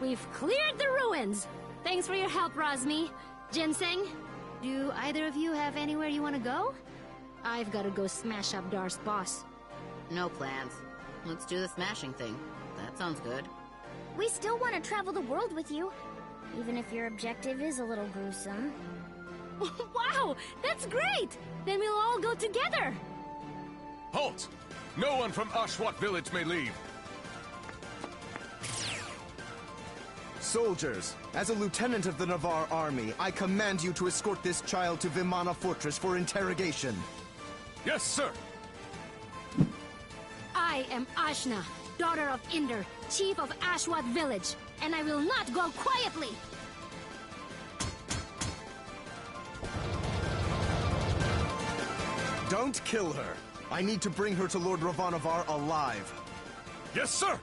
We've cleared the ruins! Thanks for your help, Razmi. Ginseng, do either of you have anywhere you want to go? I've got to go smash up Dar's boss. No plans. Let's do the smashing thing. That sounds good. We still want to travel the world with you, even if your objective is a little gruesome. Wow, that's great! Then we'll all go together! Halt! No one from Ashwat village may leave. Soldiers, as a lieutenant of the Navarre army, I command you to escort this child to Vimana Fortress for interrogation. Yes, sir! I am Ashna, daughter of Inder, chief of Ashwat village, and I will not go quietly! Don't kill her. I need to bring her to Lord Ravanavar alive. Yes, sir!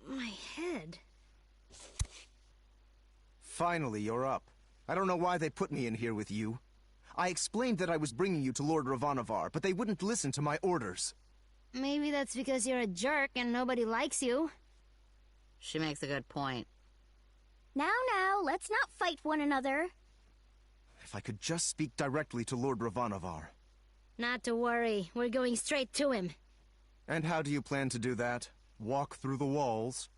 My head. Finally, you're up. I don't know why they put me in here with you. I explained that I was bringing you to Lord Ravanavar, but they wouldn't listen to my orders. Maybe that's because you're a jerk and nobody likes you. She makes a good point. Now, let's not fight one another. If I could just speak directly to Lord Ravanavar. Not to worry, we're going straight to him. And how do you plan to do that? Walk through the walls?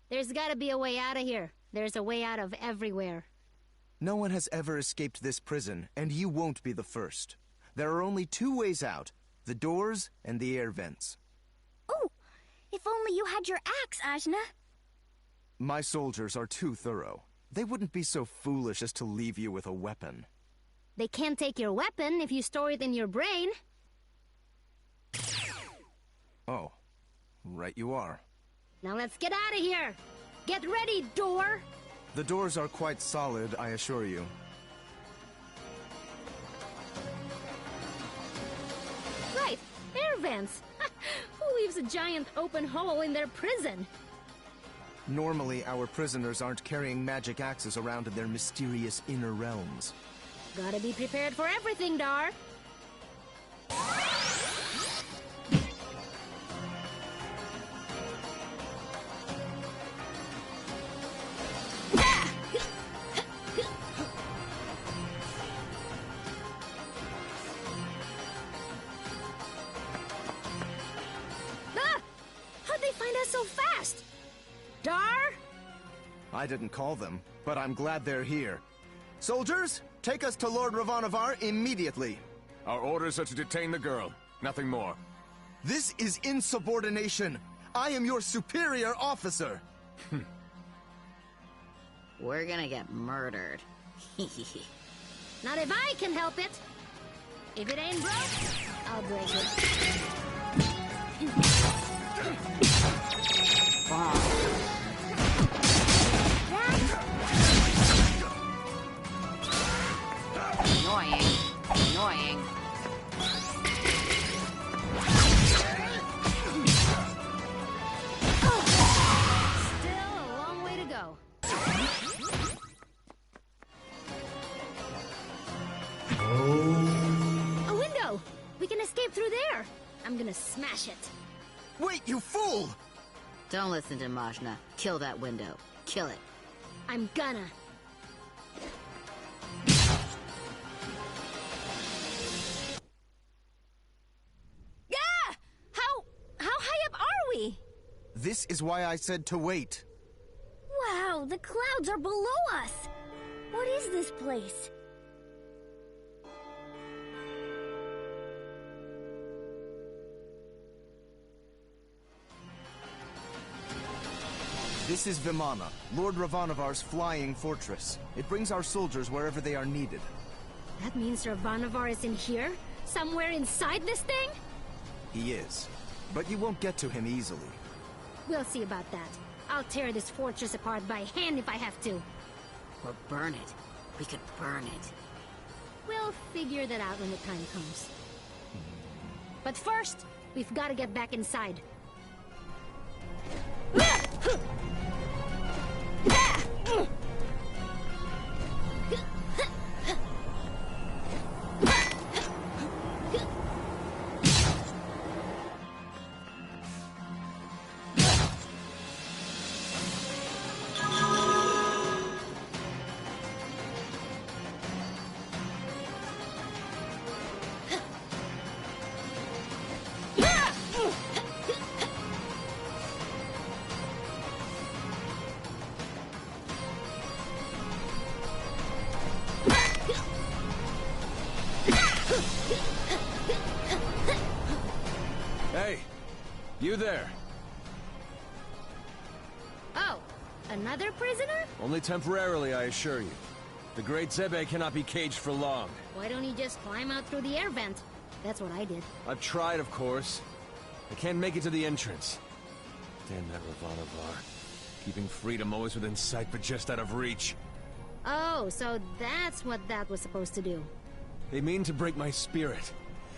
There's gotta be a way out of here. There's a way out of everywhere. No one has ever escaped this prison, and you won't be the first. There are only two ways out, the doors and the air vents. Oh, if only you had your axe, Ajna. My soldiers are too thorough. They wouldn't be so foolish as to leave you with a weapon. They can't take your weapon if you store it in your brain. Oh, right you are. Now let's get out of here! Get ready, door! The doors are quite solid, I assure you. Right, air vents! Who leaves a giant open hole in their prison? Normally, our prisoners aren't carrying magic axes around in their mysterious inner realms. Gotta be prepared for everything, Dar! So fast! Dar? I didn't call them, but I'm glad they're here. Soldiers, take us to Lord Ravanavar immediately. Our orders are to detain the girl, nothing more. This is insubordination. I am your superior officer. We're gonna get murdered. Not if I can help it. If it ain't broke, I'll break it. Annoying. Still a long way to go. A window! We can escape through there! I'm gonna smash it. Wait, you fool! Don't listen to Majna. Kill that window. Kill it. I'm gonna. Gah! How high up are we? This is why I said to wait. Wow, the clouds are below us. What is this place? This is Vimana, Lord Ravanavar's flying fortress. It brings our soldiers wherever they are needed. That means Ravanavar is in here? Somewhere inside this thing? He is. But you won't get to him easily. We'll see about that. I'll tear this fortress apart by hand if I have to. Or burn it. We could burn it. We'll figure that out when the time comes. But first, We've got to get back inside. Hey, you there. Oh, another prisoner? Only temporarily, I assure you. The great Zebe cannot be caged for long. Why don't you just climb out through the air vent? That's what I did. I've tried, of course. I can't make it to the entrance. Damn that Ravanavar. Keeping freedom always within sight, but just out of reach. Oh, so that's what that was supposed to do. They mean to break my spirit.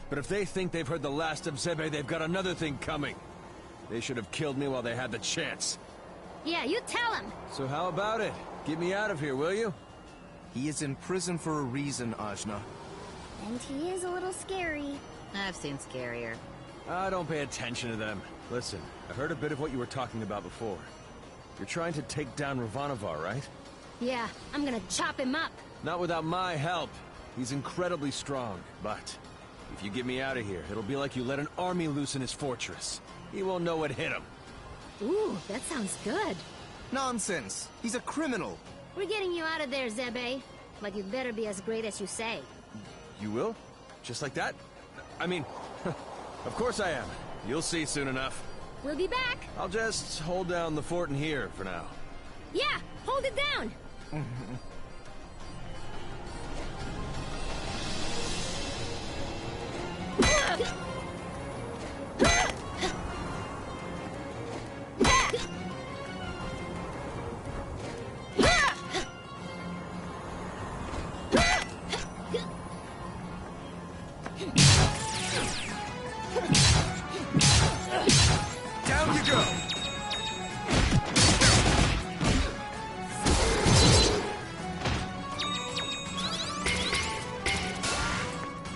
But if they think they've heard the last of Zebe, they've got another thing coming. They should have killed me while they had the chance. Yeah, you tell him! So how about it? Get me out of here, will you? He is in prison for a reason, Ajna. And he is a little scary. I've seen scarier. Don't pay attention to them. Listen, I heard a bit of what you were talking about before. You're trying to take down Ravanavar, right? Yeah, I'm gonna chop him up. Not without my help. He's incredibly strong, but if you get me out of here, it'll be like you let an army loose in his fortress. He won't know what hit him. Ooh, that sounds good. Nonsense! He's a criminal! We're getting you out of there, Zebe. But you'd better be as great as you say. You will? Just like that? I mean, of course I am. You'll see soon enough. We'll be back. I'll just hold down the fort in here for now. Yeah, hold it down. Down you go!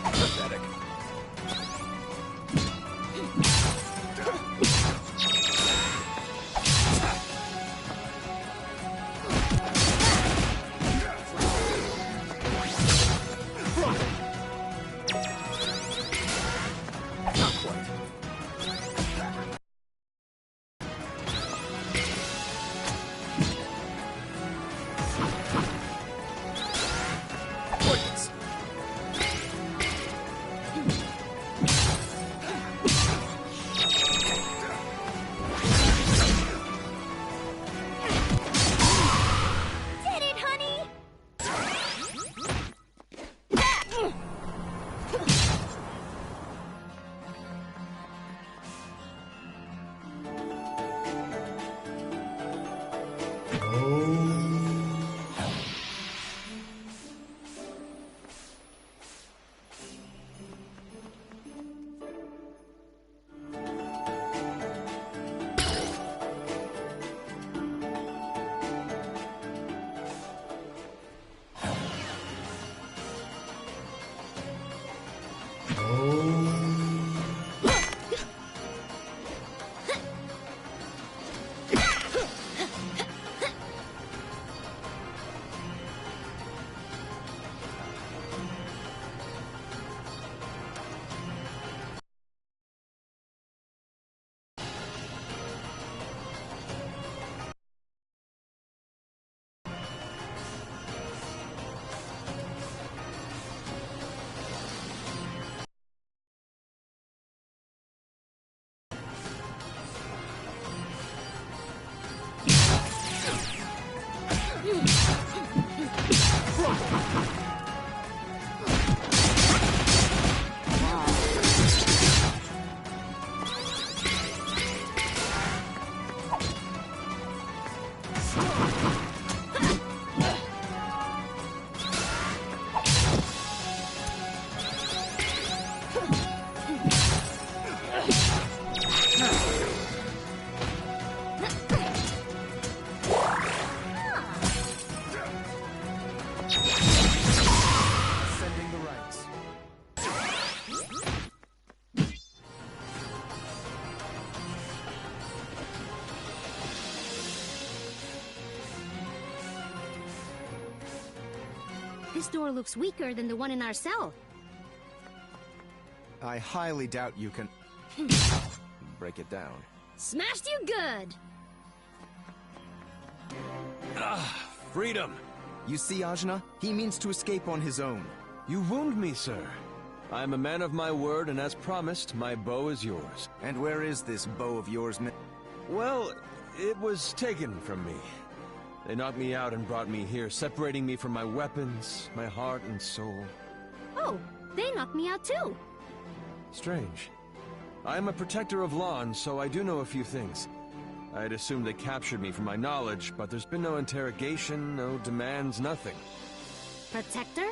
Pathetic. Not quite. Points. Did it, honey? This door looks weaker than the one in our cell. I highly doubt you can... break it down. Smashed you good! Freedom! You see, Ajna? He means to escape on his own. You wound me, sir. I am a man of my word, and as promised, my bow is yours. And where is this bow of yours, Well, it was taken from me. They knocked me out and brought me here, separating me from my weapons, my heart and soul. Oh, they knocked me out too. Strange. I am a protector of Lon, so I do know a few things. I had assumed they captured me for my knowledge, but there's been no interrogation, no demands, nothing. Protector?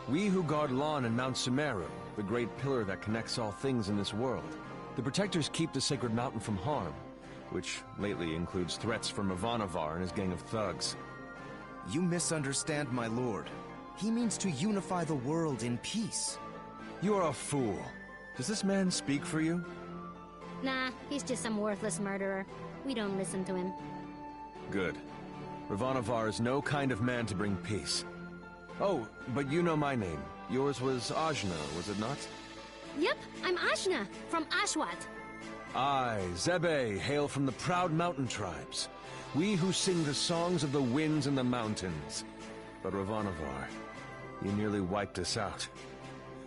We who guard Lon and Mount Sumeru, the great pillar that connects all things in this world. The protectors keep the sacred mountain from harm, which lately includes threats from Ivanovar and his gang of thugs. You misunderstand my lord. He means to unify the world in peace. You are a fool. Does this man speak for you? Nah, he's just some worthless murderer. We don't listen to him. Good. Ivanovar is no kind of man to bring peace. Oh, but you know my name. Yours was Ajna, was it not? Yep, I'm Ashna, from Ashwat. I, Zebe, hail from the proud mountain tribes. We who sing the songs of the winds and the mountains. But Ivanovar, he nearly wiped us out.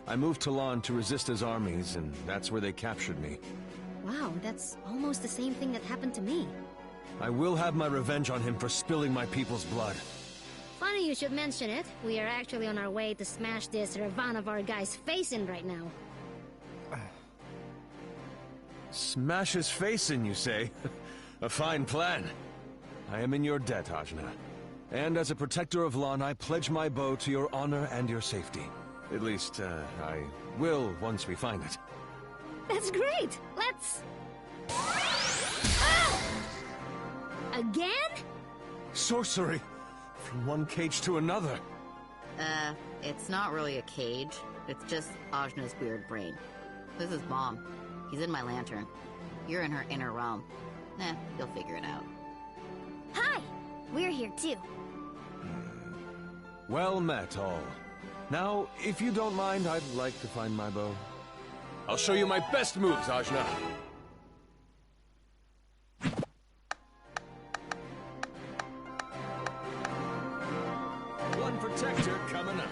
I moved to Lon to resist his armies, and that's where they captured me. Wow, that's almost the same thing that happened to me. I will have my revenge on him for spilling my people's blood. Funny you should mention it. We are actually on our way to smash this Ivanovar guy's face in right now. Smash his face in, you say? A fine plan. I am in your debt, Ajna. And as a protector of Lon, I pledge my bow to your honor and your safety. At least, I will once we find it. That's great! Let's... Ah! Again? Sorcery! From one cage to another. It's not really a cage. It's just Ajna's weird brain. This is Mom. He's in my lantern. You're in her inner realm. You'll figure it out. Hi! We're here too. Well met, all. Now, if you don't mind, I'd like to find my bow. I'll show you my best moves, Ajna. One protector coming up.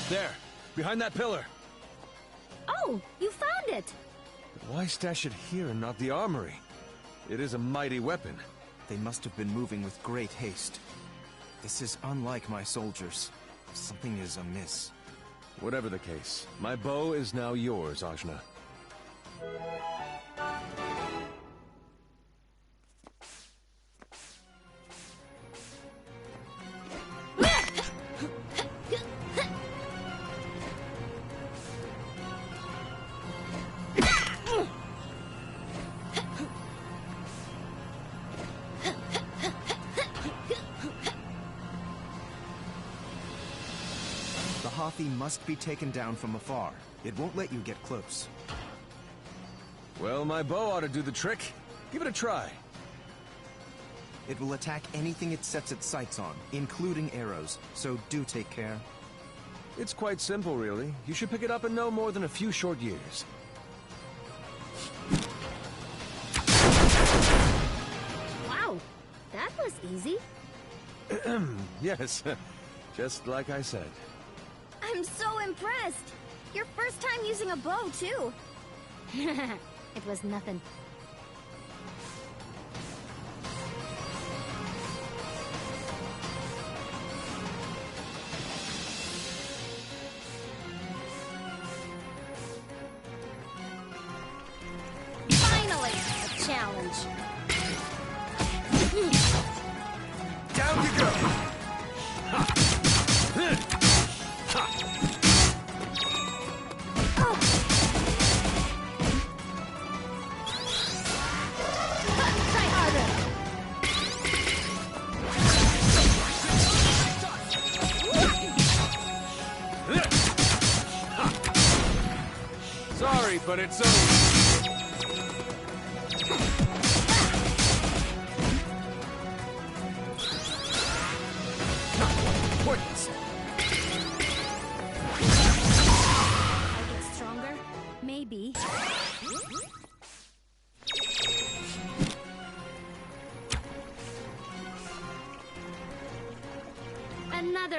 There, behind that pillar. Oh, you found it! But why stash it here and not the armory? It is a mighty weapon. They must have been moving with great haste. This is unlike my soldiers. Something is amiss. Whatever the case, my bow is now yours, Ajna. The Hathi must be taken down from afar. It won't let you get close. Well, my bow ought to do the trick. Give it a try. It will attack anything it sets its sights on, including arrows, so do take care. It's quite simple, really. You should pick it up in no more than a few short years. Wow, that was easy. Yes, just like I said. I'm so impressed! Your first time using a bow, too! It was nothing. Finally, a challenge. Down you go! Try harder. Sorry, but it's over.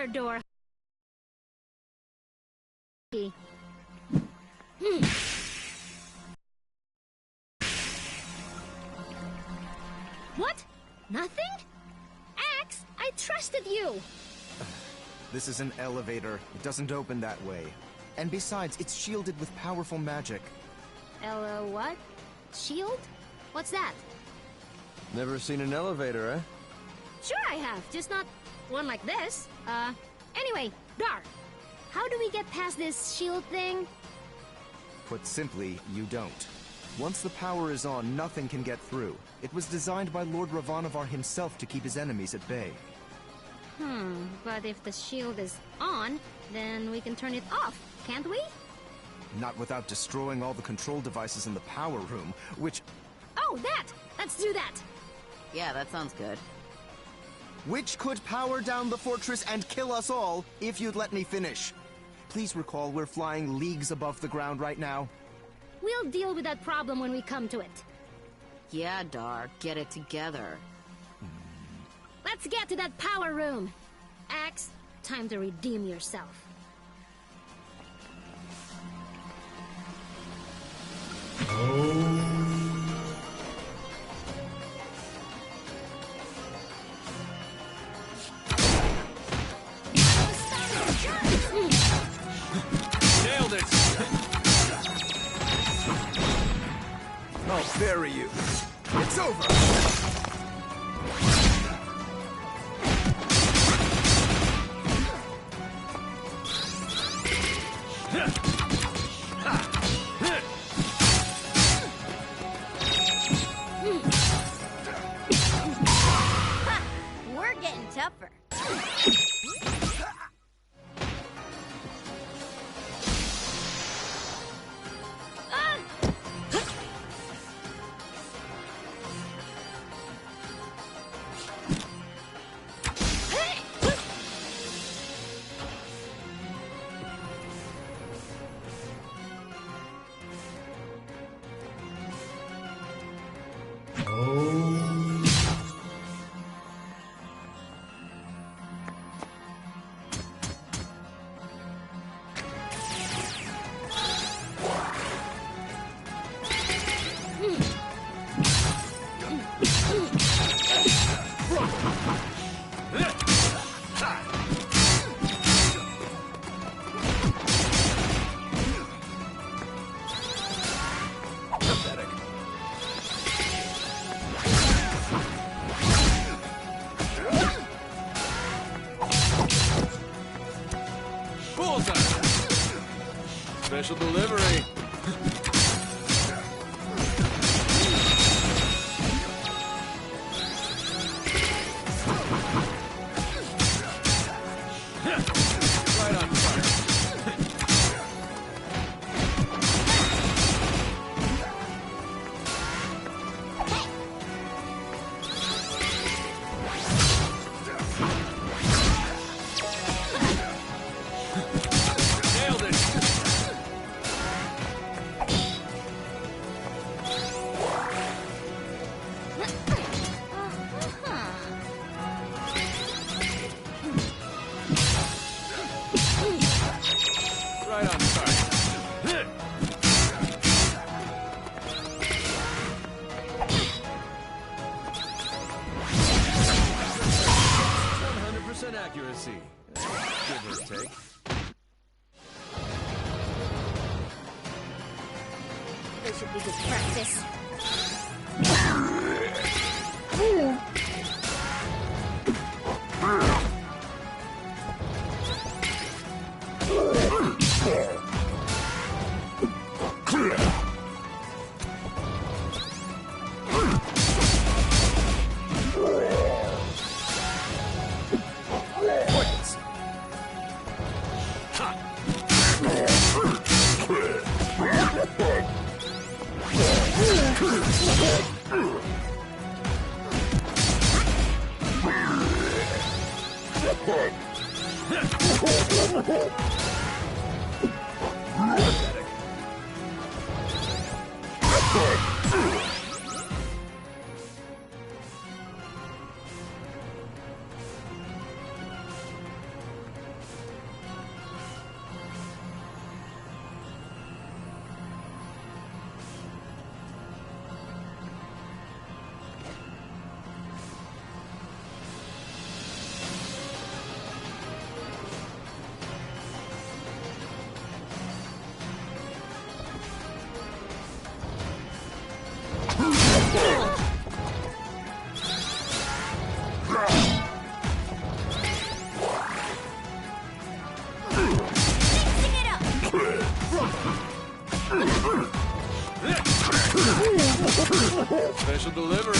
other door. What? Nothing? Axe, I trusted you! This is an elevator. It doesn't open that way. And besides, it's shielded with powerful magic. What? Shield? What's that? Never seen an elevator, eh? Sure I have, just not one like this. Anyway, Dar, how do we get past this shield thing? Put simply, you don't. Once the power is on, nothing can get through. It was designed by Lord Ravanavar himself to keep his enemies at bay. But if the shield is on, then we can turn it off, can't we? Not without destroying all the control devices in the power room, which... Oh, that! Let's do that! Yeah, that sounds good. Which could power down the fortress and kill us all, if you'd let me finish. Please recall we're flying leagues above the ground right now. We'll deal with that problem when we come to it. Yeah, Dar, get it together. Let's get to that power room! Axe, time to redeem yourself. Nailed it! I'll bury you. It's over! We're getting tougher. Special delivery. Right on target. Nailed it. Right on target. 100% accuracy. Give or take. This should be good practice. Special delivery.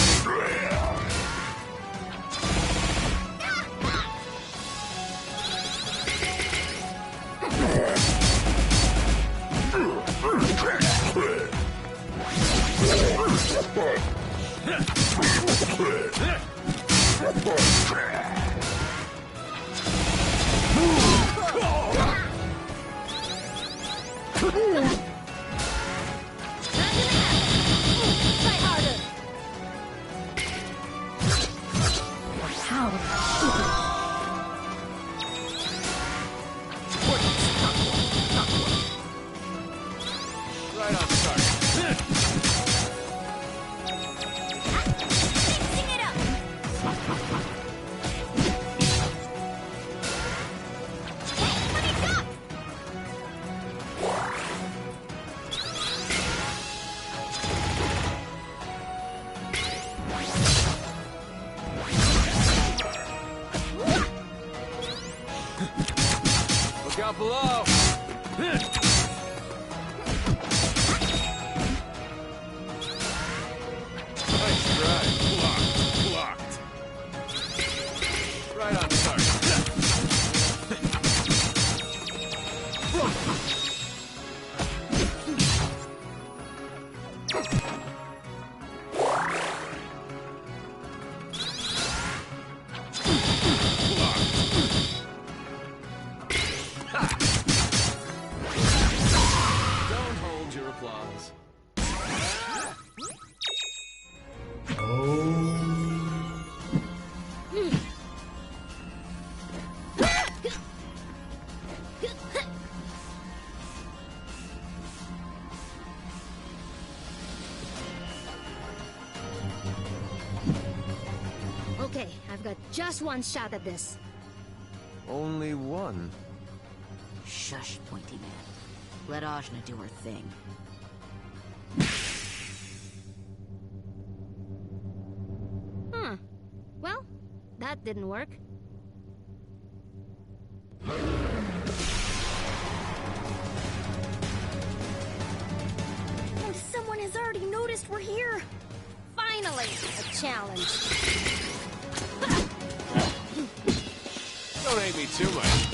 Look out below! Nice try. Blocked. Right on target. Don't hold your applause. Okay, I've got just one shot at this. Only one. Shush, pointy man. Let Ajna do her thing. Huh. Well, that didn't work. Oh, someone has already noticed we're here. Finally, a challenge. Don't hate me too much.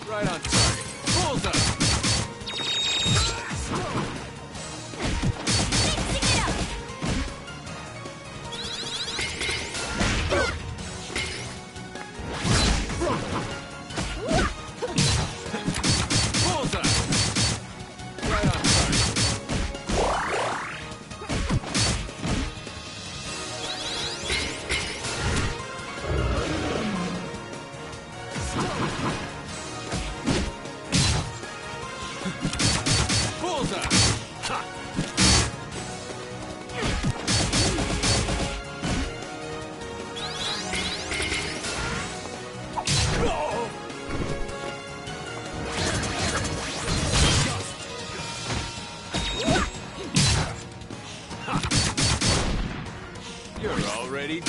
Right on target. Bullseye! You're already dead.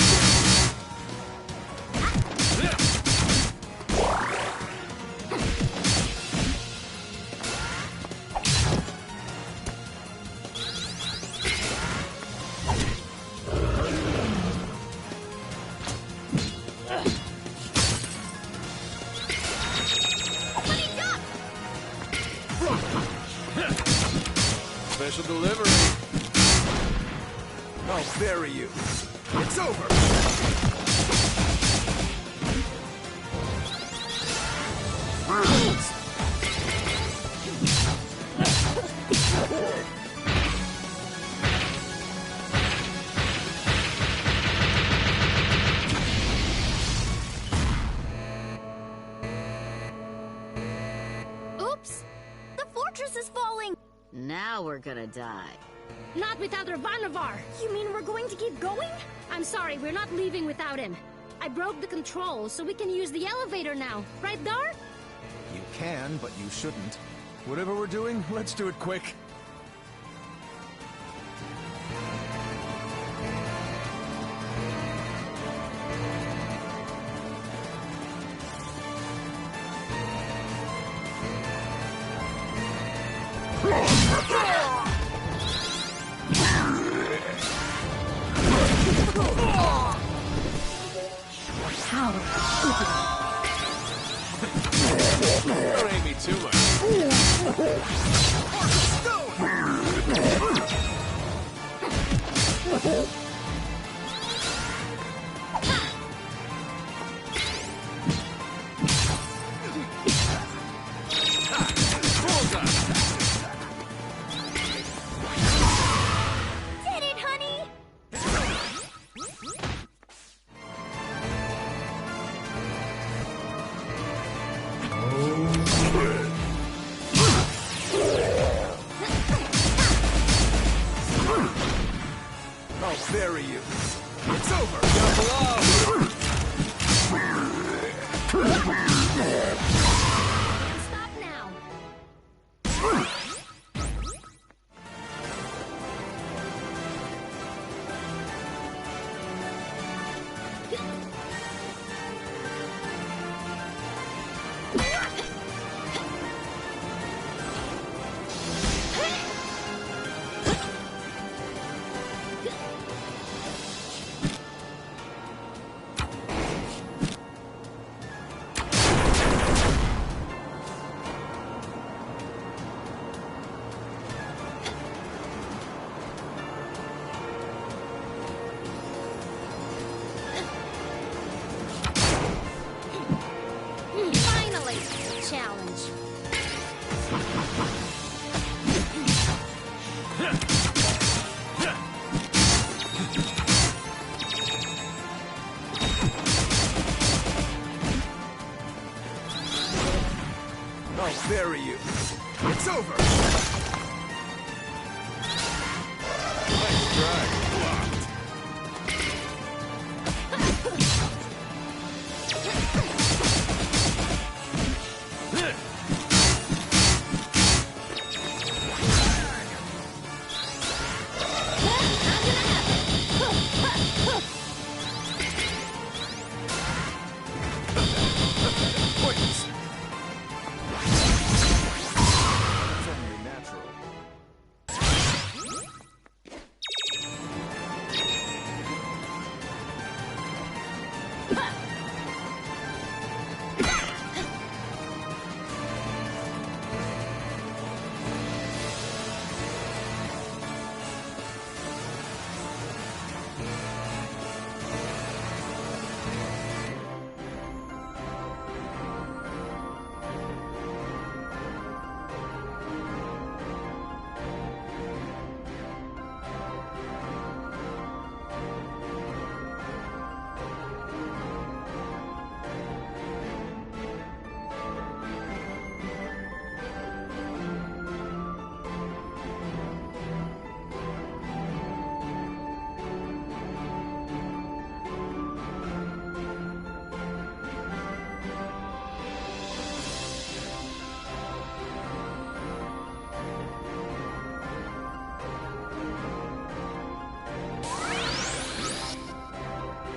Special delivery. I'll bury you. It's over. Oops! The fortress is falling! Now we're gonna die. Not without Ravanavar. You mean we're going to keep going? I'm sorry, we're not leaving without him. I broke the controls, so we can use the elevator now. Right, Dar? You can, but you shouldn't. Whatever we're doing, let's do it quick. Don't hate me too much. Did it, honey? I'll bury you. It's over. Can't stop now. Finally, challenge. I'll bury you. It's over. Nice try. Points. It's only natural.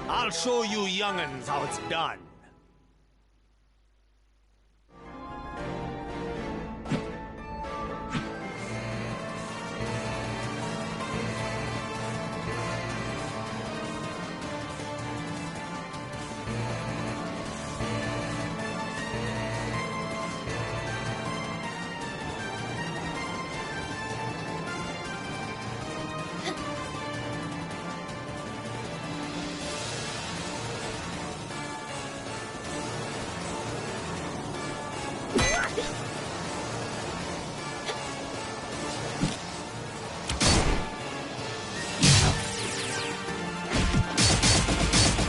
I'll show you young'uns how it's done.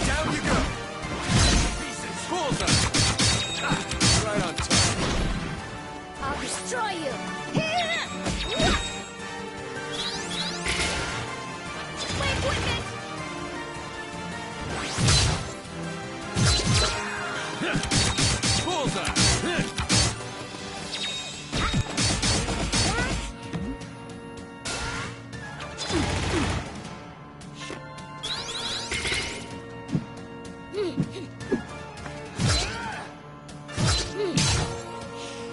Down you go. Pieces. Bullseye. Right on time. I'll destroy you. Wait, wicked! Bullseye.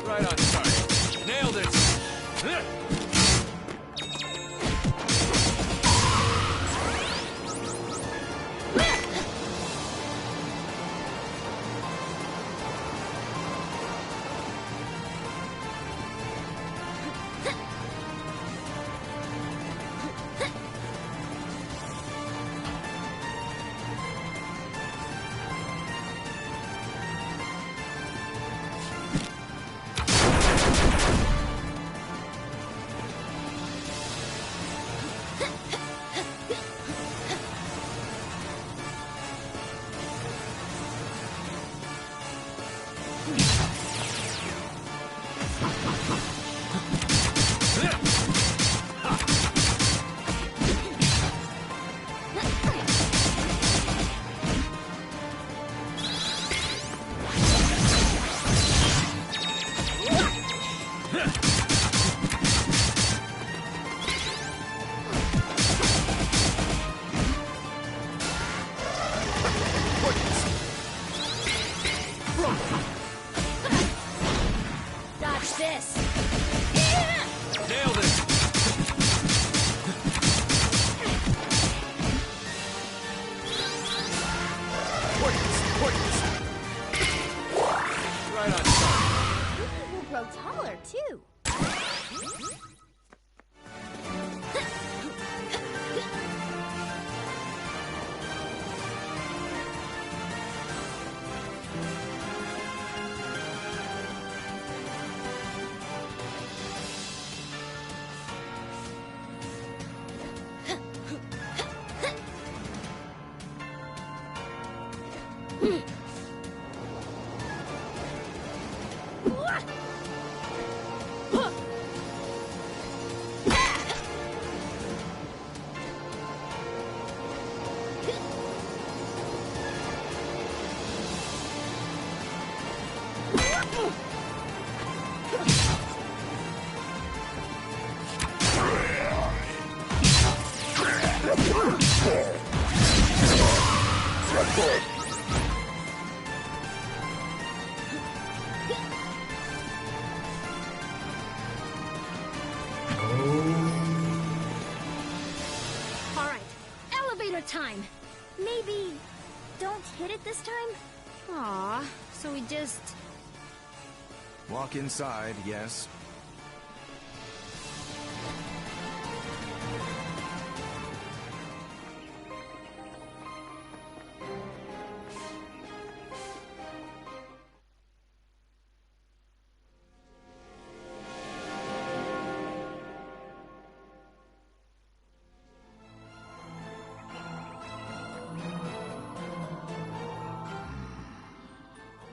Right on target. Nailed it. too. Time. Maybe don't hit it this time? Aw, so we just... Walk inside, yes.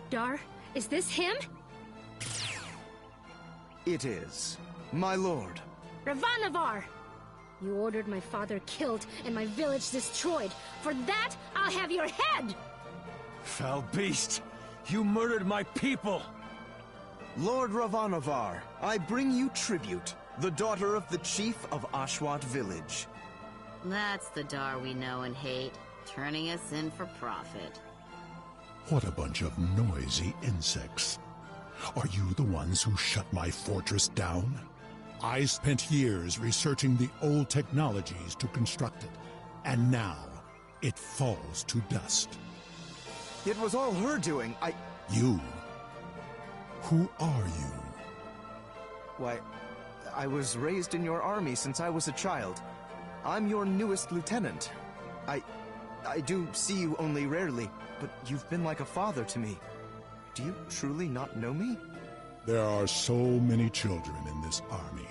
Dar, is this him? It is. My lord. Ravanavar! You ordered my father killed and my village destroyed. For that, I'll have your head! Foul beast! You murdered my people! Lord Ravanavar, I bring you tribute, the daughter of the chief of Ashwat village. That's the Dar we know and hate, turning us in for profit. What a bunch of noisy insects. Are you the ones who shut my fortress down? I spent years researching the old technologies to construct it, and now it falls to dust. It was all her doing. You? Who are you? Why, I was raised in your army since I was a child. I'm your newest lieutenant. I do see you only rarely, but you've been like a father to me. Do you truly not know me? There are so many children in this army.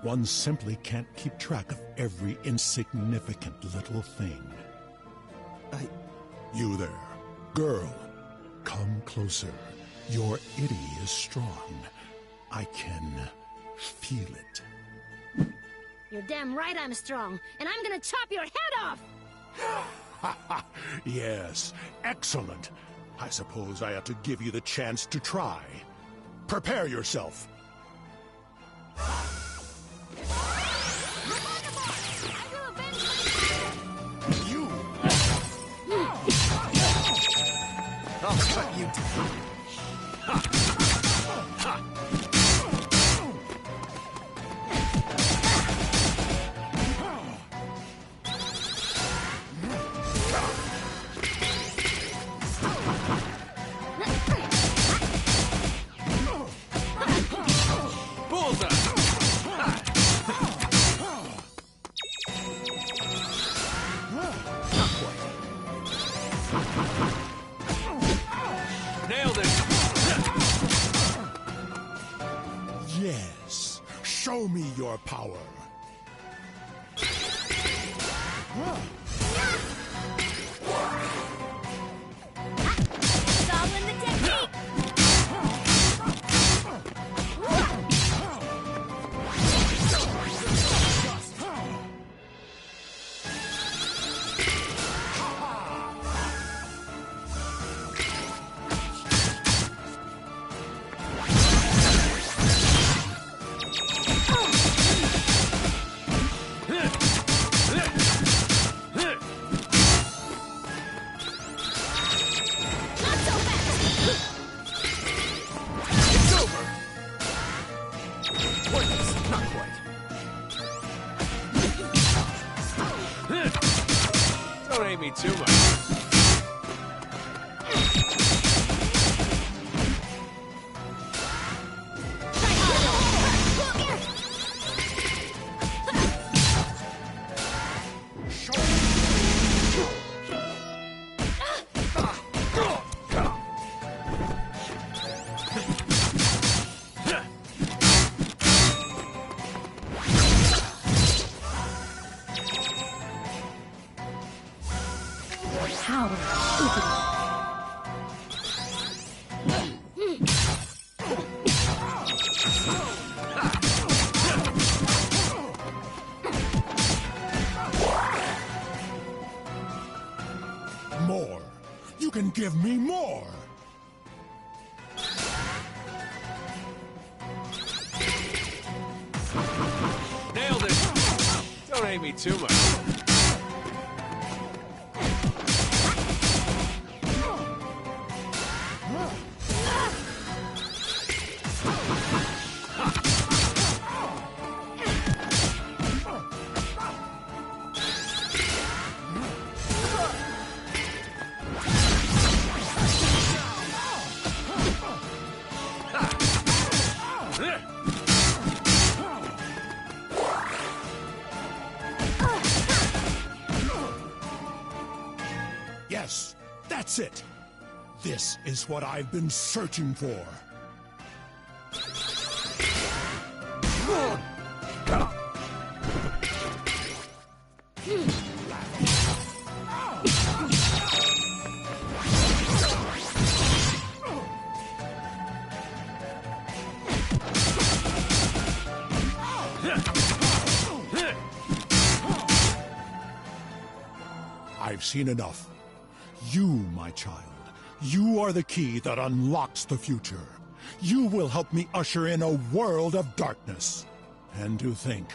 One simply can't keep track of every insignificant little thing. You there, girl, come closer. Your iddy is strong. I can feel it. You're damn right I'm strong, and I'm gonna chop your head off! Yes, excellent. I suppose I ought to give you the chance to try. Prepare yourself. You! I'll cut you down. Yes, show me your power. It's all in the technique! Don't hate me too much. Try harder! Power. More. You can give me more. Nailed it! Don't hate me too much. Yes, that's it. This is what I've been searching for. I've seen enough. You, my child, you are the key that unlocks the future. You will help me usher in a world of darkness. And to think,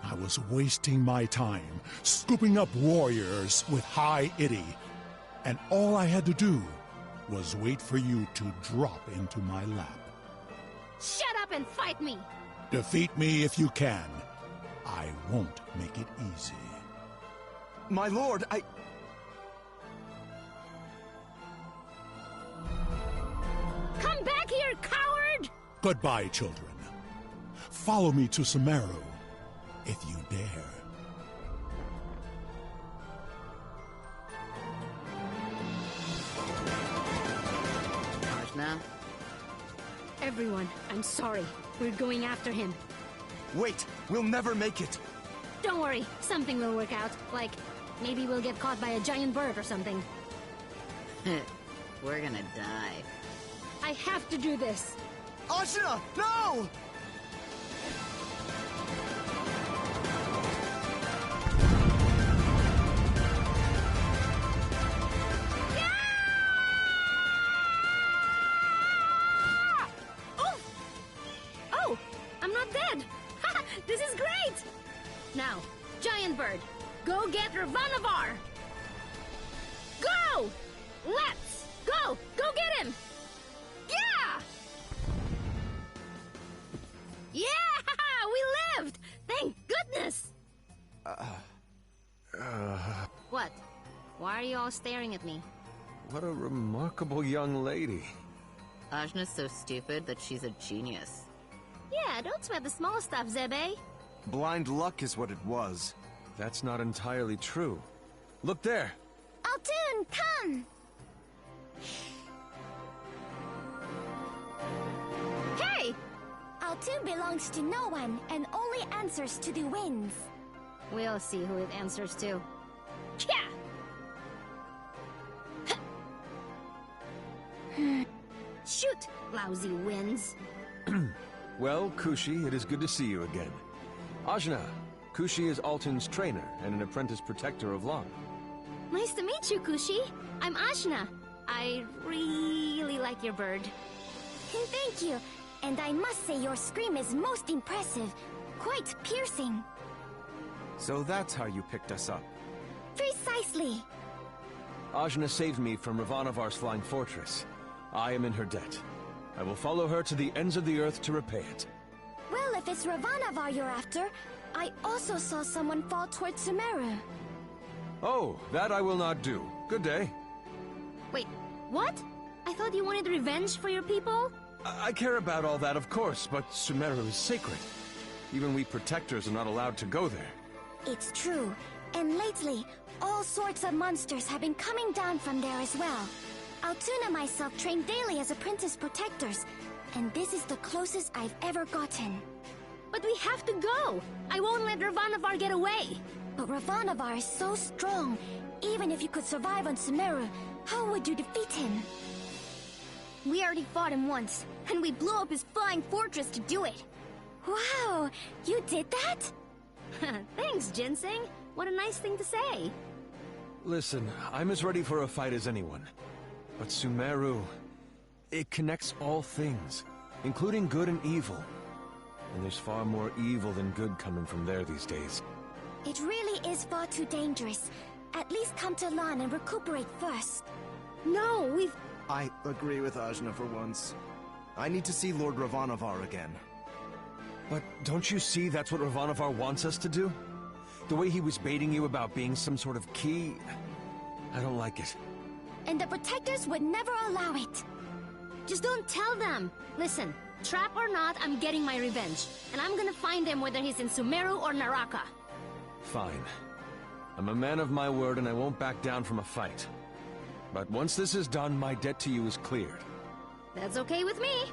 I was wasting my time scooping up warriors with high itty, and all I had to do was wait for you to drop into my lap. Shut up and fight me! Defeat me if you can. I won't make it easy. My lord, Come back here, coward! Goodbye, children. Follow me to Sumeru, if you dare. Ajna? Everyone, I'm sorry. We're going after him. Wait, we'll never make it. Don't worry, something will work out. Like, maybe we'll get caught by a giant bird or something. We're gonna die. I have to do this. Ashina, no! Oh, I'm not dead. This is great. Now, giant bird, go get Ravanavar. Go! Let's go! Go get him! Yeah! Yeah! We lived! Thank goodness! What? Why are you all staring at me? What a remarkable young lady. Ajna's so stupid that she's a genius. Yeah, don't sweat the small stuff, Zebe. Blind luck is what it was. That's not entirely true. Look there! Altoon, come! Hey! Altoon belongs to no one and only answers to the winds. We'll see who it answers to. Yeah! Shoot, lousy winds. Well, Kushi, it is good to see you again. Ajna, Kushi is Alton's trainer and an apprentice protector of Long. Nice to meet you, Kushi. I'm Ashna. I really like your bird. Thank you. And I must say your scream is most impressive. Quite piercing. So that's how you picked us up. Precisely. Ajna saved me from Ravanavar's flying fortress. I am in her debt. I will follow her to the ends of the earth to repay it. Well, if it's Ravanavar you're after, I also saw someone fall towards Sumeru. Oh, that I will not do. Good day. Wait, what? I thought you wanted revenge for your people? I care about all that, of course, but Sumeru is sacred. Even we protectors are not allowed to go there. It's true. And lately, all sorts of monsters have been coming down from there as well. Altoon and myself train daily as apprentice protectors, and this is the closest I've ever gotten. But we have to go! I won't let Ravanavar get away! But Ravanavar is so strong. Even if you could survive on Sumeru, how would you defeat him? We already fought him once, and we blew up his flying fortress to do it. Wow, you did that? Thanks, Ginseng. What a nice thing to say. Listen, I'm as ready for a fight as anyone. But Sumeru, it connects all things, including good and evil. And there's far more evil than good coming from there these days. It really is far too dangerous. At least come to Lan and recuperate first. No, we've... I agree with Ajna for once. I need to see Lord Ravanavar again. But don't you see that's what Ravanavar wants us to do? The way he was baiting you about being some sort of key... I don't like it. And the Protectors would never allow it. Just don't tell them. Listen, trap or not, I'm getting my revenge. And I'm gonna find him whether he's in Sumeru or Naraka. Fine. I'm a man of my word and I won't back down from a fight. But once this is done, my debt to you is cleared. That's okay with me.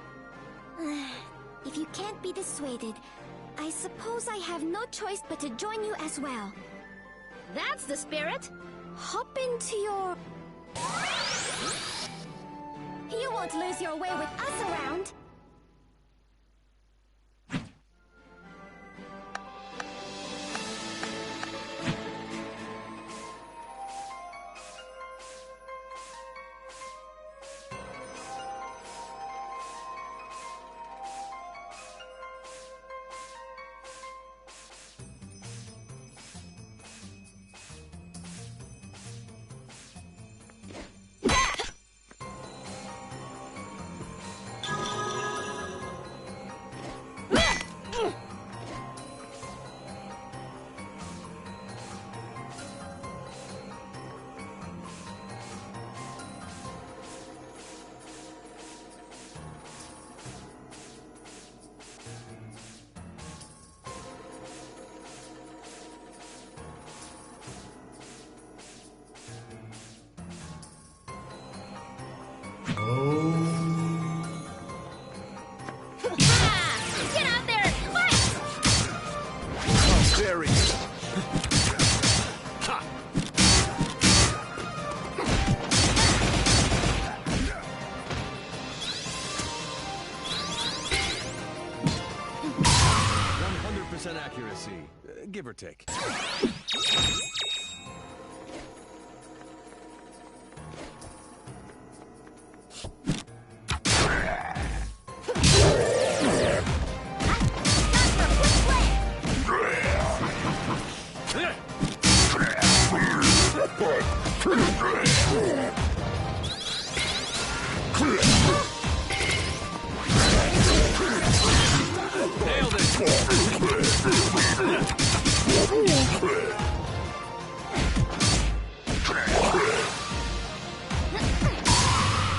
If you can't be dissuaded, I suppose I have no choice but to join you as well. That's the spirit. Hop into your... You won't lose your way with us around. Get out there! Fight! How dare you! Ha! 100% accuracy, give or take. Nailed it!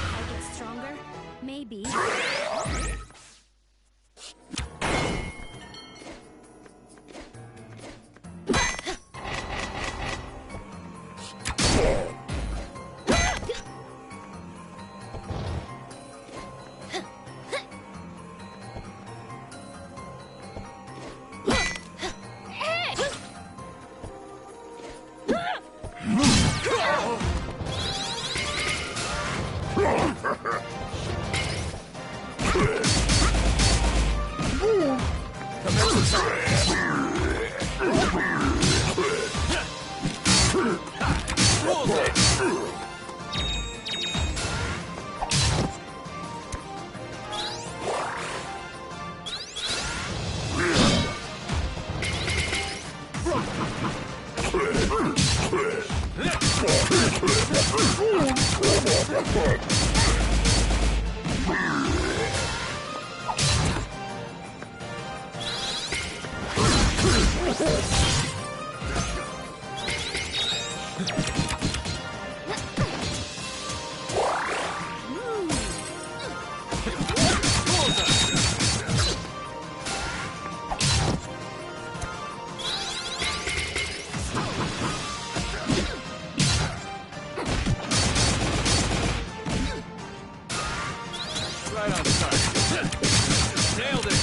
I get stronger? Maybe. Right on time. Nailed it.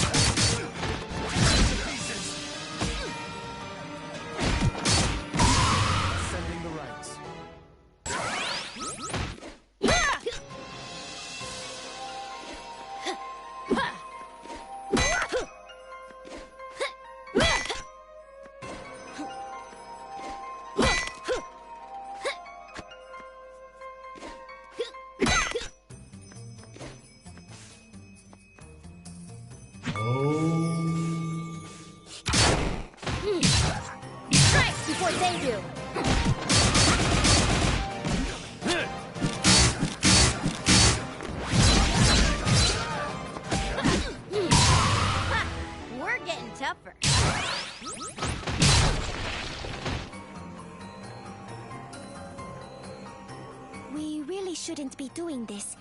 We really shouldn't be doing this.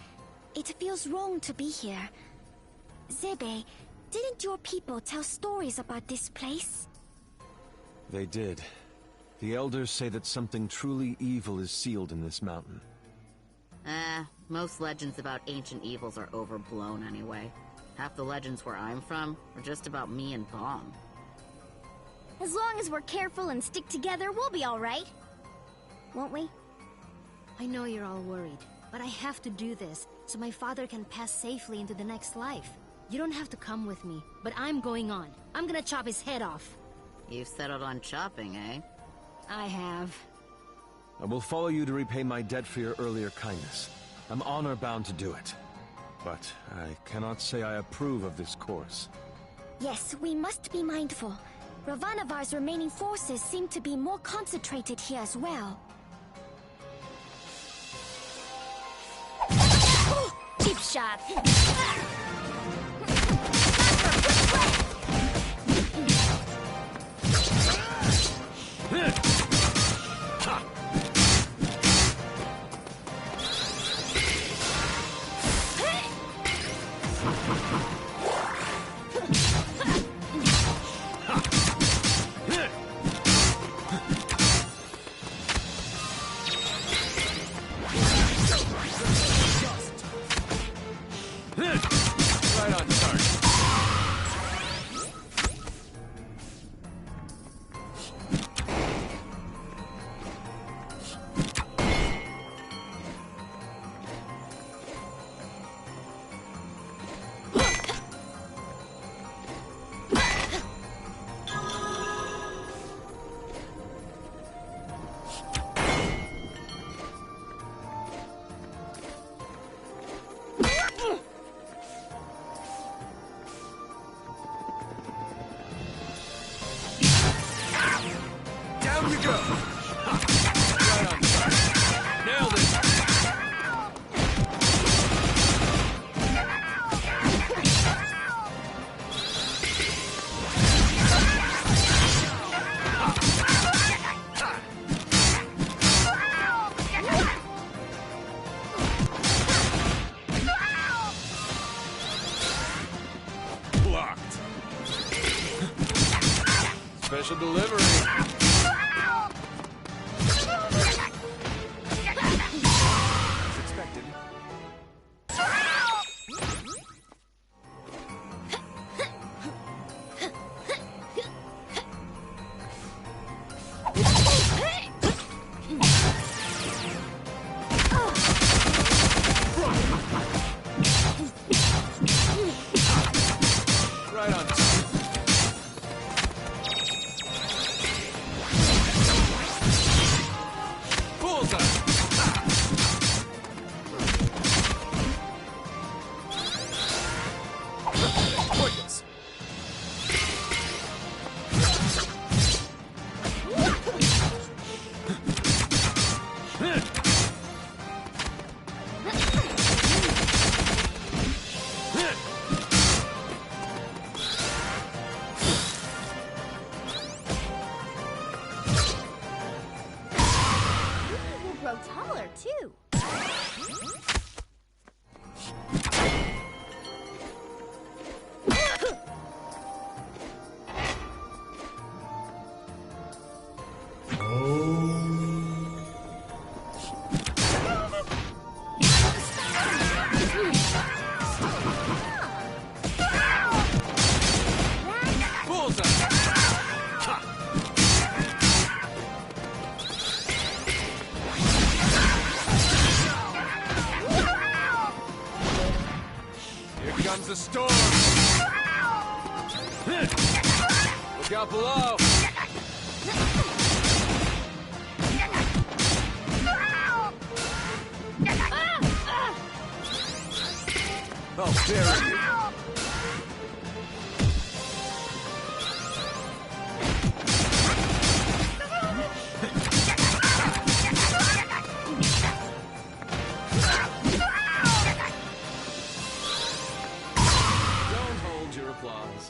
It feels wrong to be here. Zebe, didn't your people tell stories about this place? They did. The elders say that something truly evil is sealed in this mountain. Most legends about ancient evils are overblown anyway. Half the legends where I'm from are just about me and Bomb. As long as we're careful and stick together, we'll be alright. Won't we? I know you're all worried, but I have to do this so my father can pass safely into the next life. You don't have to come with me, but I'm going on. I'm gonna chop his head off. You've settled on chopping, eh? I have. I will follow you to repay my debt for your earlier kindness. I'm honor-bound to do it. But I cannot say I approve of this course. Yes, we must be mindful. Ravanavar's remaining forces seem to be more concentrated here as well. Cheap shot. Right on target. Down you go! Right on target. Nailed it! Blocked. Special delivery. As expected. Right on. Bullseye. Pointless. We'll grow taller, too. Bullseye. Ha. Here comes the storm. Look out below. Oh, there you. Don't hold your applause.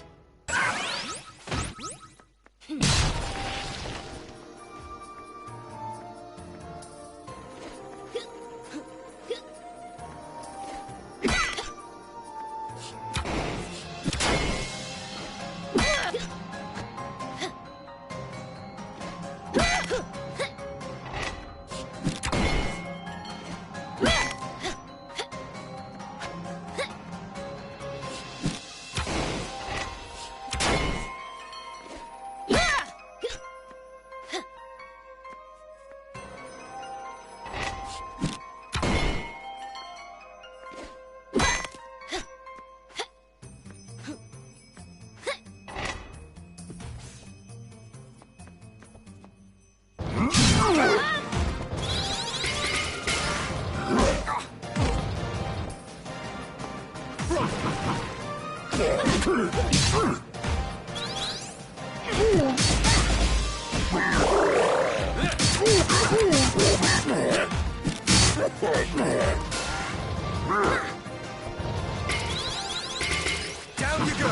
Down you go!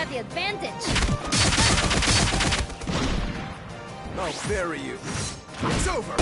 The advantage. I'll bury you. It's over.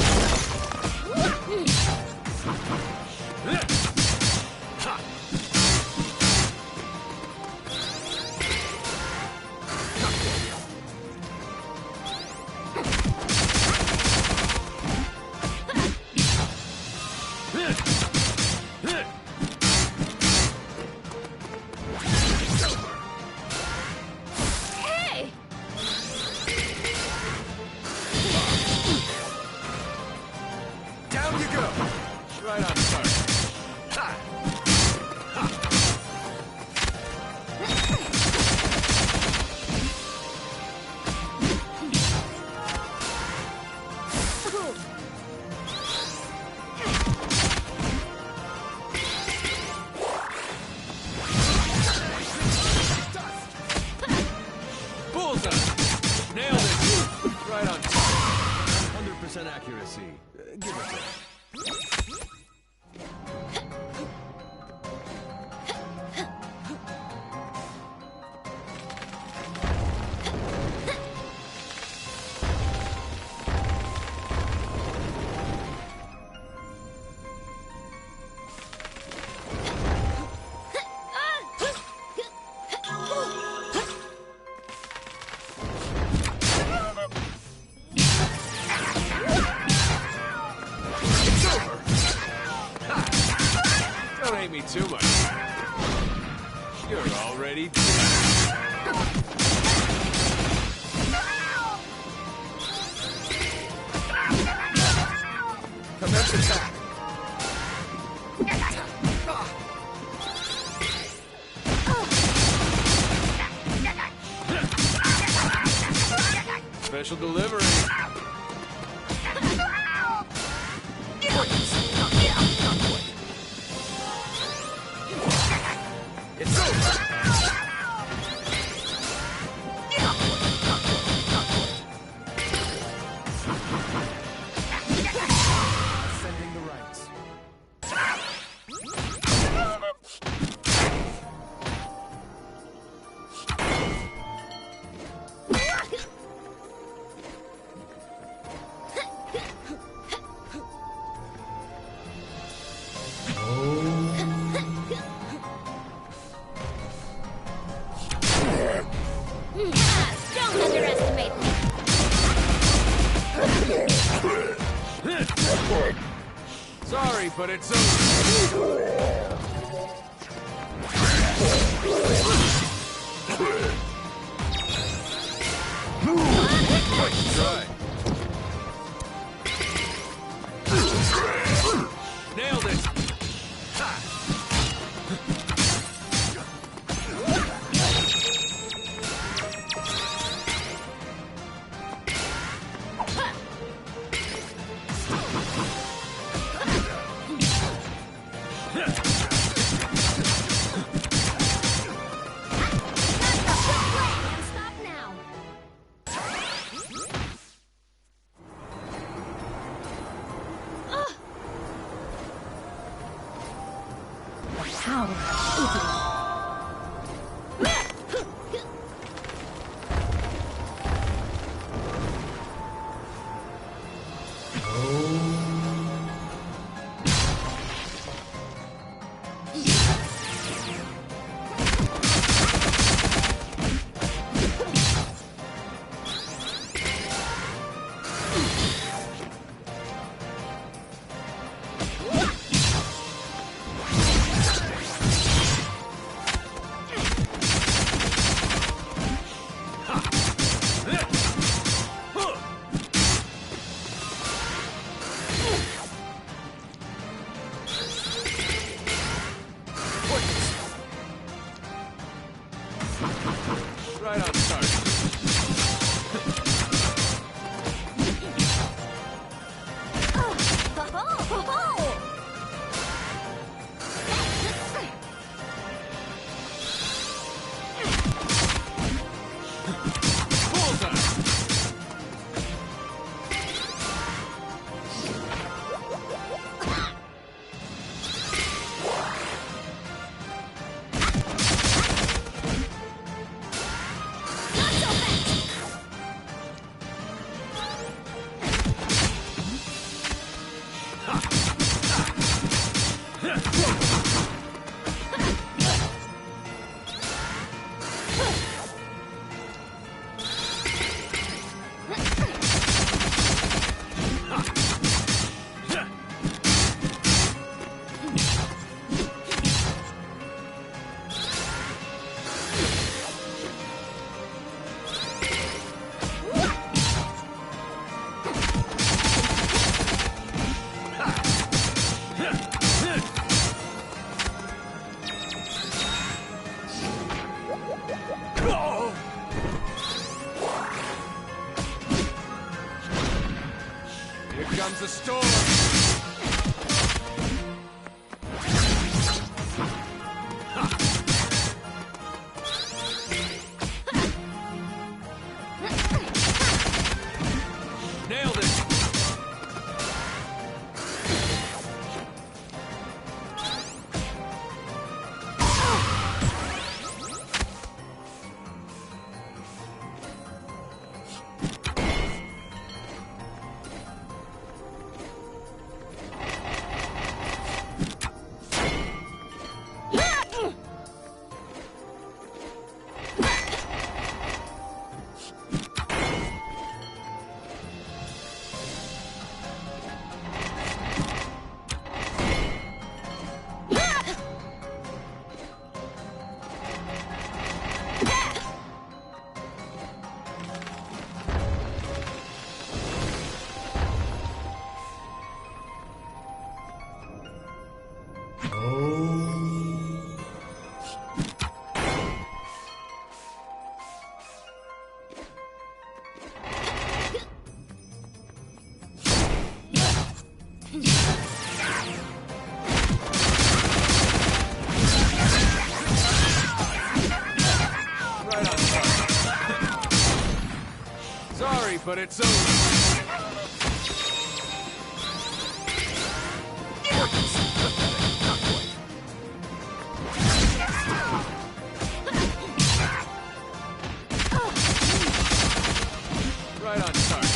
Accuracy. Give it to me. Me too much. You're already dead. Commence attack. Special delivery. It's over! Sending the rights. Don't underestimate Sorry, but it's over. Try. Nailed it. Right on target. Here comes the storm! Nailed it! Sorry, but it's over. Right on target.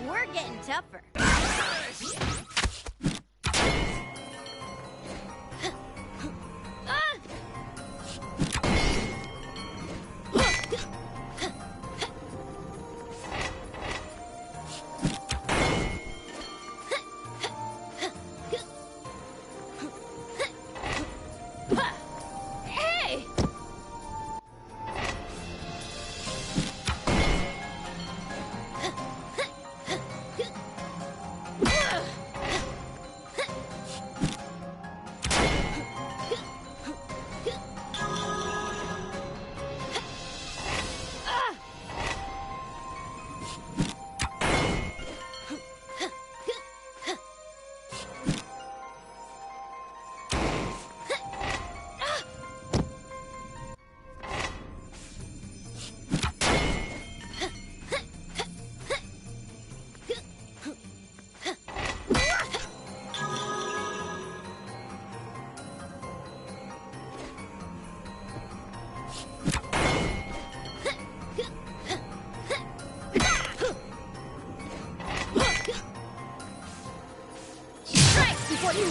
We're getting tougher. for you!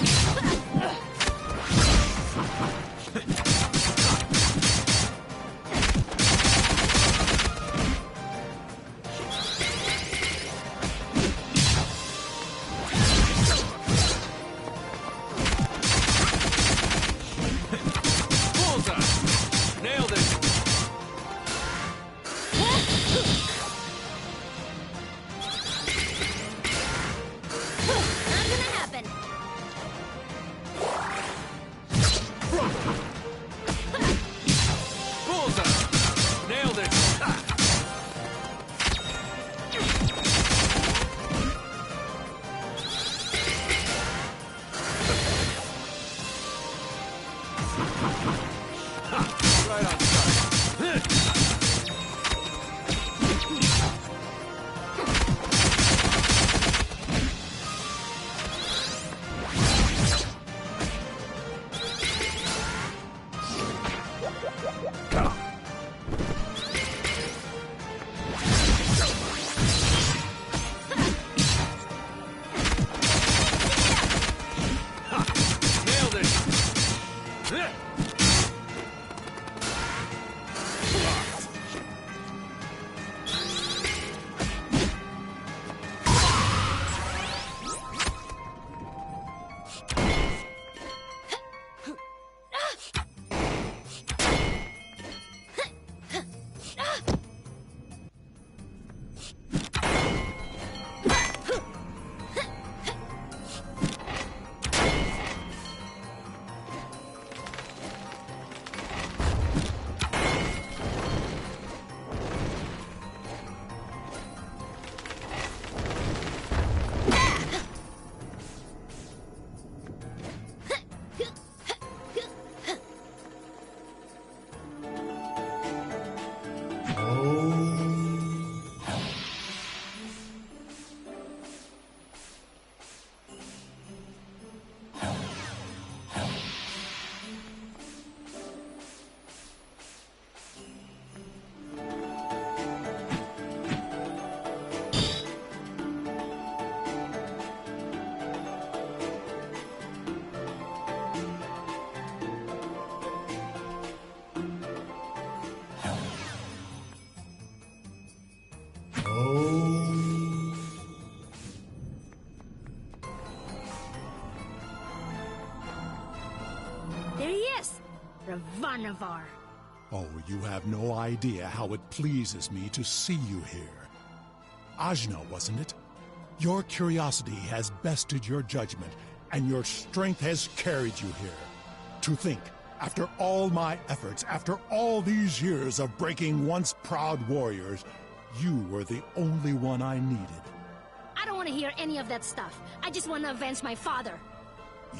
There he is! Ravanavar. Oh, you have no idea how it pleases me to see you here. Ajna, wasn't it? Your curiosity has bested your judgment, and your strength has carried you here. To think, after all my efforts, after all these years of breaking once proud warriors, you were the only one I needed. I don't want to hear any of that stuff. I just want to avenge my father.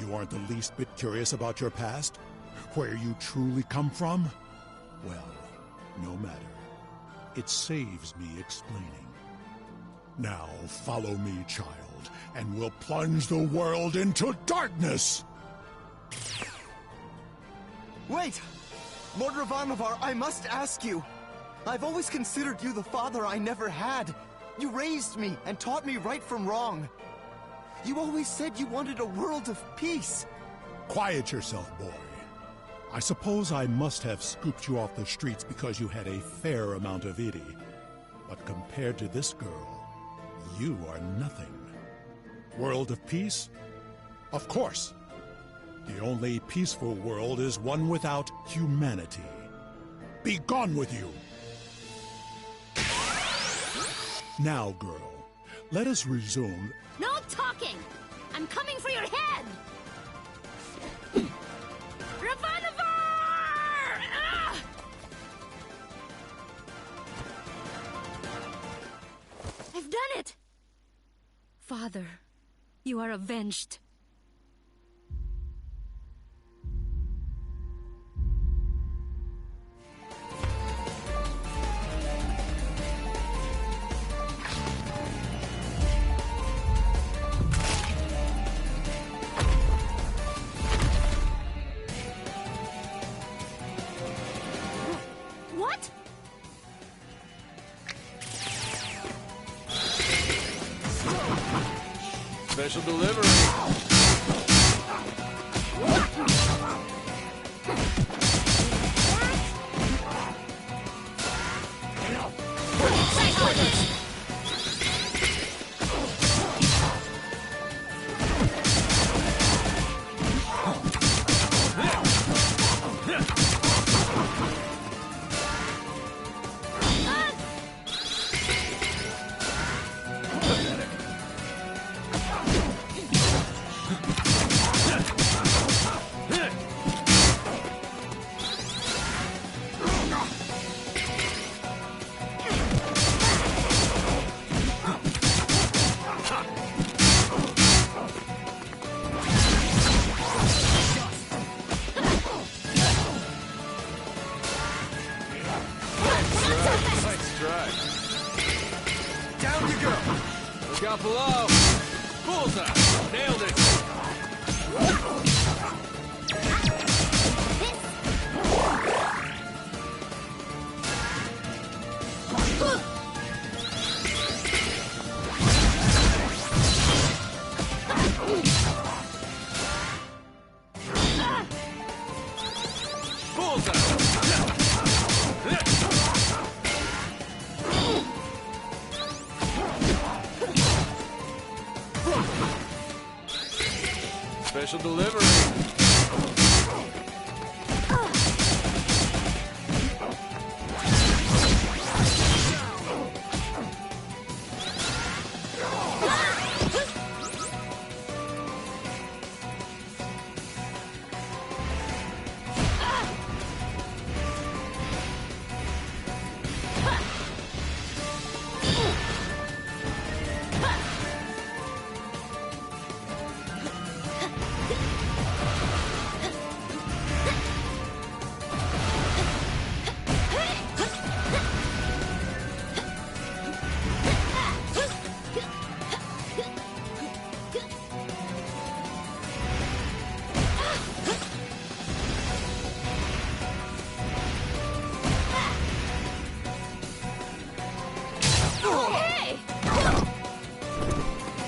You aren't the least bit curious about your past? Where you truly come from? Well, no matter. It saves me explaining. Now, follow me, child, and we'll plunge the world into darkness! Wait! Lord Ravanavar, I must ask you. I've always considered you the father I never had. You raised me and taught me right from wrong. You always said you wanted a world of peace. Quiet yourself, boy. I suppose I must have scooped you off the streets because you had a fair amount of itty. But compared to this girl, you are nothing. World of peace? Of course. The only peaceful world is one without humanity. Be gone with you! Now, girl, let us resume. No talking! I'm coming for your head! Ravanavar! Ah! I've done it! Father, you are avenged. What? Special delivery. Hello? Bullseye! Nailed it! Special delivery.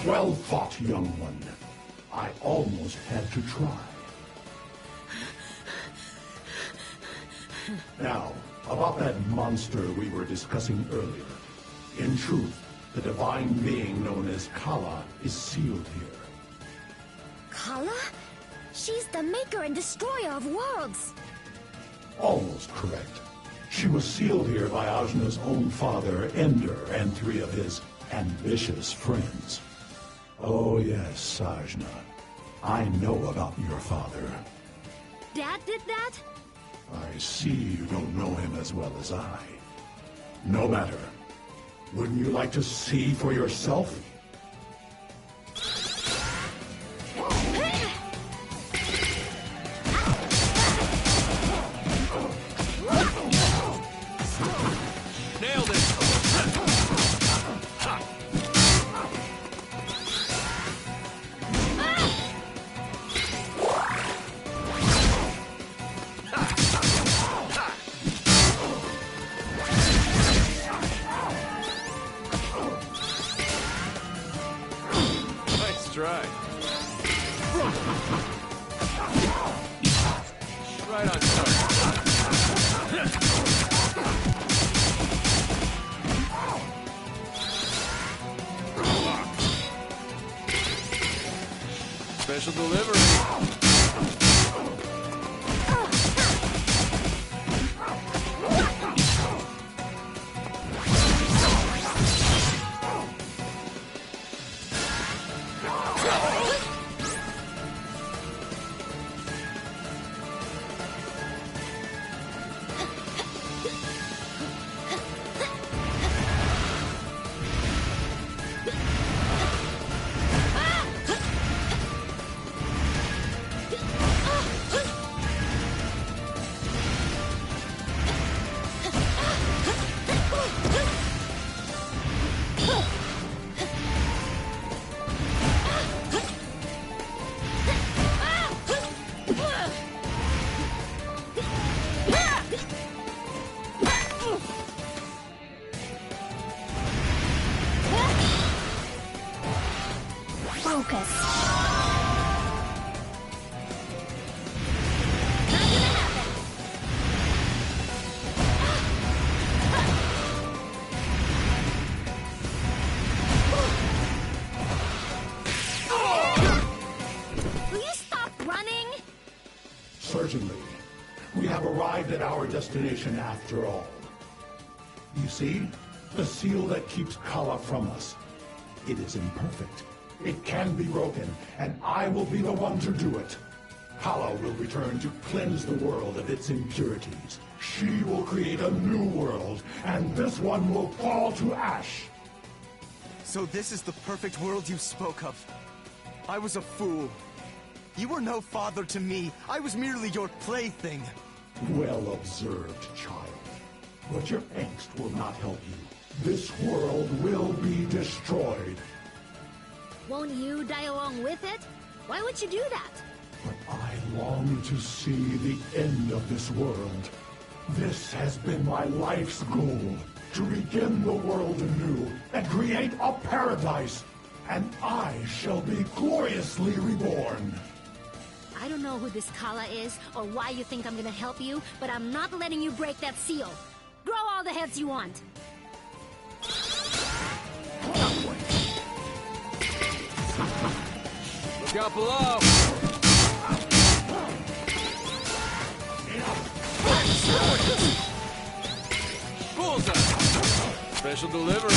Well fought, young one. I almost had to try. Now, about that monster we were discussing earlier. In truth, the divine being known as Kala is sealed here. Kala? She's the maker and destroyer of worlds. Almost correct. She was sealed here by Ajna's own father, Ender, and 3 of his ambitious friends. Oh yes, Ajna. I know about your father. Dad did that? I see you don't know him as well as I. No matter. Wouldn't you like to see for yourself? Nailed it! Nice try. Right on target. Special delivery. Focus. Will you stop running? Certainly. We have arrived at our destination after all. You see? The seal that keeps Kala from us. It is imperfect. It can be broken, and I will be the one to do it. Kala will return to cleanse the world of its impurities. She will create a new world, and this one will fall to ash. So this is the perfect world you spoke of. I was a fool. You were no father to me. I was merely your plaything. Well observed, child. But your angst will not help you. This world will be destroyed. Won't you die along with it? Why would you do that? But I long to see the end of this world. This has been my life's goal, to begin the world anew and create a paradise, and I shall be gloriously reborn. I don't know who this Kala is or why you think I'm gonna help you, but I'm not letting you break that seal. Grow all the heads you want. Look out below! Bullseye! Special delivery!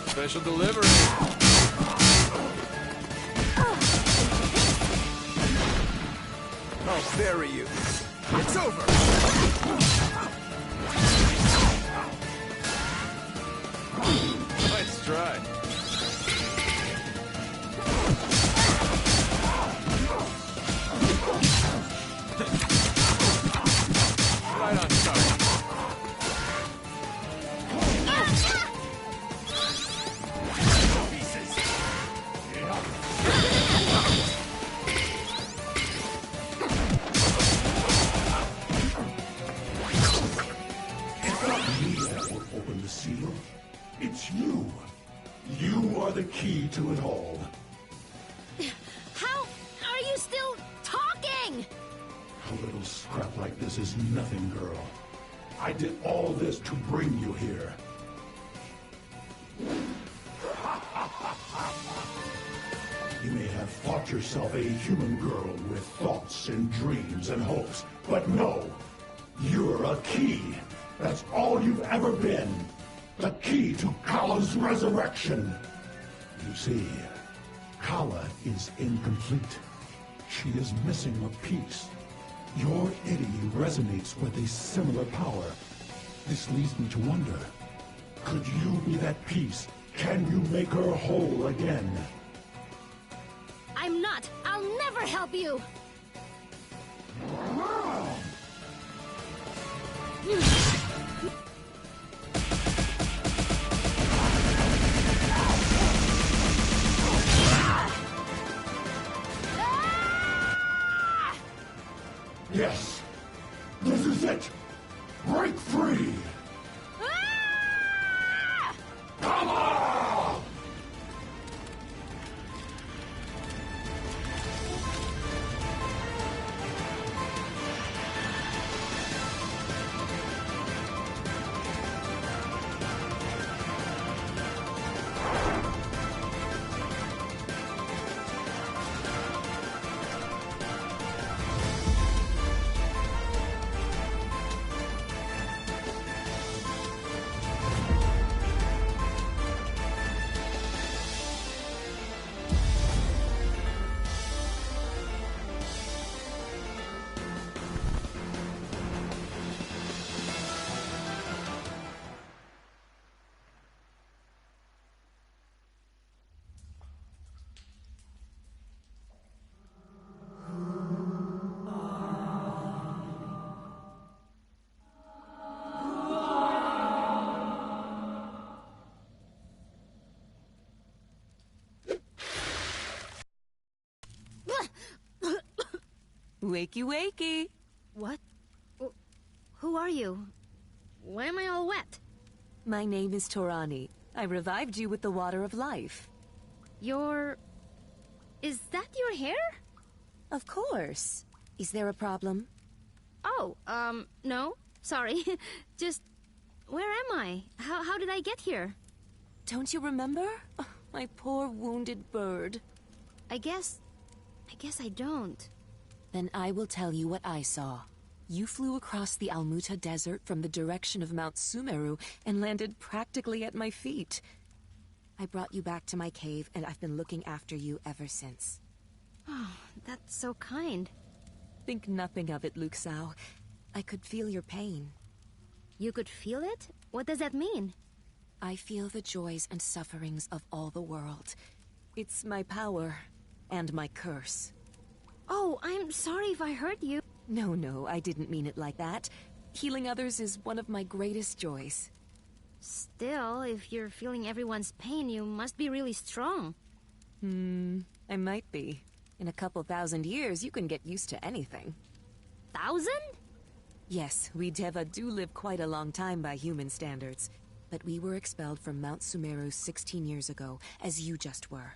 Special delivery. I'll bury you. It's over. Nice try. Right on target. It's you. You are the key to it all. How are you still talking? A little scrap like this is nothing, girl. I did all this to bring you here. You may have thought yourself a human girl with thoughts and dreams and hopes, but no. You're a key. That's all you've ever been. The key to Kala's resurrection. You see, Kala is incomplete. She is missing a piece. Your Iddy resonates with a similar power. This leads me to wonder, could you be that piece? Can you make her whole again? I'm not. I'll never help you. Yes, this is it. Break free. Come on! Wakey, wakey. What? Who are you? Why am I all wet? My name is Torani. I revived you with the water of life. You're... Is that your hair? Of course. Is there a problem? Oh, no. Sorry. Just... where am I? How did I get here? Don't you remember? Oh, my poor wounded bird. I guess I don't. Then I will tell you what I saw. You flew across the Almuta Desert from the direction of Mount Sumeru and landed practically at my feet. I brought you back to my cave, and I've been looking after you ever since. Oh, that's so kind. Think nothing of it, Luxao. I could feel your pain. You could feel it? What does that mean? I feel the joys and sufferings of all the world. It's my power, and my curse. Oh, I'm sorry if I hurt you. No, I didn't mean it like that. Healing others is one of my greatest joys. Still, if you're feeling everyone's pain, you must be really strong. I might be. In a couple thousand years, you can get used to anything. 1,000? Yes, we Deva do live quite a long time by human standards. But we were expelled from Mount Sumeru 16 years ago, as you just were.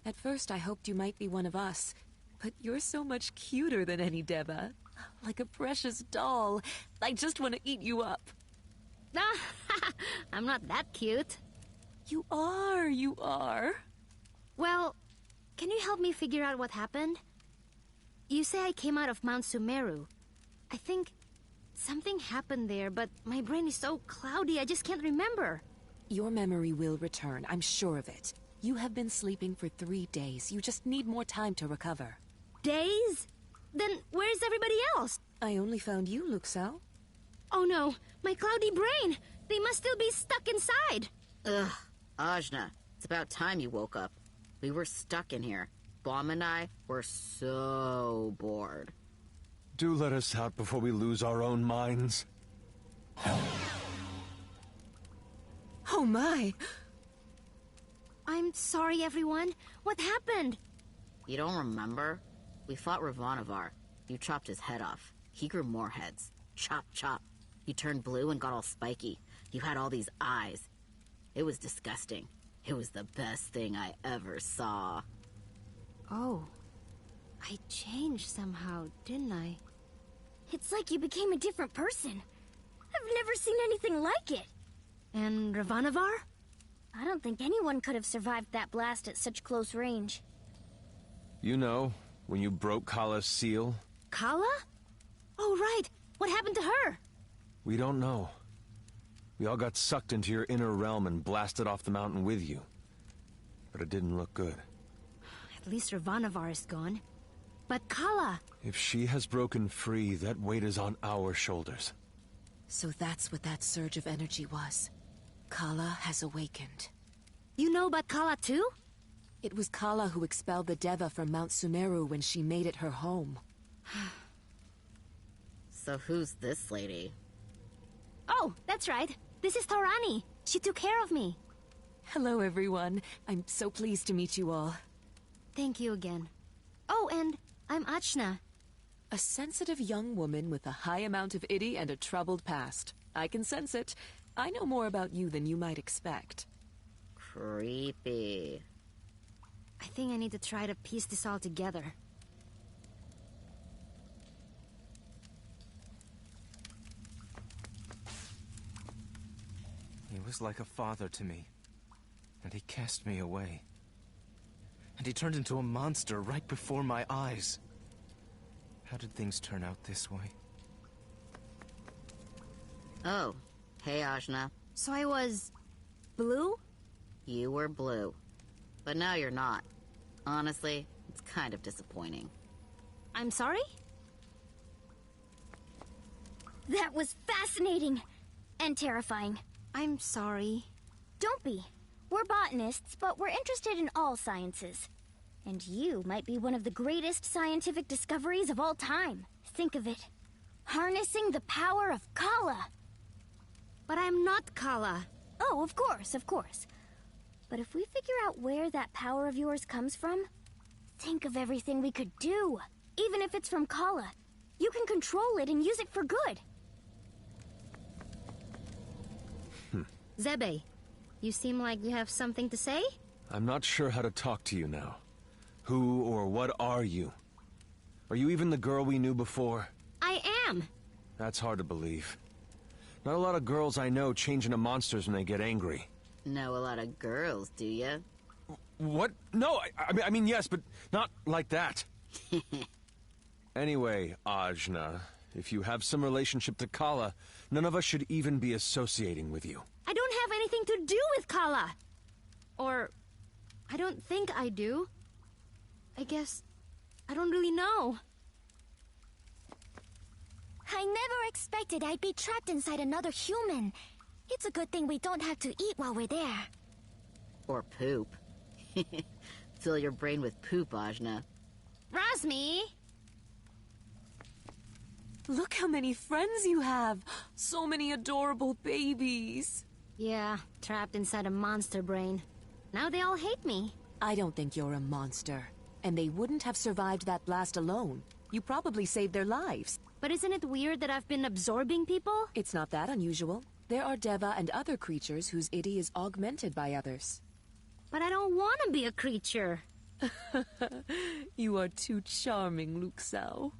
At first, I hoped you might be one of us. But you're so much cuter than any Deva. Like a precious doll. I just want to eat you up. I'm not that cute. You are. Well, can you help me figure out what happened? You say I came out of Mount Sumeru. I think something happened there, but my brain is so cloudy I just can't remember. Your memory will return, I'm sure of it. You have been sleeping for 3 days. You just need more time to recover. Days? Then where's everybody else? I only found you, Luxao. Oh no, my cloudy brain! They must still be stuck inside! Ugh, Ajna, it's about time you woke up. We were stuck in here. Bomb and I were so bored. Do let us out before we lose our own minds. Oh my! I'm sorry, everyone. What happened? You don't remember? We fought Ravanavar. You chopped his head off. He grew more heads. Chop, chop. You turned blue and got all spiky. You had all these eyes. It was disgusting. It was the best thing I ever saw. Oh. I changed somehow, didn't I? It's like you became a different person. I've never seen anything like it. And Ravanavar? I don't think anyone could have survived that blast at such close range. You know, when you broke Kala's seal? Kala? Oh, right. What happened to her? We don't know. We all got sucked into your inner realm and blasted off the mountain with you. But it didn't look good. At least Ravanavar is gone. But Kala... If she has broken free, that weight is on our shoulders. So that's what that surge of energy was. Kala has awakened. You know about Kala too? It was Kala who expelled the Deva from Mount Sumeru when she made it her home. So who's this lady? Oh, that's right. This is Taurani. She took care of me. Hello, everyone. I'm so pleased to meet you all. Thank you again. Oh, and I'm Ajna. A sensitive young woman with a high amount of itty and a troubled past. I can sense it. I know more about you than you might expect. Creepy. I think I need to try to piece this all together. He was like a father to me, and he cast me away. And he turned into a monster right before my eyes. How did things turn out this way? Oh, hey Ajna. So I was... blue? You were blue. But now you're not. Honestly, it's kind of disappointing. I'm sorry? That was fascinating! And terrifying. I'm sorry. Don't be. We're botanists, but we're interested in all sciences. And you might be one of the greatest scientific discoveries of all time. Think of it. Harnessing the power of Kala. But I'm not Kala. Oh, of course, of course. But if we figure out where that power of yours comes from, think of everything we could do. Even if it's from Kala. You can control it and use it for good. Zebe, you seem like you have something to say? I'm not sure how to talk to you now. Who or what are you? Are you even the girl we knew before? I am. That's hard to believe. Not a lot of girls I know change into monsters when they get angry. Know a lot of girls, do ya? What? No, I mean, yes, but not like that. Anyway, Ajna, if you have some relationship to Kala, none of us should even be associating with you. I don't have anything to do with Kala. Or, I don't think I do. I guess, I don't really know. I never expected I'd be trapped inside another human. It's a good thing we don't have to eat while we're there. Or poop. Fill your brain with poop, Ajna. Razmi! Look how many friends you have! So many adorable babies! Yeah, trapped inside a monster brain. Now they all hate me. I don't think you're a monster. And they wouldn't have survived that blast alone. You probably saved their lives. But isn't it weird that I've been absorbing people? It's not that unusual. There are Deva and other creatures whose idi is augmented by others. But I don't want to be a creature. You are too charming, Luxao.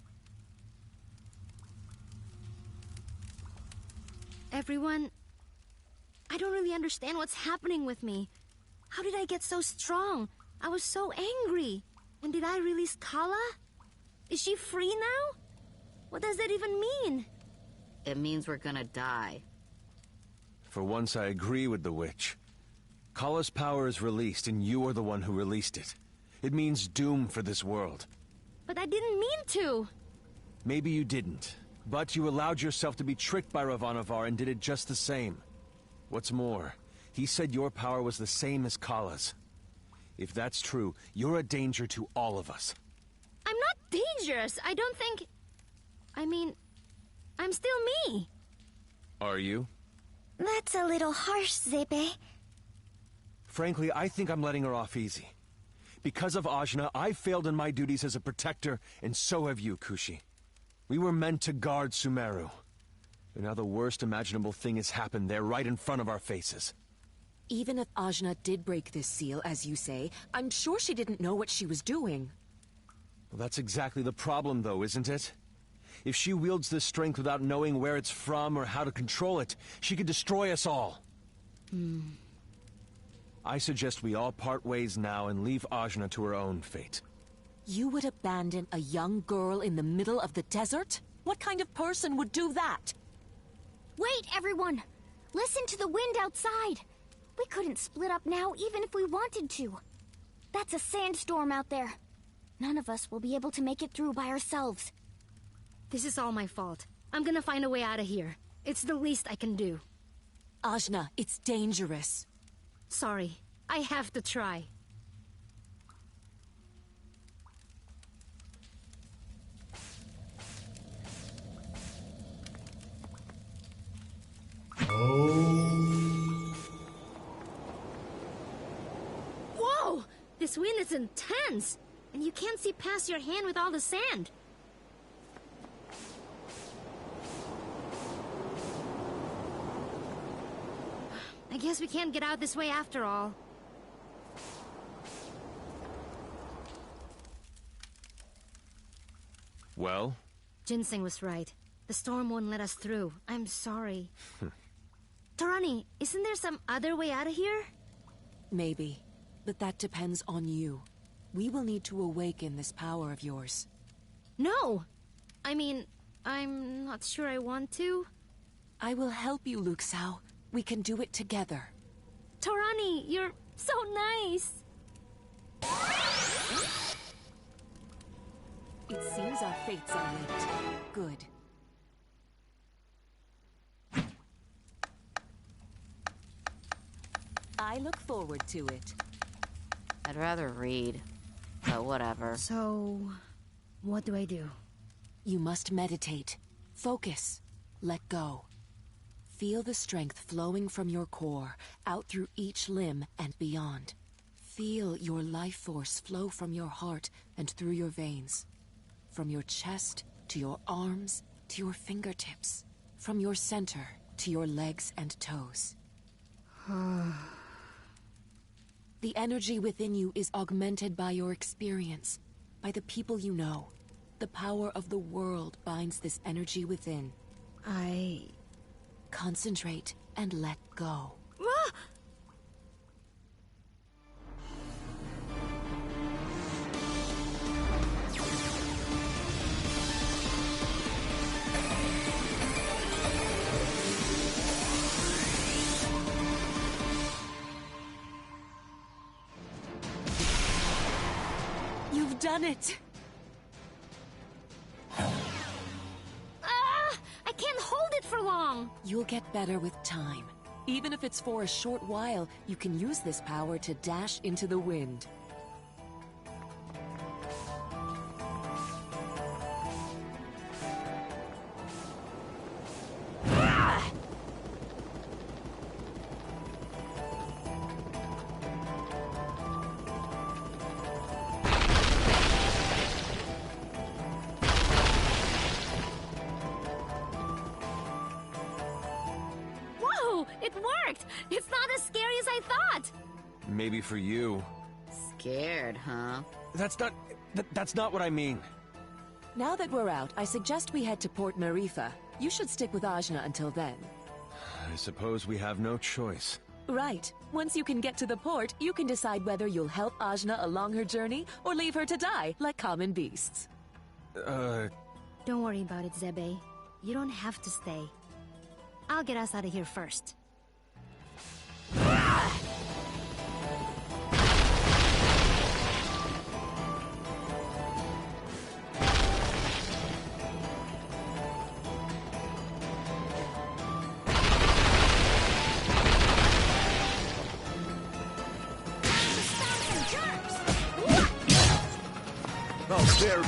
Everyone, I don't really understand what's happening with me. How did I get so strong? I was so angry. And did I release Kala? Is she free now? What does that even mean? It means we're gonna die. For once, I agree with the witch. Kala's power is released, and you are the one who released it. It means doom for this world. But I didn't mean to. Maybe you didn't, but you allowed yourself to be tricked by Ravanavar and did it just the same. What's more, he said your power was the same as Kala's. If that's true, you're a danger to all of us. I'm not dangerous. I don't think... I mean, I'm still me. Are you? That's a little harsh, Zebe. Frankly, I think I'm letting her off easy. Because of Ajna, I failed in my duties as a protector, and so have you, Kushi. We were meant to guard Sumeru. And now the worst imaginable thing has happened there right in front of our faces. Even if Ajna did break this seal, as you say, I'm sure she didn't know what she was doing. Well, that's exactly the problem, though, isn't it? If she wields this strength without knowing where it's from or how to control it, she could destroy us all. I suggest we all part ways now and leave Ajna to her own fate. You would abandon a young girl in the middle of the desert? What kind of person would do that? Wait, everyone! Listen to the wind outside! We couldn't split up now even if we wanted to. That's a sandstorm out there. None of us will be able to make it through by ourselves. This is all my fault. I'm gonna find a way out of here. It's the least I can do. Ajna, it's dangerous. Sorry. I have to try. Whoa! This wind is intense! And you can't see past your hand with all the sand. I guess we can't get out this way after all. Well? Ginseng was right. The storm won't let us through. I'm sorry. Torani, isn't there some other way out of here? Maybe, but that depends on you. We will need to awaken this power of yours. No! I mean, I'm not sure I want to. I will help you, Luxao. We can do it together. Torani, you're so nice! It seems our fates are linked. Good. I look forward to it. I'd rather read, but whatever. So, what do I do? You must meditate. Focus. Let go. Feel the strength flowing from your core, out through each limb and beyond. Feel your life force flow from your heart and through your veins. From your chest to your arms to your fingertips. From your center to your legs and toes. The energy within you is augmented by your experience, by the people you know. The power of the world binds this energy within. Concentrate and let go. Ah! You've done it! I can't hold it for long! You'll get better with time. Even if it's for a short while, you can use this power to dash into the wind. It worked! It's not as scary as I thought! Maybe for you. Scared, huh? That's not what I mean. Now that we're out, I suggest we head to Port Marifa. You should stick with Ajna until then. I suppose we have no choice. Right. Once you can get to the port, you can decide whether you'll help Ajna along her journey or leave her to die like common beasts. Don't worry about it, Zebe. You don't have to stay. I'll get us out of here first. Oh, there.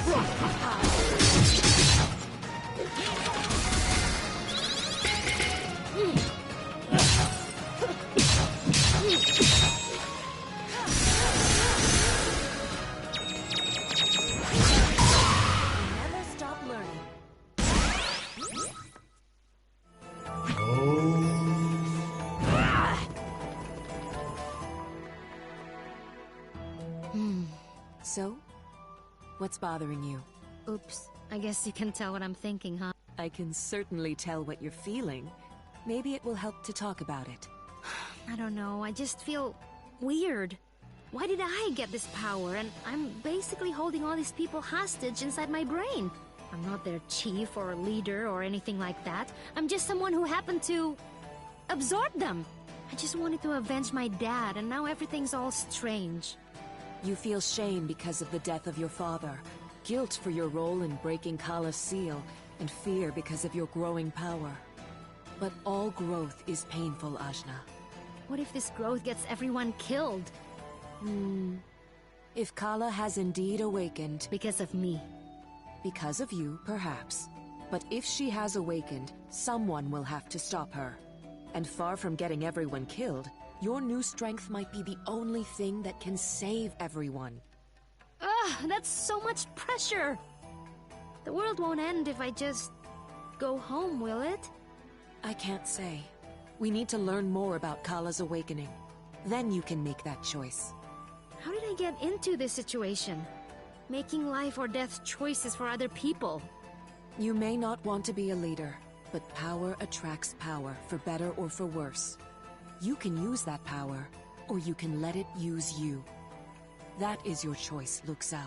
So, what's bothering you? Oops. I guess you can tell what I'm thinking, huh? I can certainly tell what you're feeling. Maybe it will help to talk about it. I don't know. I just feel weird. Why did I get this power? And I'm basically holding all these people hostage inside my brain. I'm not their chief or leader or anything like that. I'm just someone who happened to absorb them. I just wanted to avenge my dad, and now everything's all strange. You feel shame because of the death of your father, guilt for your role in breaking Kala's seal, and fear because of your growing power. But all growth is painful, Ajna. What if this growth gets everyone killed? If Kala has indeed awakened... Because of me. Because of you, perhaps. But if she has awakened, someone will have to stop her. And far from getting everyone killed, your new strength might be the only thing that can save everyone. Ugh, that's so much pressure! The world won't end if I just go home, will it? I can't say. We need to learn more about Kala's awakening. Then you can make that choice. How did I get into this situation? Making life or death choices for other people. You may not want to be a leader, but power attracts power, for better or for worse. You can use that power, or you can let it use you. That is your choice, Luxao.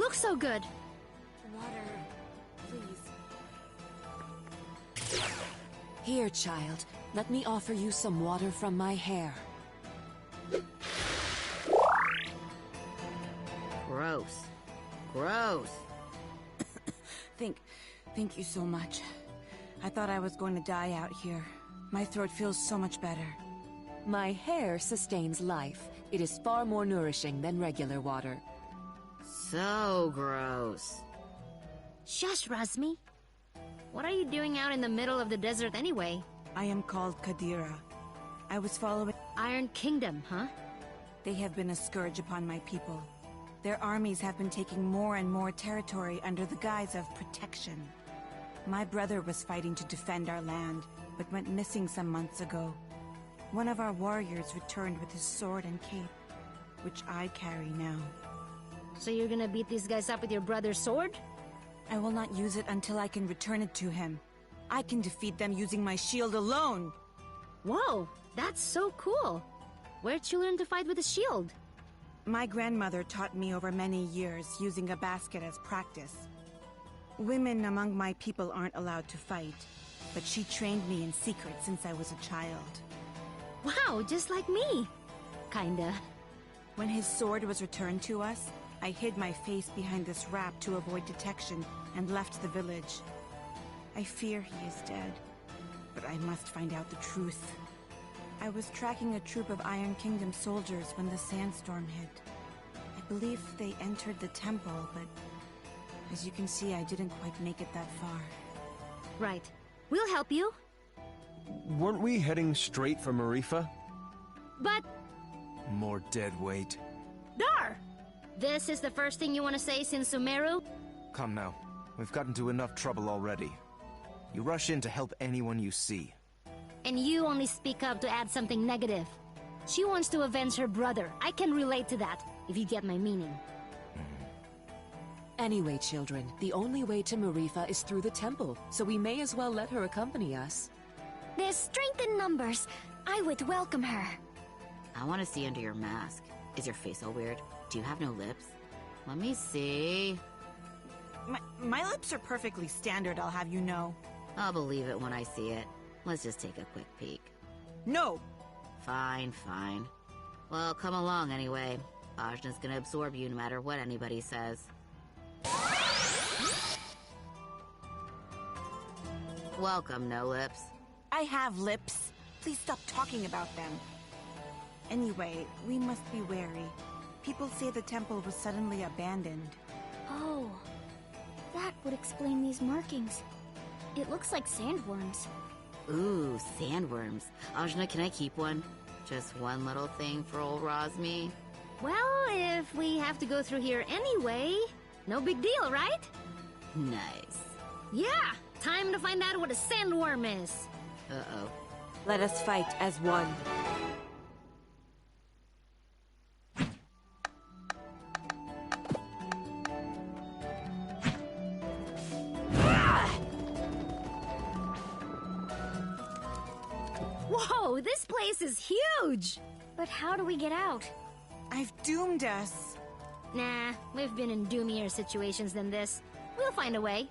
look so good. Water, please. Here, child. Let me offer you some water from my hair. Gross. Gross. Thank you so much. I thought I was going to die out here. My throat feels so much better. My hair sustains life. It is far more nourishing than regular water. So gross. Shush, Razmi. What are you doing out in the middle of the desert anyway? I am called Kadira. I was following... Iron Kingdom, huh? They have been a scourge upon my people. Their armies have been taking more and more territory under the guise of protection. My brother was fighting to defend our land, but went missing some months ago. One of our warriors returned with his sword and cape, which I carry now. So you're gonna beat these guys up with your brother's sword? I will not use it until I can return it to him. I can defeat them using my shield alone! Whoa, that's so cool. Where'd you learn to fight with a shield? My grandmother taught me over many years, using a basket as practice. Women among my people aren't allowed to fight, but she trained me in secret since I was a child. Wow, just like me. Kinda. When his sword was returned to us, I hid my face behind this wrap to avoid detection and left the village. I fear he is dead, but I must find out the truth. I was tracking a troop of Iron Kingdom soldiers when the sandstorm hit. I believe they entered the temple, but as you can see, I didn't quite make it that far. Right. We'll help you. Weren't we heading straight for Marifa? But... More dead weight. Dar! This is the first thing you want to say since Sumeru? Come now. We've gotten into enough trouble already. You rush in to help anyone you see. And you only speak up to add something negative. She wants to avenge her brother. I can relate to that, if you get my meaning. Anyway, children, the only way to Marifa is through the temple, so we may as well let her accompany us. There's strength in numbers. I would welcome her. I want to see under your mask. Is your face all weird? Do you have no lips? Let me see. My lips are perfectly standard, I'll have you know. I'll believe it when I see it. Let's just take a quick peek. No! Fine, fine. Well, come along anyway. Ajna's gonna absorb you no matter what anybody says. Welcome, No Lips. I have lips. Please stop talking about them. Anyway, we must be wary. People say the temple was suddenly abandoned. Oh, that would explain these markings. It looks like sandworms. Ooh, sandworms. Ajna, can I keep one? Just one little thing for old Razmi? Well, if we have to go through here anyway, no big deal, right? Nice. Yeah, time to find out what a sandworm is. Uh-oh. Let us fight as one. Whoa, this place is huge! But how do we get out? I've doomed us. Nah, we've been in doomier situations than this. We'll find a way.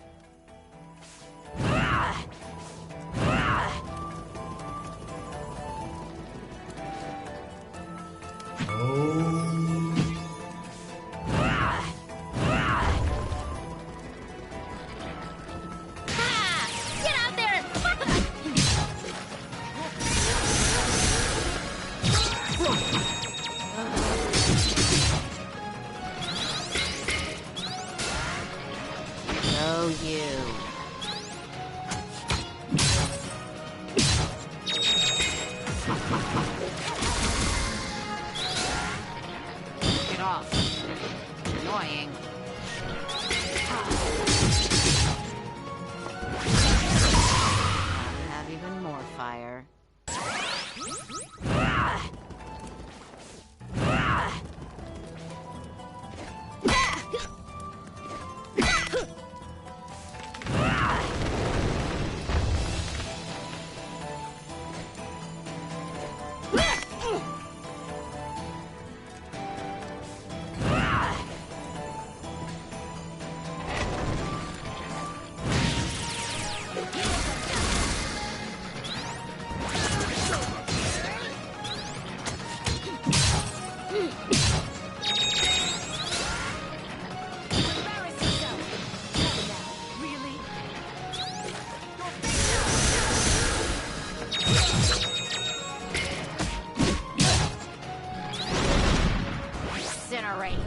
great.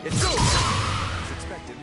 It's over! As expected.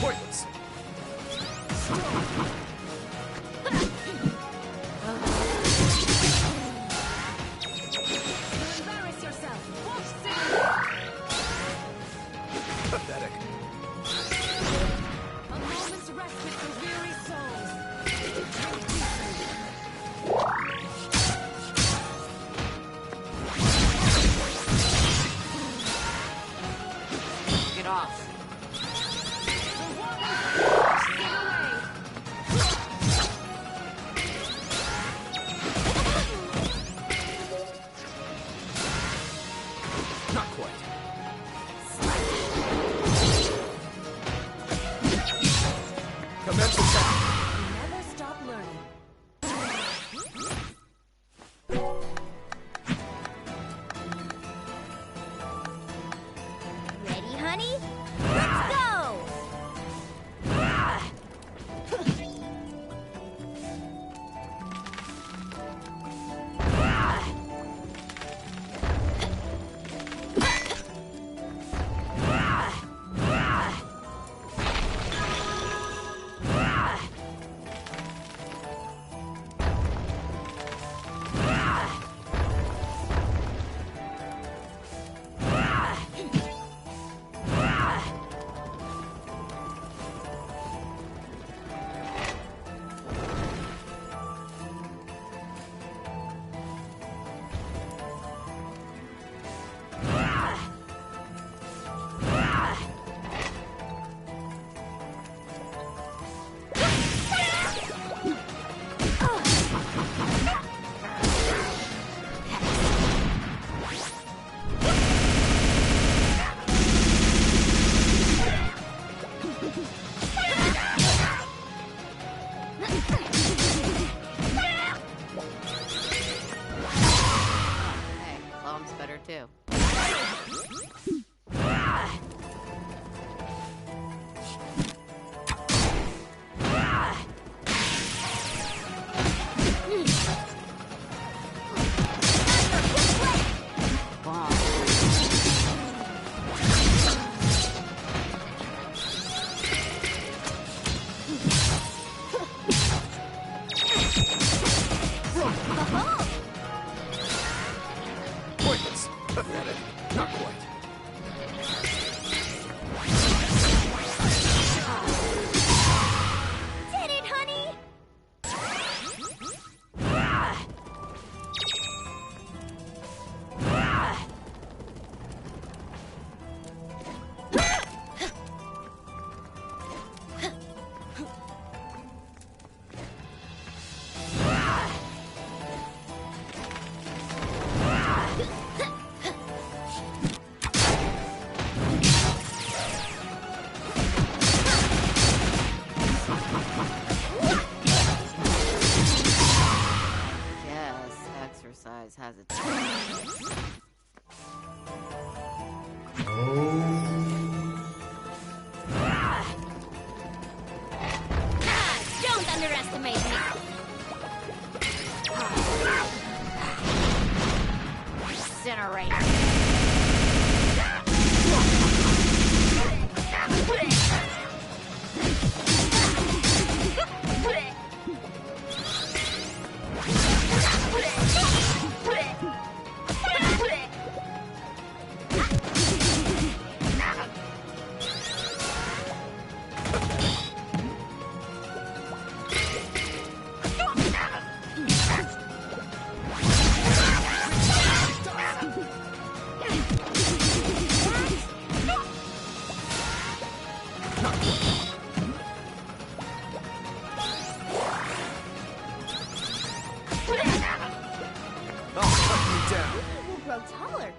Pointless. Embarrass yourself. Pathetic. A moment's respite for weary souls. Get off. Not quite. Commence attack. Never stop learning. Ready, honey? Let's go!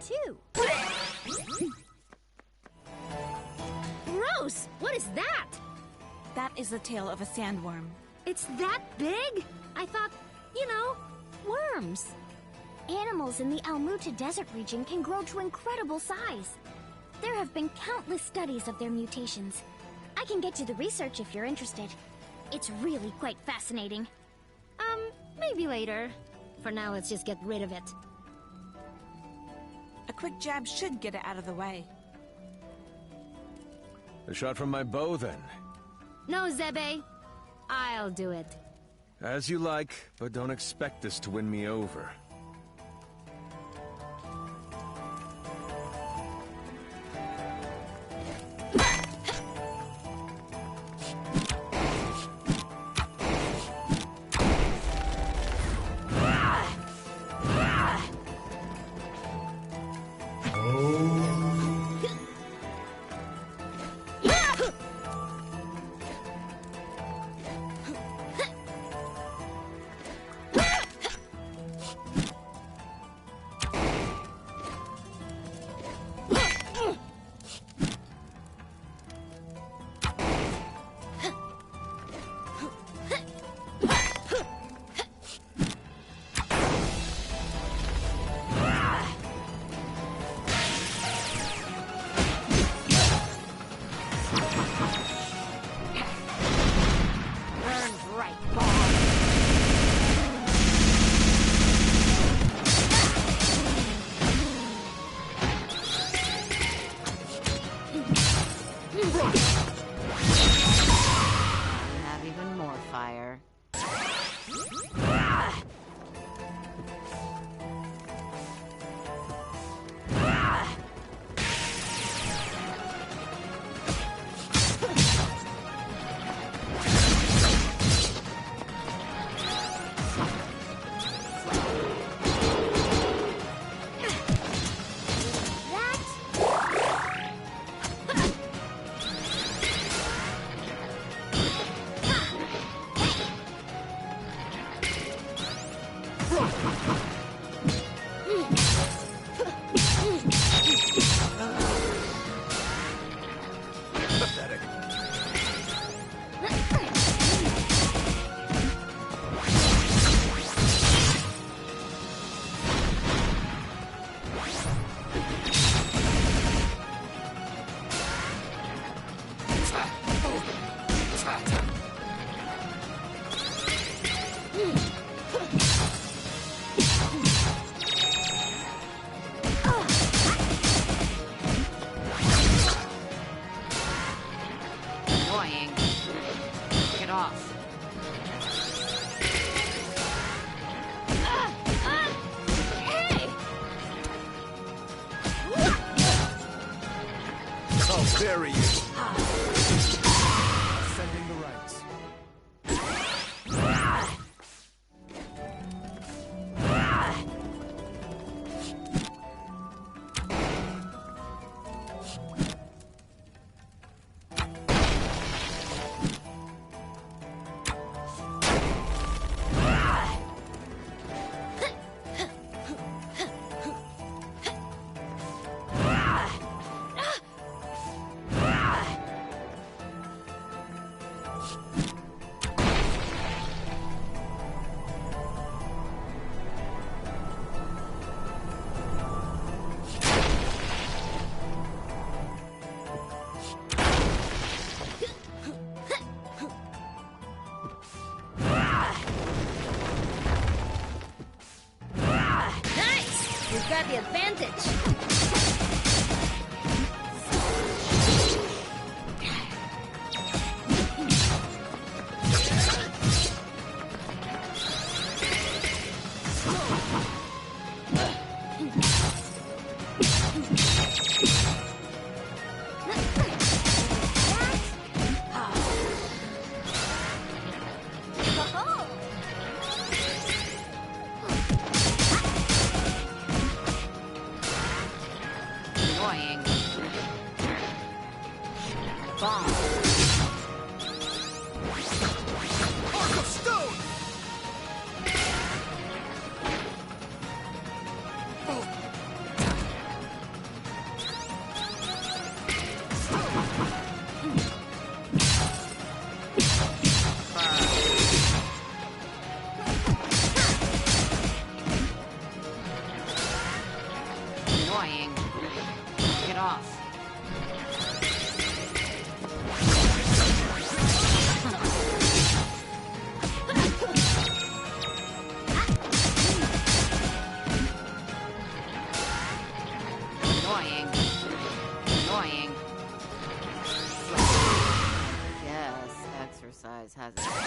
too. Gross! What is that? That is the tail of a sandworm. It's that big? I thought, worms. Animals in the Almuta Desert region can grow to incredible size. There have been countless studies of their mutations. I can get to the research if you're interested. It's really quite fascinating. Maybe later. For now, let's just get rid of it. A quick jab should get it out of the way. A shot from my bow, then. No, Zebe. I'll do it. As you like, but don't expect this to win me over. Have even more fire. Annoying. Get off. Hey! I'll bury you. Sending the rights. Nice! We've got the advantage. Annoying. Bomb. Arc of Stone! size has its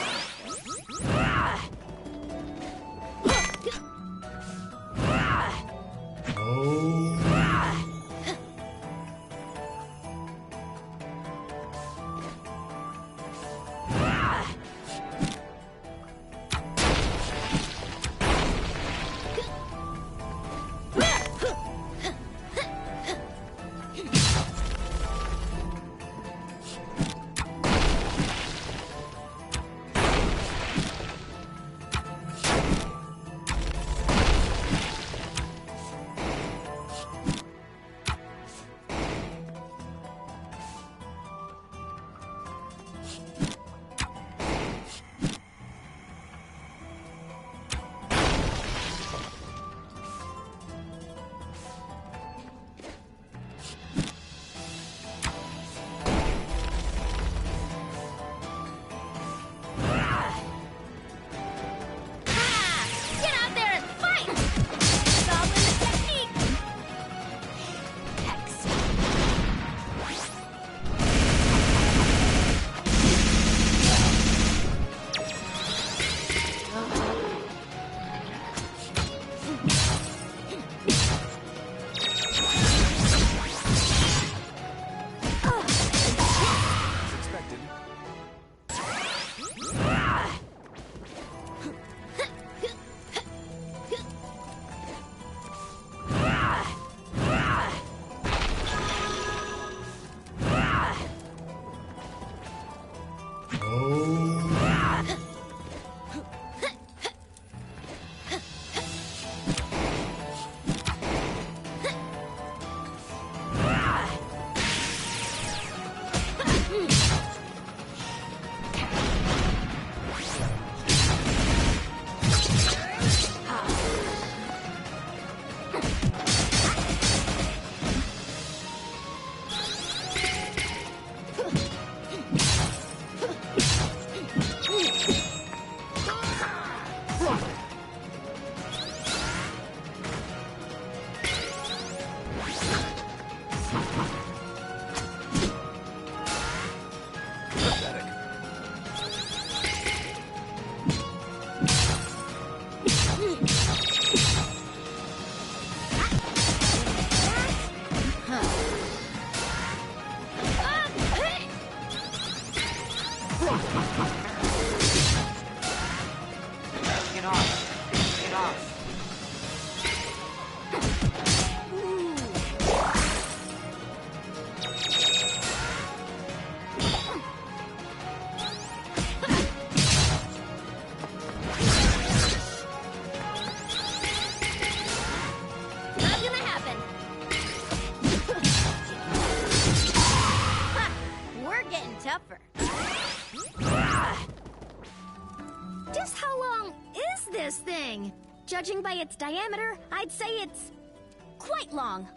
Judging by its diameter, I'd say it's quite long.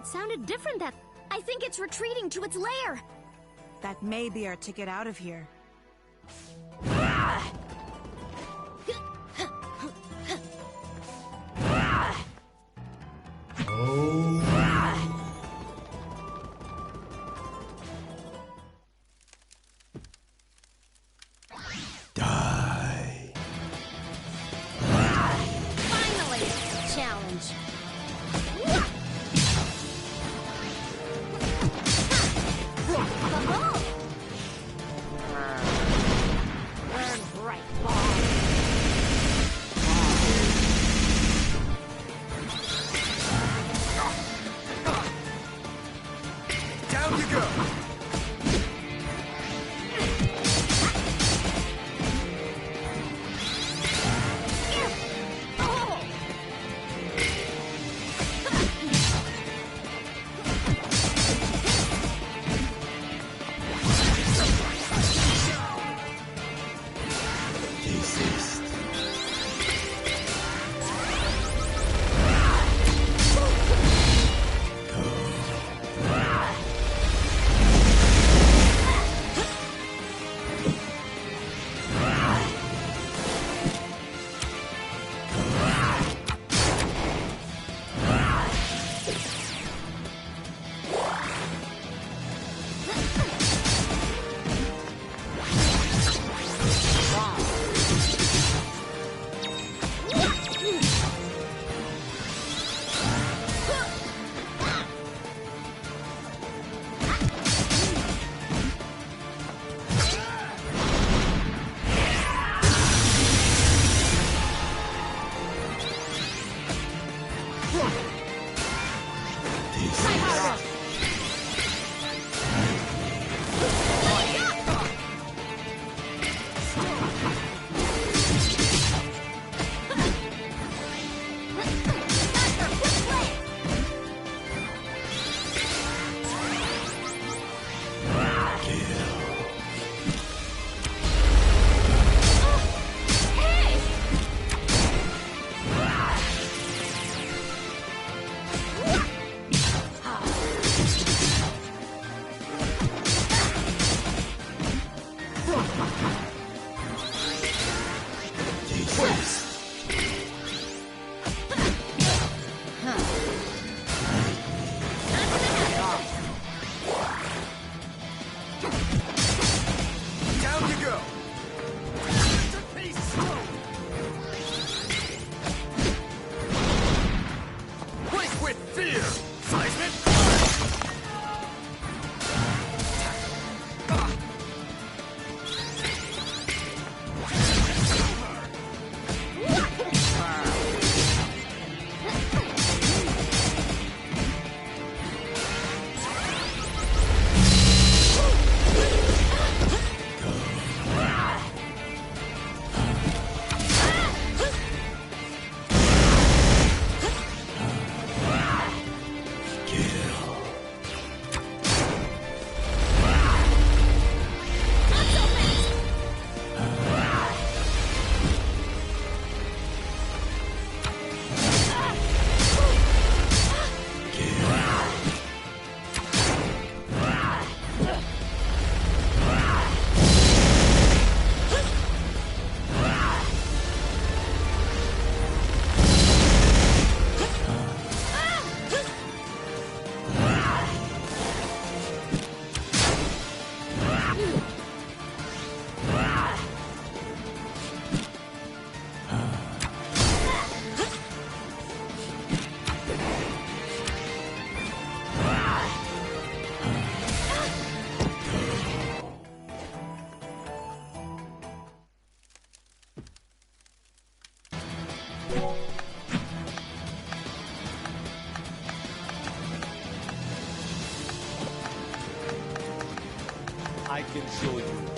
It sounded different that... I think it's retreating to its lair. That may be our ticket out of here. Finally! Challenge. Down you go! Please. Down you go. Break with fear, seismic. I can show you.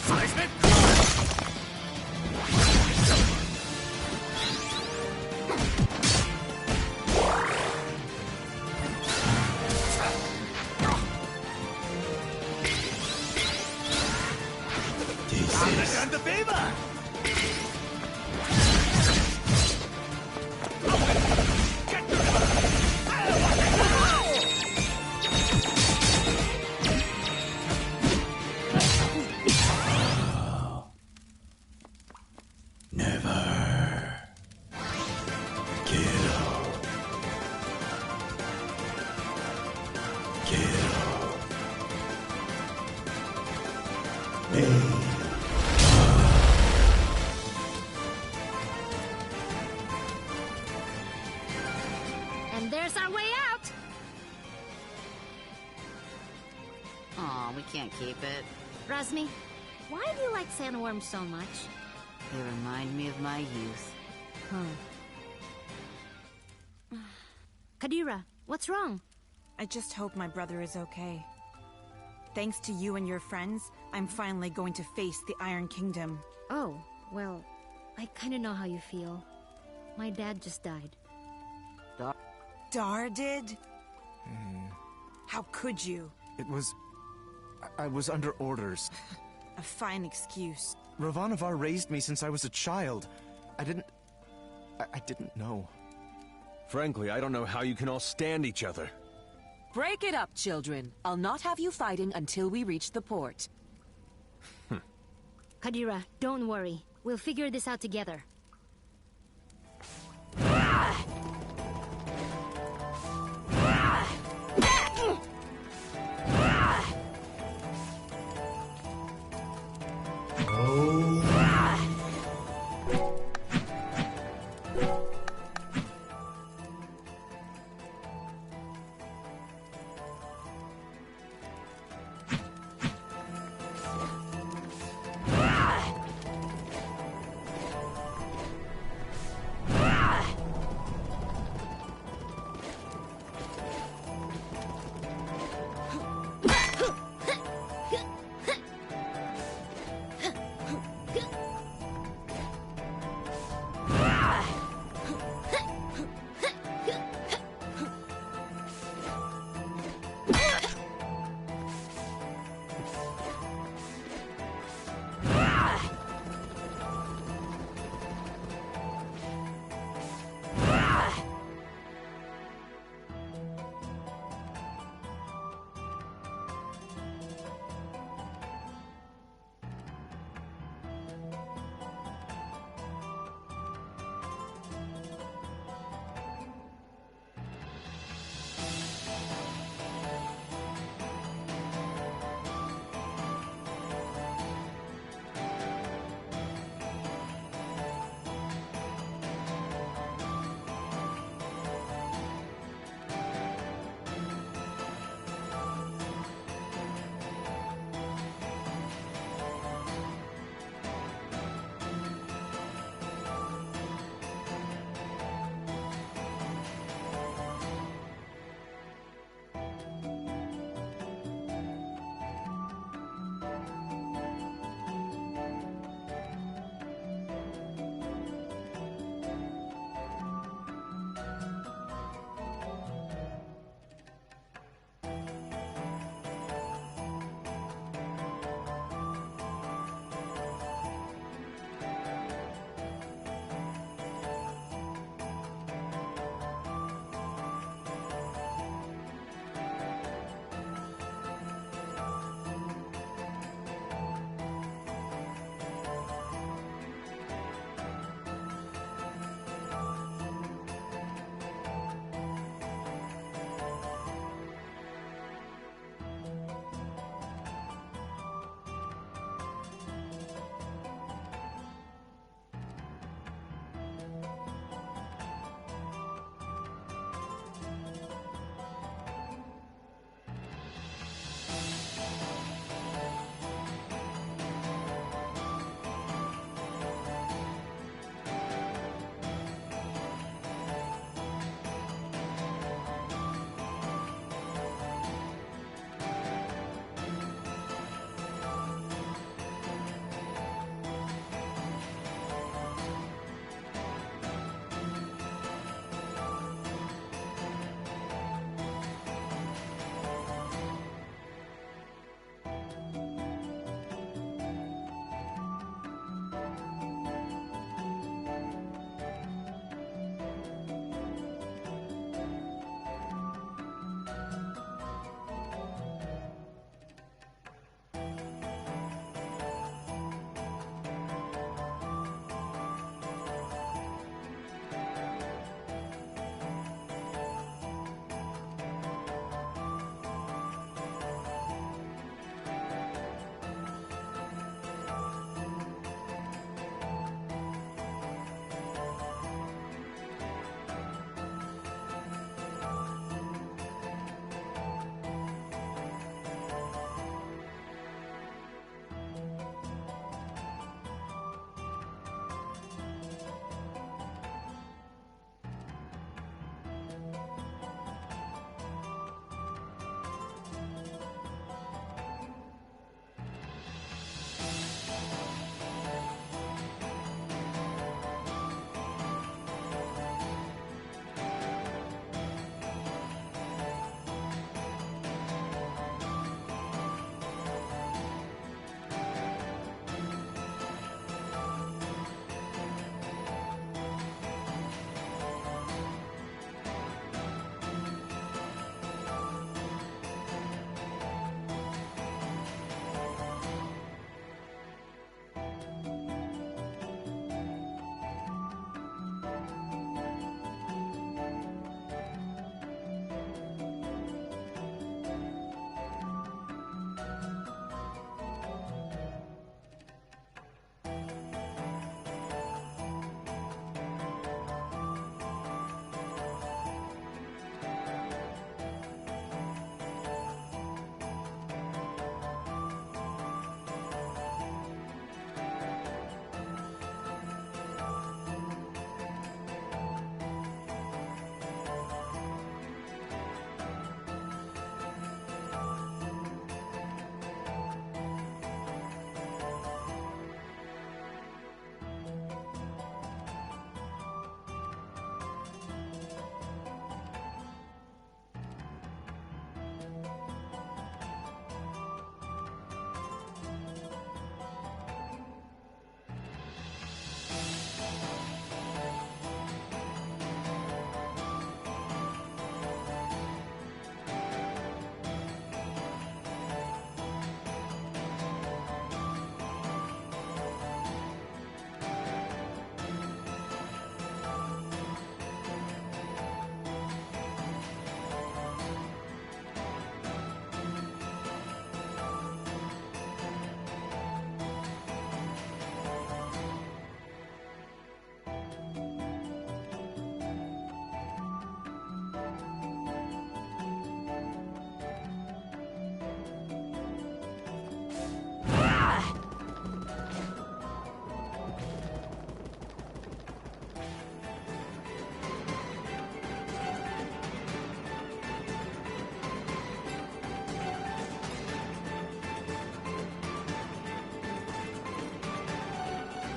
Seismic and the beaver! And there's our way out! Aw, we can't keep it. Razmi, why do you like sandworms so much? They remind me of my youth. Kadira, what's wrong? I just hope my brother is okay. Thanks to you and your friends, I'm finally going to face the Iron Kingdom. Oh, well, I kinda know how you feel. My dad just died. Dar did? How could you? It was... I was under orders. A fine excuse. Ravanavar raised me since I was a child. I didn't know. Frankly, I don't know how you can all stand each other. Break it up, children. I'll not have you fighting until we reach the port. Kadira, don't worry. We'll figure this out together.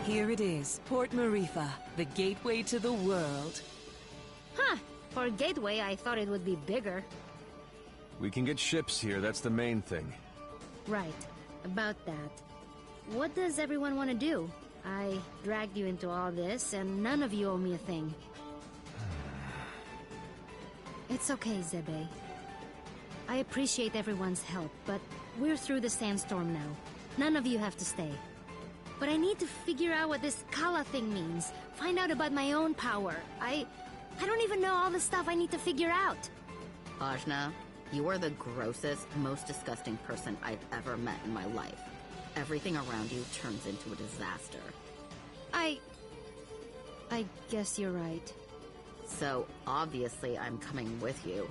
Here it is, Port Marifa, the gateway to the world. Huh. For a gateway, I thought it would be bigger. We can get ships here, that's the main thing. Right. About that. What does everyone want to do? I dragged you into all this, and none of you owe me a thing. It's okay, Zebe. I appreciate everyone's help, but we're through the sandstorm now. None of you have to stay. But I need to figure out what this Kala thing means. Find out about my own power. I don't even know all the stuff I need to figure out. Ajna, you are the grossest, most disgusting person I've ever met in my life. Everything around you turns into a disaster. I guess you're right. So, obviously I'm coming with you.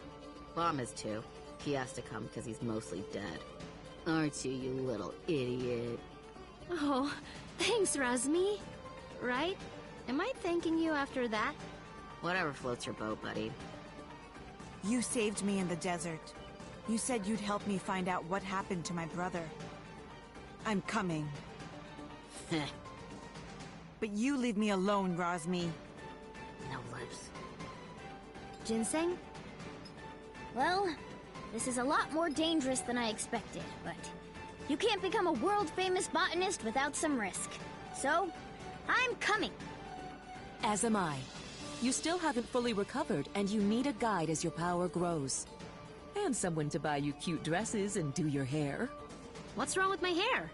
Bom is too. He has to come because he's mostly dead. Aren't you, you little idiot? Oh, thanks, Razmi. Right? Am I thanking you after that? Whatever floats your boat, buddy. You saved me in the desert. You said you'd help me find out what happened to my brother. I'm coming. But you leave me alone, Razmi. No lips. Ginseng? Well, this is a lot more dangerous than I expected, but you can't become a world-famous botanist without some risk. So, I'm coming. As am I. You still haven't fully recovered, and you need a guide as your power grows. And someone to buy you cute dresses and do your hair. What's wrong with my hair?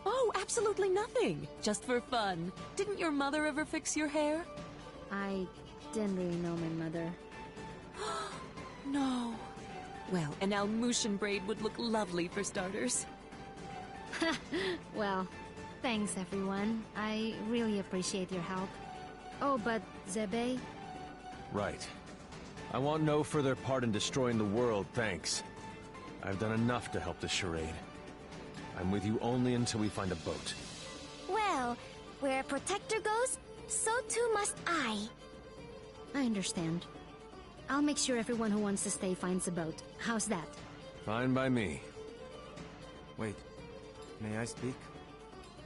Oh, absolutely nothing. Just for fun. Didn't your mother ever fix your hair? I didn't really know my mother. No. Well, an Almushan braid would look lovely for starters. Well, thanks everyone. I really appreciate your help. Oh, but Zebe? Right. I want no further part in destroying the world, thanks. I've done enough to help the charade. I'm with you only until we find a boat. Well, where a protector goes, so too must I. I understand. I'll make sure everyone who wants to stay finds a boat. How's that? Fine by me. Wait, may I speak?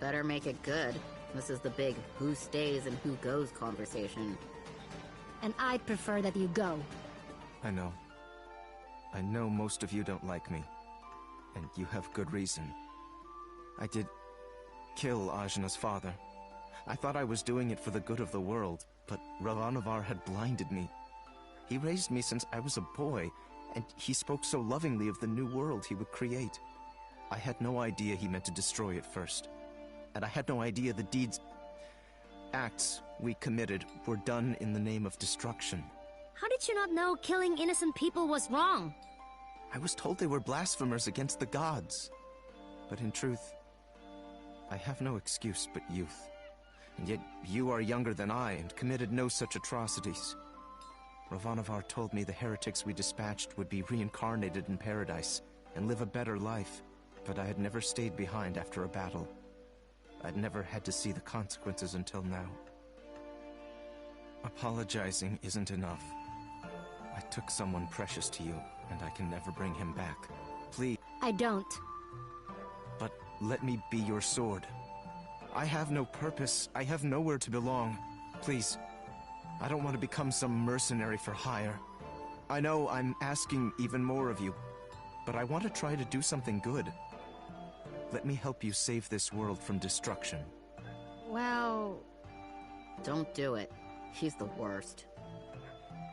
Better make it good. This is the big who stays and who goes conversation. And I'd prefer that you go. I know. I know most of you don't like me. And you have good reason. I did kill Ajna's father. I thought I was doing it for the good of the world, but Ravanavar had blinded me. He raised me since I was a boy, and he spoke so lovingly of the new world he would create. I had no idea he meant to destroy it first. And I had no idea the acts we committed were done in the name of destruction. How did you not know killing innocent people was wrong? I was told they were blasphemers against the gods. But in truth, I have no excuse but youth. And yet you are younger than I and committed no such atrocities. Ravanavar told me the heretics we dispatched would be reincarnated in paradise and live a better life, but I had never stayed behind after a battle. I'd never had to see the consequences until now. Apologizing isn't enough. I took someone precious to you, and I can never bring him back. Please. I don't. But let me be your sword. I have no purpose. I have nowhere to belong. Please. I don't want to become some mercenary for hire. I know I'm asking even more of you, but I want to try to do something good. Let me help you save this world from destruction. Well... Don't do it. He's the worst.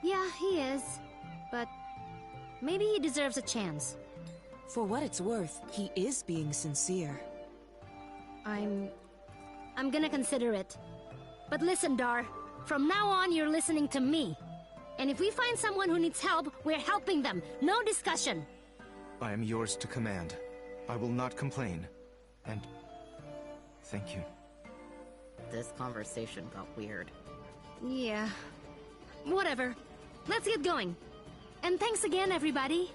Yeah, he is. But maybe he deserves a chance. For what it's worth, he is being sincere. I'm gonna consider it. But listen, Dar. From now on, you're listening to me. And if we find someone who needs help, we're helping them. No discussion. I am yours to command. I will not complain. And thank you. This conversation got weird. Yeah. Whatever. Let's get going. And thanks again, everybody.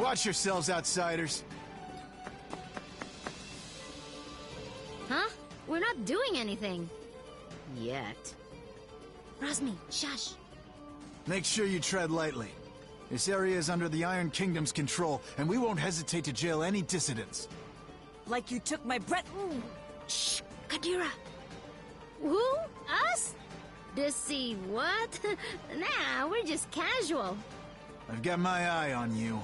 Watch yourselves, outsiders. Huh? We're not doing anything. Yet. Rosmi, shush. Make sure you tread lightly. This area is under the Iron Kingdom's control, and we won't hesitate to jail any dissidents. Like you took my breath. Shh, Kadira. Who? Us? Deceive what? Nah, we're just casual. I've got my eye on you.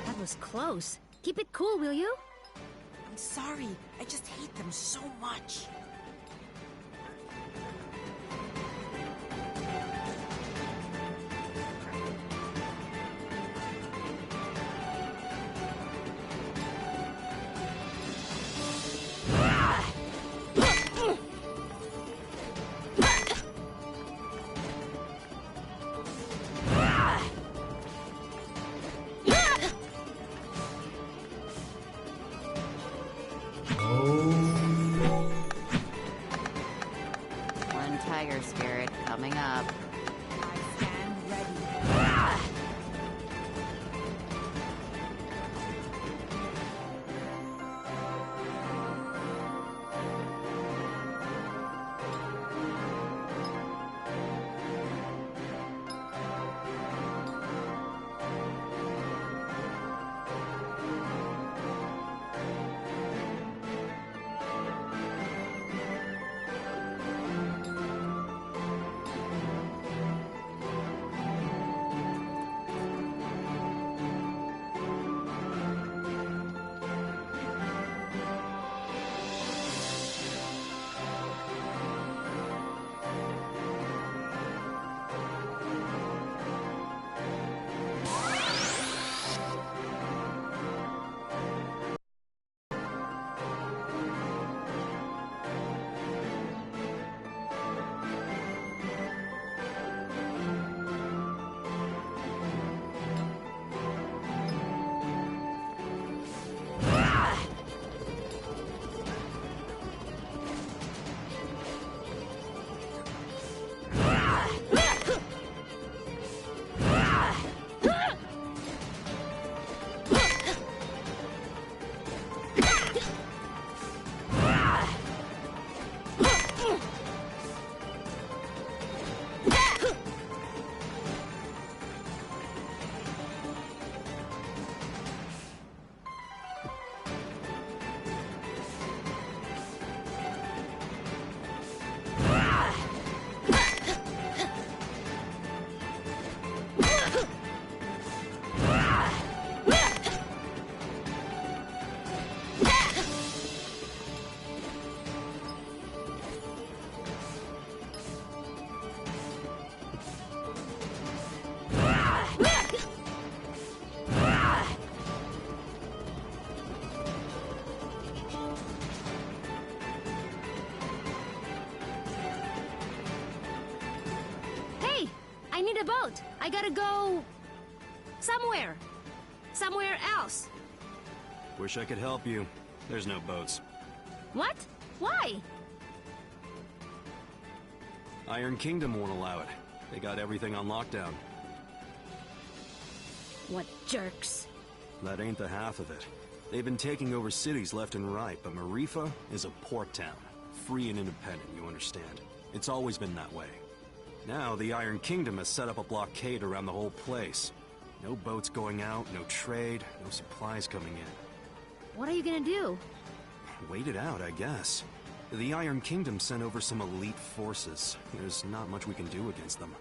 That was close. Keep it cool, will you? I'm sorry. I just hate them so much. One tiger spirit coming up. I stand ready. I need a boat. I gotta go... somewhere. Somewhere else. Wish I could help you. There's no boats. What? Why? Iron Kingdom won't allow it. They got everything on lockdown. What jerks. That ain't the half of it. They've been taking over cities left and right, but Marifa is a port town. Free and independent, you understand. It's always been that way. Now, the Iron Kingdom has set up a blockade around the whole place. No boats going out, no trade, no supplies coming in. What are you gonna do? Wait it out, I guess. The Iron Kingdom sent over some elite forces. There's not much we can do against them.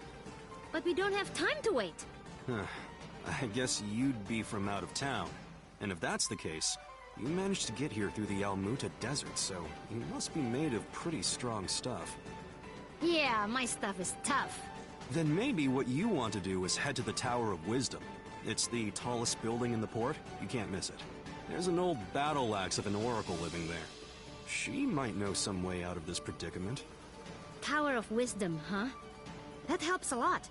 But we don't have time to wait. I guess you'd be from out of town. And if that's the case, you managed to get here through the Almuta Desert, so you must be made of pretty strong stuff. Yeah, my stuff is tough. Then maybe what you want to do is head to the Tower of Wisdom. It's the tallest building in the port. You can't miss it. There's an old battle axe of an oracle living there. She might know some way out of this predicament. Tower of Wisdom, huh? That helps a lot.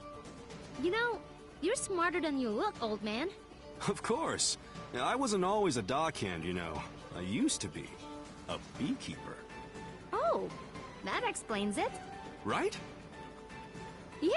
You know, you're smarter than you look, old man. Of course. I wasn't always a dockhand, you know. I used to be a beekeeper. Oh, that explains it. Right? Yeah.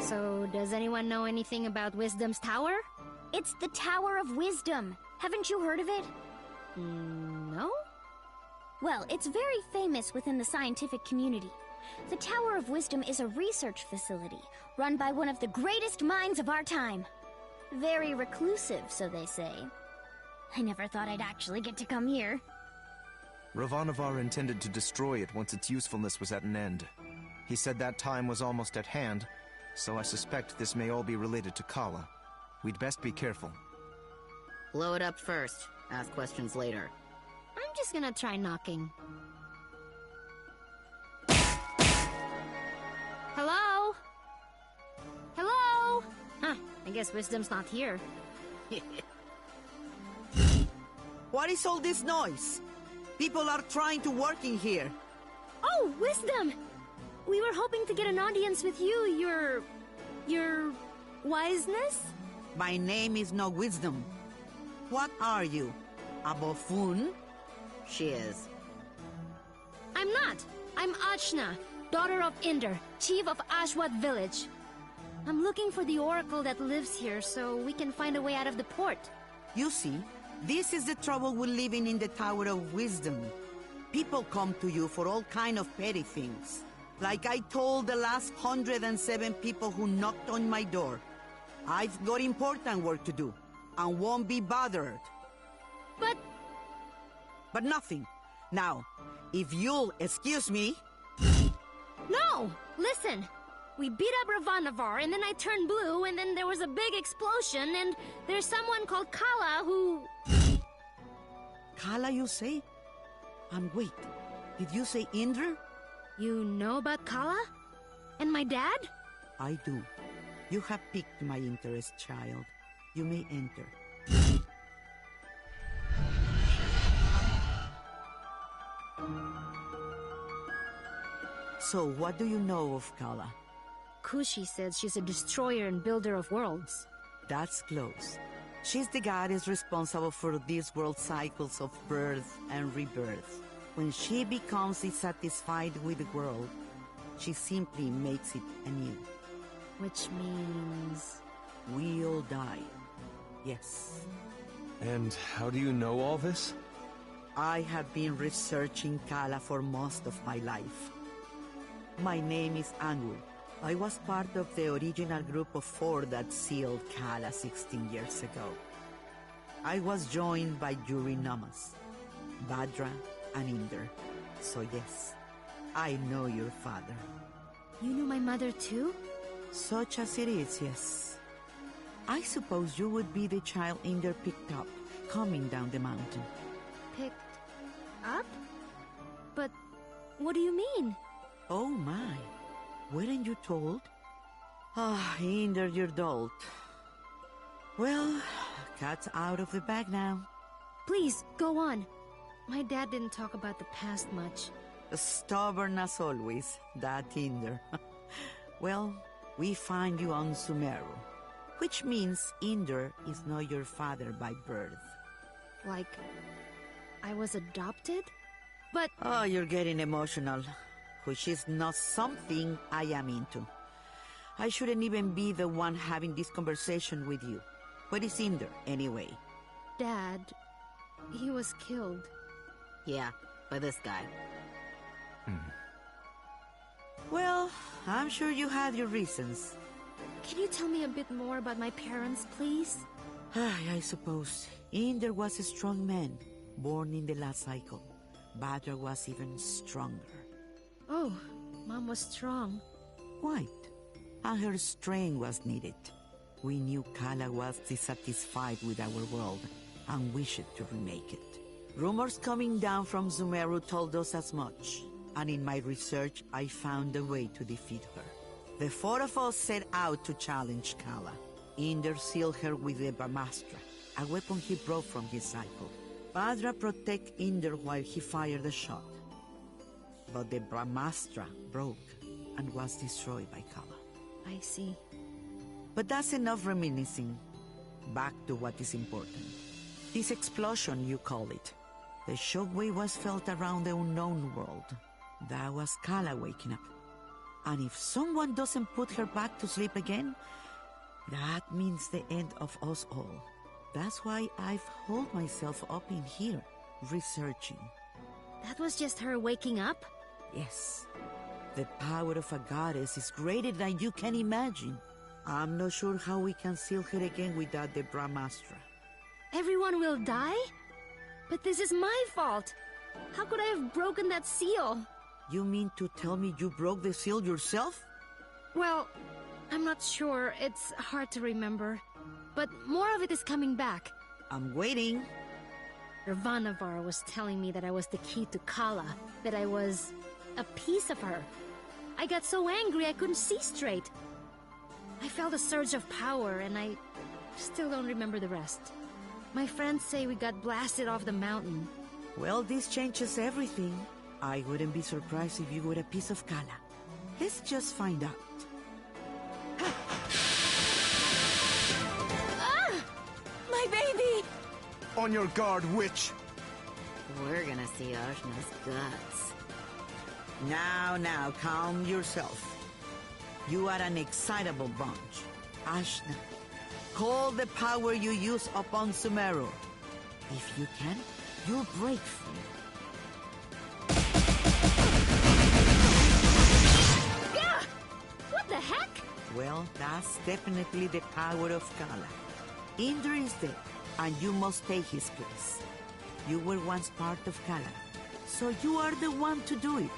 So, does anyone know anything about Wisdom's Tower? It's the Tower of Wisdom. Haven't you heard of it? No? Well, it's very famous within the scientific community. The Tower of Wisdom is a research facility run by one of the greatest minds of our time. Very reclusive, so they say. I never thought I'd actually get to come here. Ravanavar intended to destroy it once its usefulness was at an end. He said that time was almost at hand, so I suspect this may all be related to Kala. We'd best be careful. Blow it up first. Ask questions later. I'm just gonna try knocking. Hello? Hello? Huh, I guess Wisdom's not here. What is all this noise? People are trying to work in here. Oh, Wisdom! We were hoping to get an audience with you, your wiseness? My name is no Wisdom. What are you? A buffoon? She is. I'm not. I'm Achna, daughter of Inder, chief of Ashwat village. I'm looking for the oracle that lives here so we can find a way out of the port. You see, this is the trouble with living in the Tower of Wisdom. People come to you for all kind of petty things. Like I told the last 107 people who knocked on my door. I've got important work to do, and won't be bothered. But nothing. Now, if you'll excuse me... No! Listen! We beat up Ravanavar, and then I turned blue, and then there was a big explosion, and there's someone called Kala who... Kala, you say? And wait, did you say Indra? You know about Kala? And my dad? I do. You have piqued my interest, child. You may enter. So, what do you know of Kala? Kushi said she's a destroyer and builder of worlds. That's close. She's the goddess responsible for these world cycles of birth and rebirth. When she becomes dissatisfied with the world, she simply makes it anew. Which means... we all die. Yes. And how do you know all this? I have been researching Kala for most of my life. My name is Angul. I was part of the original group of 4 that sealed Kala 16 years ago. I was joined by Yuri Namas, Badra, and Inder. So yes, I know your father. You knew my mother too? Such as it is, yes. I suppose you would be the child Inder picked up, coming down the mountain. Picked up? But what do you mean? Oh my, weren't you told? Ah, Inder, your dolt. Well, cat's out of the bag now. Please, go on. My dad didn't talk about the past much. Stubborn as always, that Inder. Well, we find you on Sumeru, which means Inder is not your father by birth. Like, I was adopted? But... Oh, you're getting emotional, which is not something I am into. I shouldn't even be the one having this conversation with you. What is Inder, anyway? Dad, he was killed. Yeah, by this guy. Well, I'm sure you had your reasons. Can you tell me a bit more about my parents, please? I suppose. Inder was a strong man, born in the last cycle. Badra was even stronger. Oh, Mom was strong. Quite. And her strength was needed. We knew Kala was dissatisfied with our world and wished to remake it. Rumors coming down from Sumeru told us as much. And in my research, I found a way to defeat her. The four of us set out to challenge Kala. Inder sealed her with the Brahmastra, a weapon he brought from his cycle. Badra protected Inder while he fired the shot. But the Brahmastra broke and was destroyed by Kala. I see. But that's enough reminiscing. Back to what is important. This explosion, you call it. The shockwave was felt around the unknown world. That was Kala waking up. And if someone doesn't put her back to sleep again, that means the end of us all. That's why I've holed myself up in here, researching. That was just her waking up? Yes. The power of a goddess is greater than you can imagine. I'm not sure how we can seal her again without the Brahmastra. Everyone will die? But this is my fault. How could I have broken that seal? You mean to tell me you broke the seal yourself? Well, I'm not sure. It's hard to remember. But more of it is coming back. I'm waiting. Ravanavar was telling me that I was the key to Kala, that I was a piece of her. I got so angry I couldn't see straight. I felt a surge of power, and I still don't remember the rest. My friends say we got blasted off the mountain. Well, this changes everything. I wouldn't be surprised if you were a piece of Kala. Let's just find out. Ah! My baby! On your guard, witch! We're gonna see Ajna's guts. Now, calm yourself. You are an excitable bunch. Ajna, call the power you use upon Sumeru. If you can, you'll break free. Gah! What the heck? Well, that's definitely the power of Kala. Inder is dead, and you must take his place. You were once part of Kala, so you are the one to do it.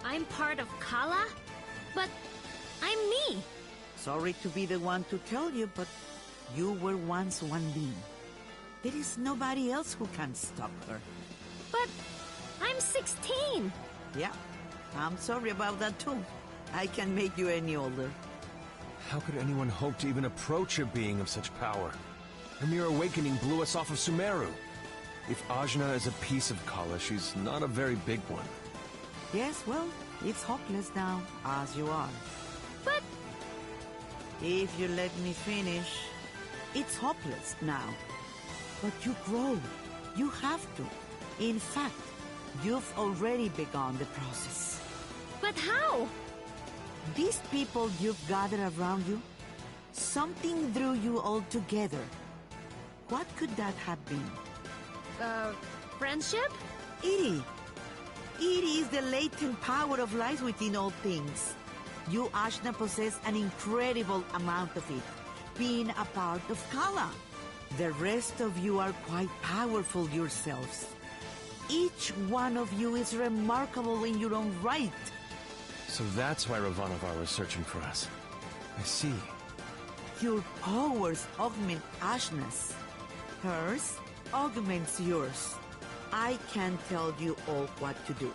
I'm part of Kala? But I'm me. Sorry to be the one to tell you, but you were once one being. There is nobody else who can stop her. But I'm 16. Yeah, I'm sorry about that too. I can make you any older. How could anyone hope to even approach a being of such power? Her mere awakening blew us off of Sumeru. If Ajna is a piece of Kala, she's not a very big one. Yes, well, it's hopeless now, as you are. But if you let me finish, it's hopeless now. But you grow. You have to. In fact, you've already begun the process. But how? These people you've gathered around you, something drew you all together. What could that have been? Friendship? It is the latent power of life within all things. You, Ajna, possess an incredible amount of it, being a part of Kala. The rest of you are quite powerful yourselves. Each one of you is remarkable in your own right. So that's why Ravanavar was searching for us. I see. Your powers augment Ajna's. Hers augments yours. I can tell you all what to do.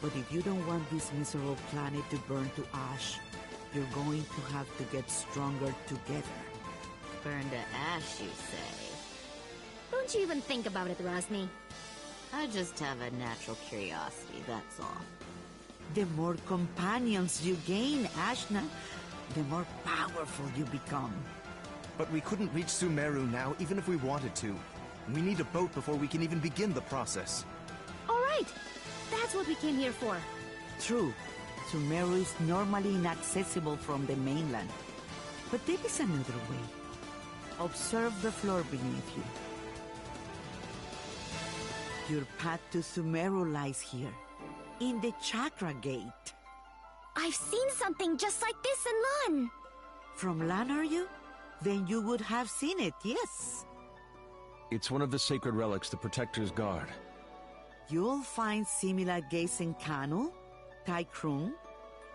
But if you don't want this miserable planet to burn to ash, you're going to have to get stronger together. Burn to ash, you say? Don't you even think about it, Rosny. I just have a natural curiosity, that's all. The more companions you gain, Ajna, the more powerful you become. But we couldn't reach Sumeru now, even if we wanted to. We need a boat before we can even begin the process. All right. That's what we came here for. True. Sumeru is normally inaccessible from the mainland. But there is another way. Observe the floor beneath you. Your path to Sumeru lies here, in the Chakra Gate. I've seen something just like this in Lan. From Lan, are you? Then you would have seen it, yes. It's one of the sacred relics the Protector's guard. You'll find similar gates in Kanu, Taikrung,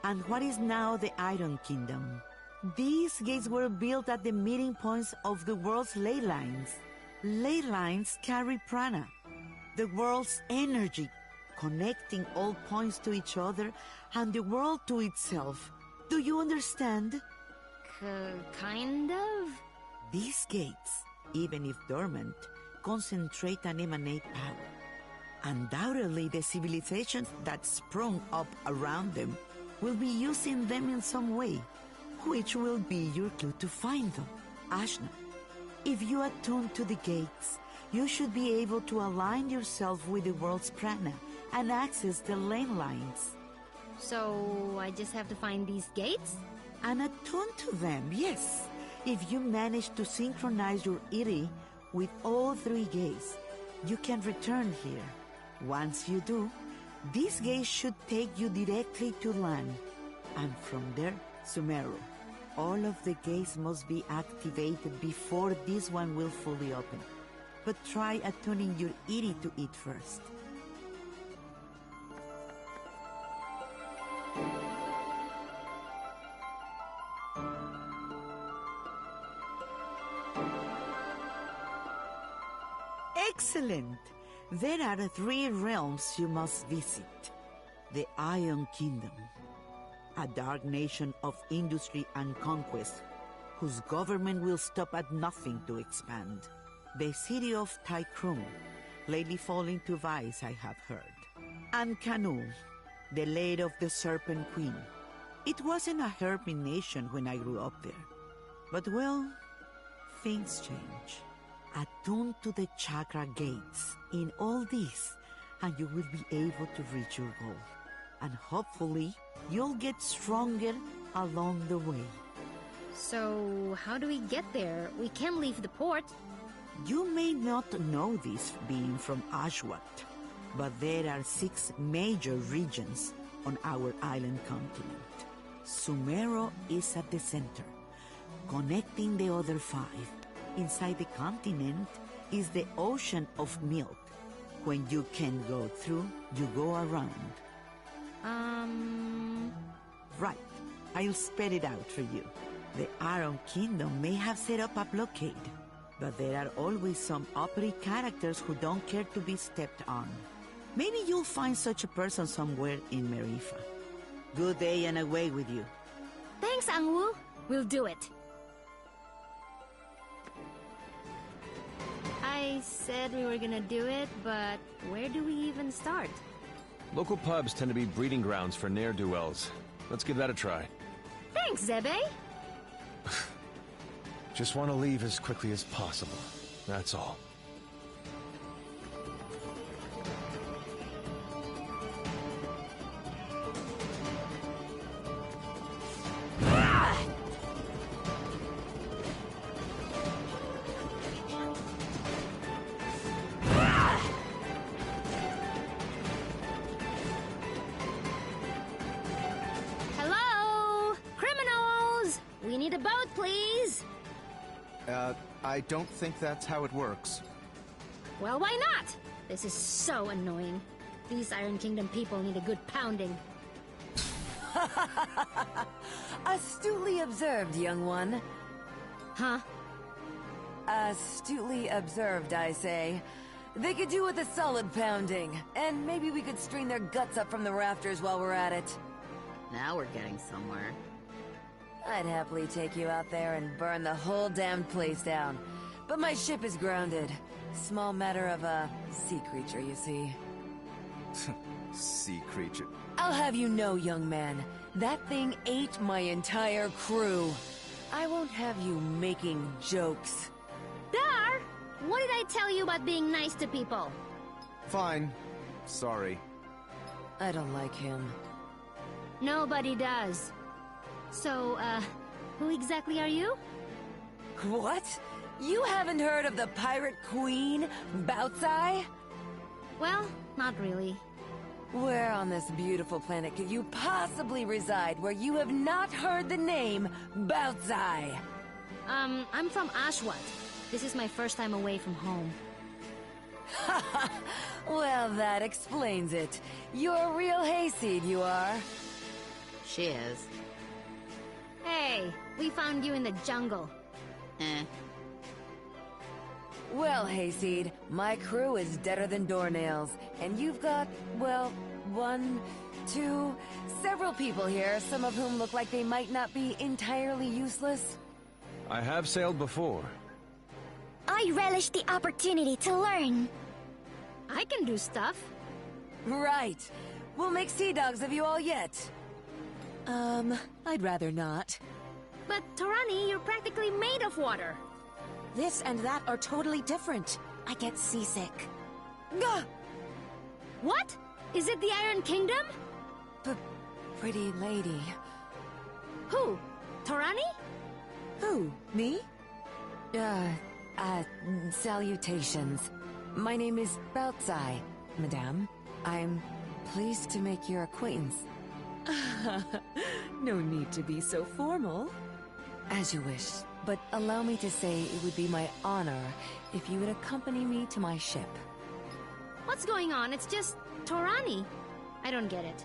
and what is now the Iron Kingdom. These gates were built at the meeting points of the world's ley lines. Ley lines carry prana, the world's energy, connecting all points to each other and the world to itself. Do you understand? Kind of? These gates, even if dormant, concentrate and emanate power. Undoubtedly, the civilizations that sprung up around them will be using them in some way, which will be your clue to find them. Ashna, if you attune to the gates, you should be able to align yourself with the world's prana and access the lane lines. So, I just have to find these gates? And attune to them, yes. If you manage to synchronize your iri with all three gates, you can return here. Once you do, these gates should take you directly to land. And from there, Sumeru. All of the gates must be activated before this one will fully open. But try attuning your iri to it first. Excellent! There are 3 realms you must visit. The Iron Kingdom, a dark nation of industry and conquest, whose government will stop at nothing to expand. The city of Tycrum, lately falling to vice, I have heard. And Canu, the lair of the Serpent Queen. It wasn't a hermit nation when I grew up there. But well, things change. Attune to the chakra gates in all this, and you will be able to reach your goal. And hopefully, you'll get stronger along the way. So, how do we get there? We can't leave the port. You may not know this being from Ashwat, but there are 6 major regions on our island continent. Sumero is at the center, connecting the other 5. Inside the continent is the ocean of milk. When you can go through, you go around. Right. I'll spell it out for you. The Iron Kingdom may have set up a blockade, but there are always some uppity characters who don't care to be stepped on. Maybe you'll find such a person somewhere in Marifa. Good day and away with you. Thanks, Angwu. We'll do it. I said we were gonna do it, but where do we even start? Local pubs tend to be breeding grounds for ne'er-do-wells. Let's give that a try. Thanks, Zebe. Just want to leave as quickly as possible. That's all. I don't think that's how it works. Well, why not? This is so annoying. These Iron Kingdom people need a good pounding. Astutely observed, young one. Huh? Astutely observed, I say. They could do with a solid pounding, and maybe we could strain their guts up from the rafters while we're at it. Now we're getting somewhere. I'd happily take you out there and burn the whole damned place down. But my ship is grounded. Small matter of a sea creature, you see. Sea creature. I'll have you know, young man, that thing ate my entire crew. I won't have you making jokes. Dar! What did I tell you about being nice to people? Fine. Sorry. I don't like him. Nobody does. So, who exactly are you? What? You haven't heard of the pirate queen, Bautzai? Well, not really. Where on this beautiful planet could you possibly reside where you have not heard the name Bautzai? I'm from Ashwat. This is my first time away from home. Well, that explains it. You're a real hayseed, you are. She is. Hey, we found you in the jungle. Well, Hayseed, my crew is deader than doornails, and you've got, well, one, two, several people here, some of whom look like they might not be entirely useless. I have sailed before. I relish the opportunity to learn. I can do stuff. Right. We'll make sea dogs of you all yet. I'd rather not. But, Torani, you're practically made of water. This and that are totally different. I get seasick. Gah! What? Is it the Iron Kingdom? Pretty lady. Who? Torani? Who? Me? Salutations. My name is Beltzai, madame. I'm pleased to make your acquaintance. No need to be so formal. As you wish, but allow me to say it would be my honor if you would accompany me to my ship. What's going on? It's just Torani. I don't get it.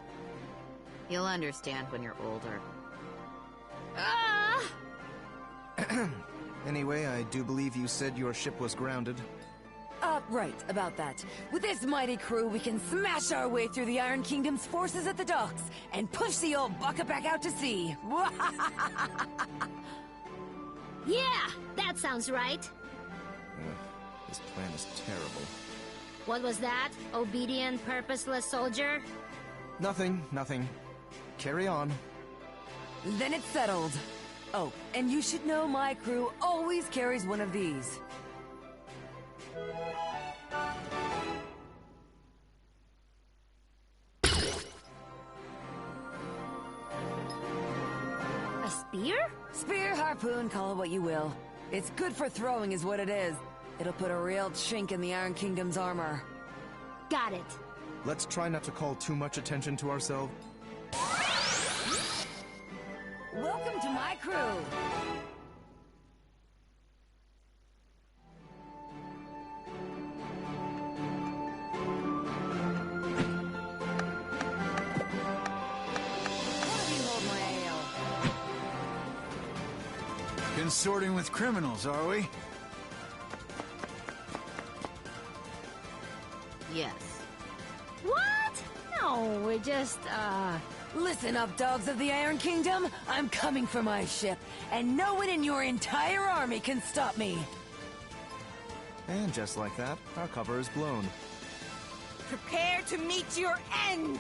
You'll understand when you're older. Ah! Anyway, I do believe you said your ship was grounded. Right, about that. With this mighty crew, we can smash our way through the Iron Kingdom's forces at the docks and push the old bucket back out to sea. Yeah, that sounds right. This plan is terrible. What was that? Obedient, purposeless soldier? Nothing. Carry on. Then it's settled. Oh, and you should know my crew always carries one of these. A spear? Spear, harpoon, call it what you will. It's good for throwing is what it is. It'll put a real chink in the Iron Kingdom's armor. Got it. Let's try not to call too much attention to ourselves. Welcome to my crew! Consorting with criminals, are we? Yes. What? No, we're just, Listen up, dogs of the Iron Kingdom. I'm coming for my ship, and no one in your entire army can stop me. And just like that, our cover is blown. Prepare to meet your end!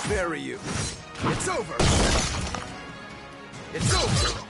Bury you. It's over. It's over.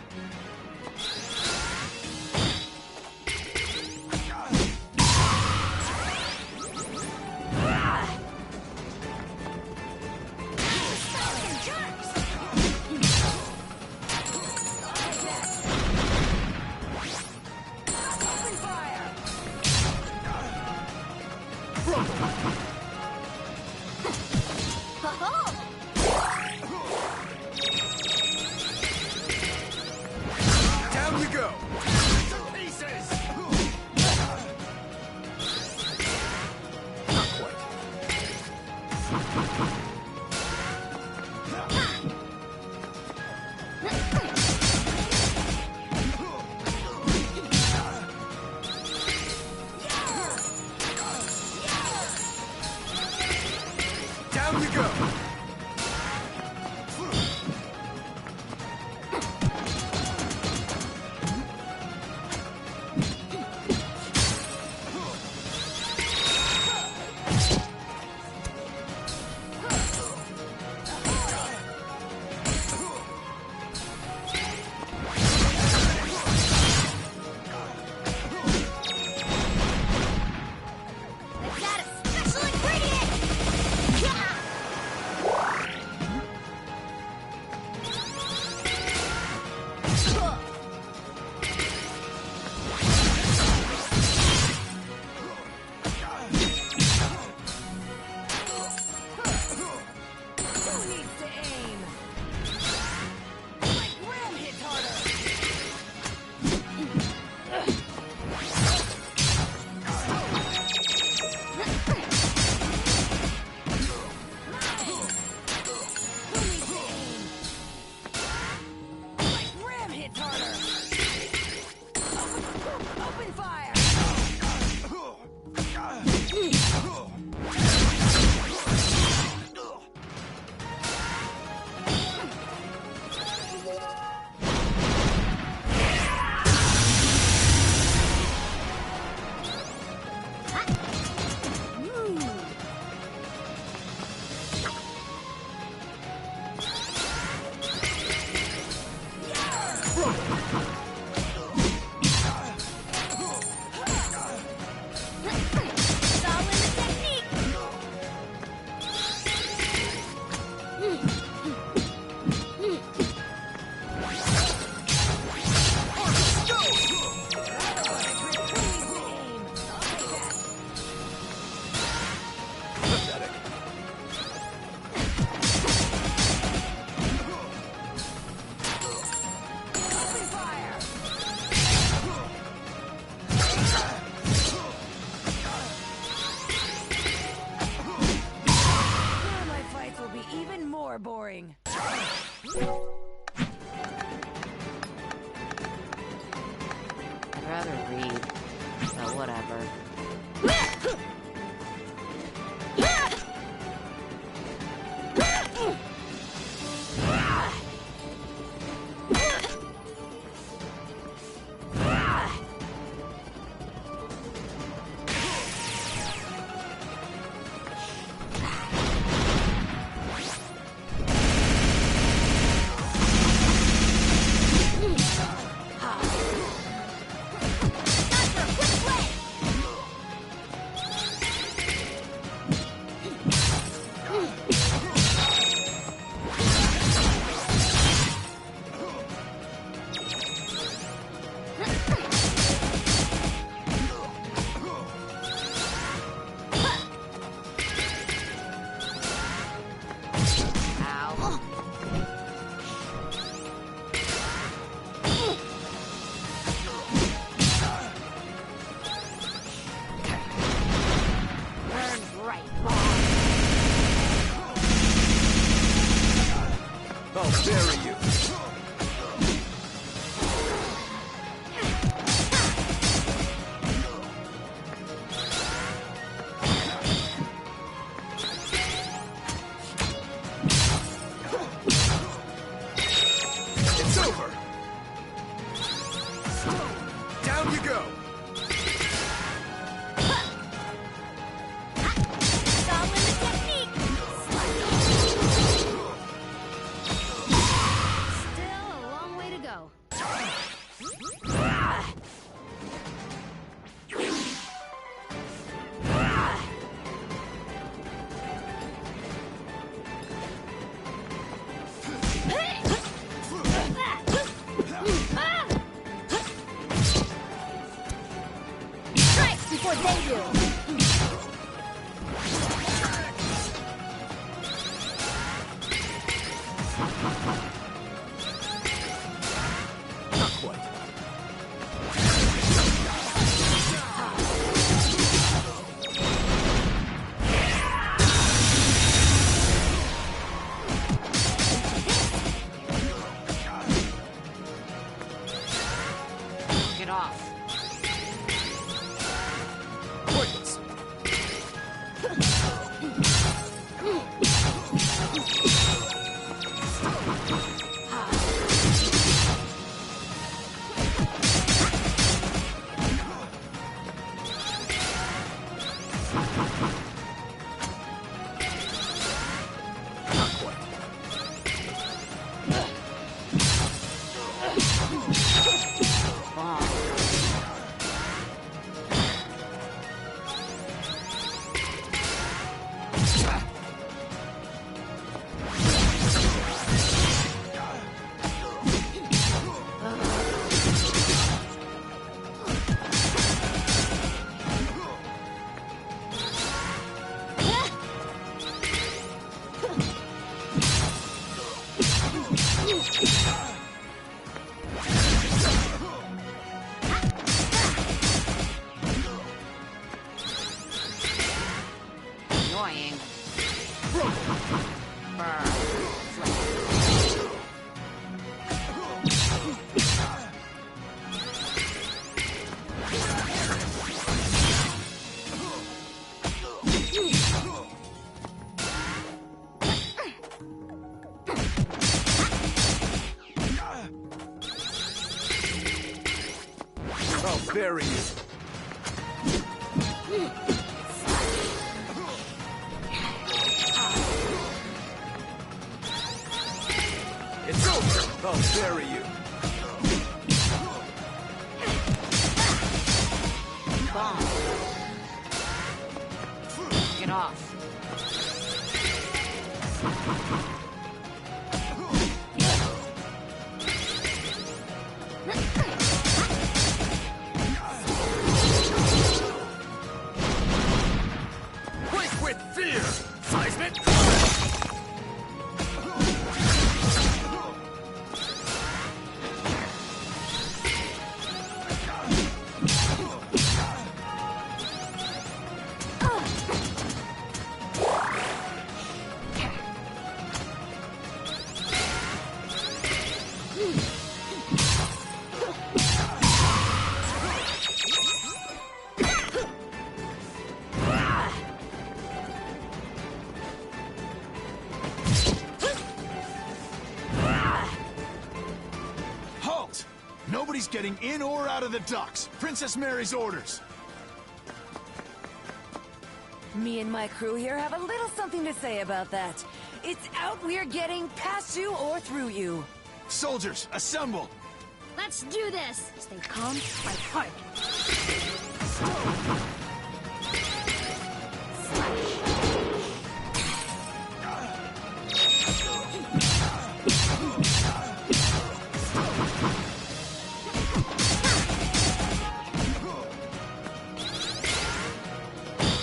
Down you go! Boring. I'd rather read, but whatever. I'll bury you. It's over. Down you go. Before they do. Not quite. I'll bury you. It's over. I'll bury you. Bomb. Get off. Quake with fear! Seismic! Halt! Nobody's getting in or out of the docks. Princess Mary's orders. Me and my crew here have a little something to say about that. It's out we're getting past you or through you. Soldiers, assemble! Let's do this! Stay calm, fight hard.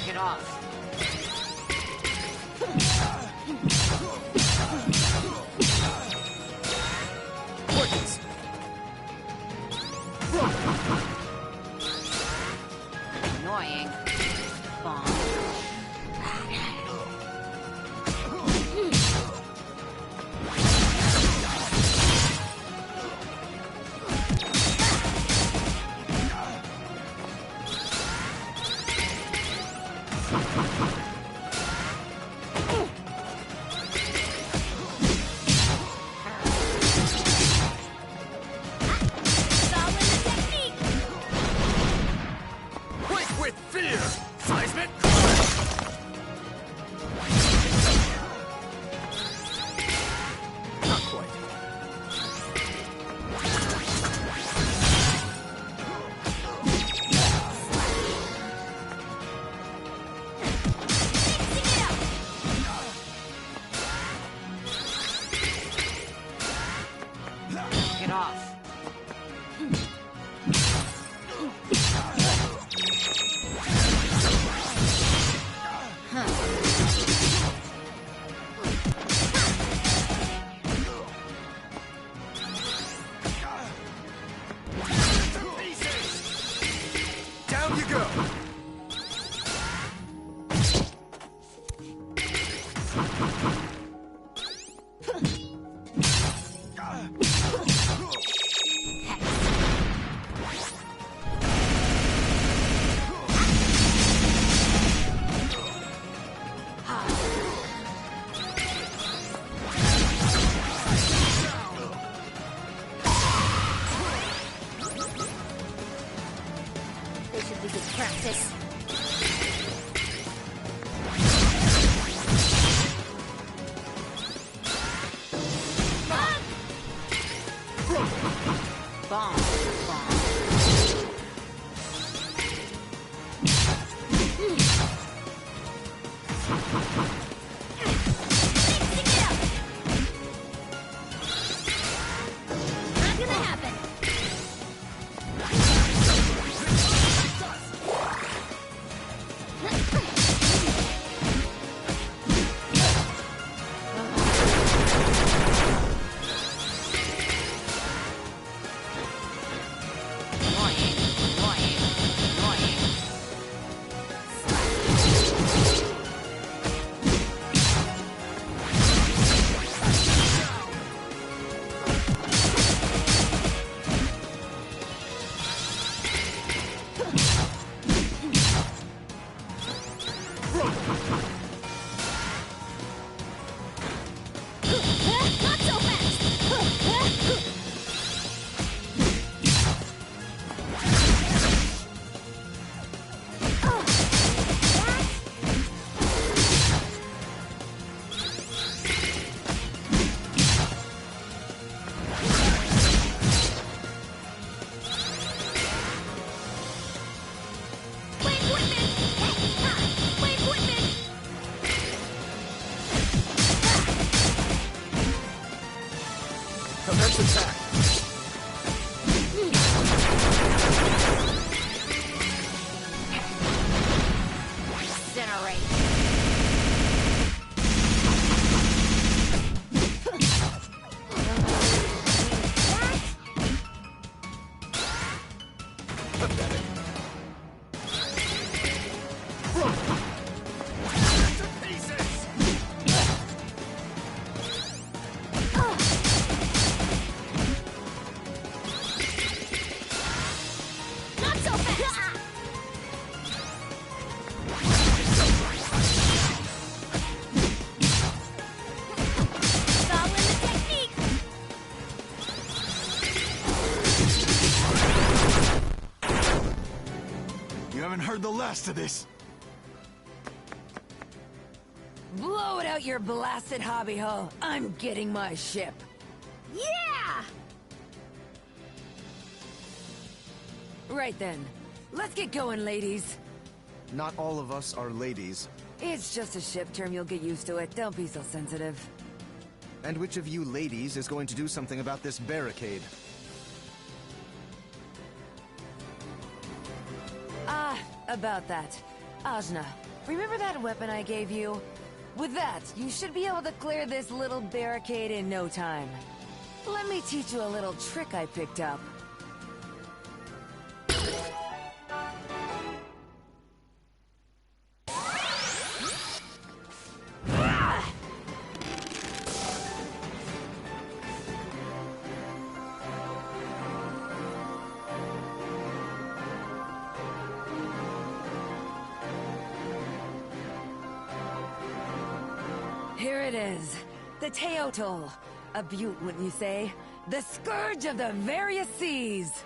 Get off. Quickens! Annoying. Bomb. Quake with fear! Seismic! Not quite. Get off. Not gonna happen. Not so fast! Wait, Whitman! Wait, Whitman! Commence attack. Incinerate. Not so fast! Following the technique! You haven't heard the last of this. Blow it out your blasted hobby hole. I'm getting my ship. Yeah! Right then. Let's get going, ladies. Not all of us are ladies. It's just a ship term, you'll get used to it. Don't be so sensitive. And which of you ladies is going to do something about this barricade? Ah, about that. Ajna, remember that weapon I gave you? With that, you should be able to clear this little barricade in no time. Let me teach you a little trick I picked up. Here it is, the Teotl. A beaut, wouldn't you say? The scourge of the various seas.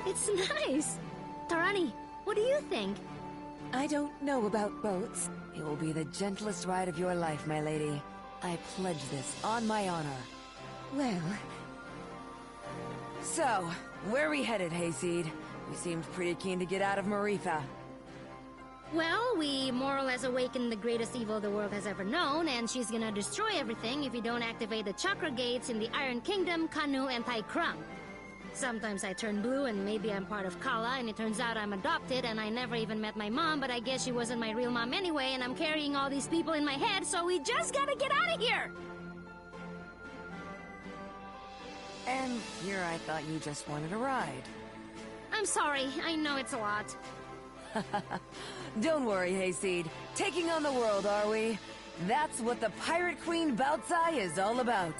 It's nice. Tarani, what do you think? I don't know about boats. It will be the gentlest ride of your life, my lady. I pledge this on my honor. Well... So, where are we headed, Hayseed? We seemed pretty keen to get out of Marifa. Well, we more or less awakened the greatest evil the world has ever known, and she's gonna destroy everything if you don't activate the chakra gates in the Iron Kingdom, Kanu, and Taikram. Sometimes I turn blue and maybe I'm part of Kala, and it turns out I'm adopted and I never even met my mom, but I guess she wasn't my real mom anyway, and I'm carrying all these people in my head, so we just gotta get out of here! And here I thought you just wanted a ride. I'm sorry, I know it's a lot. Don't worry, Hayseed. Taking on the world, are we? That's what the Pirate Queen Baltzai is all about.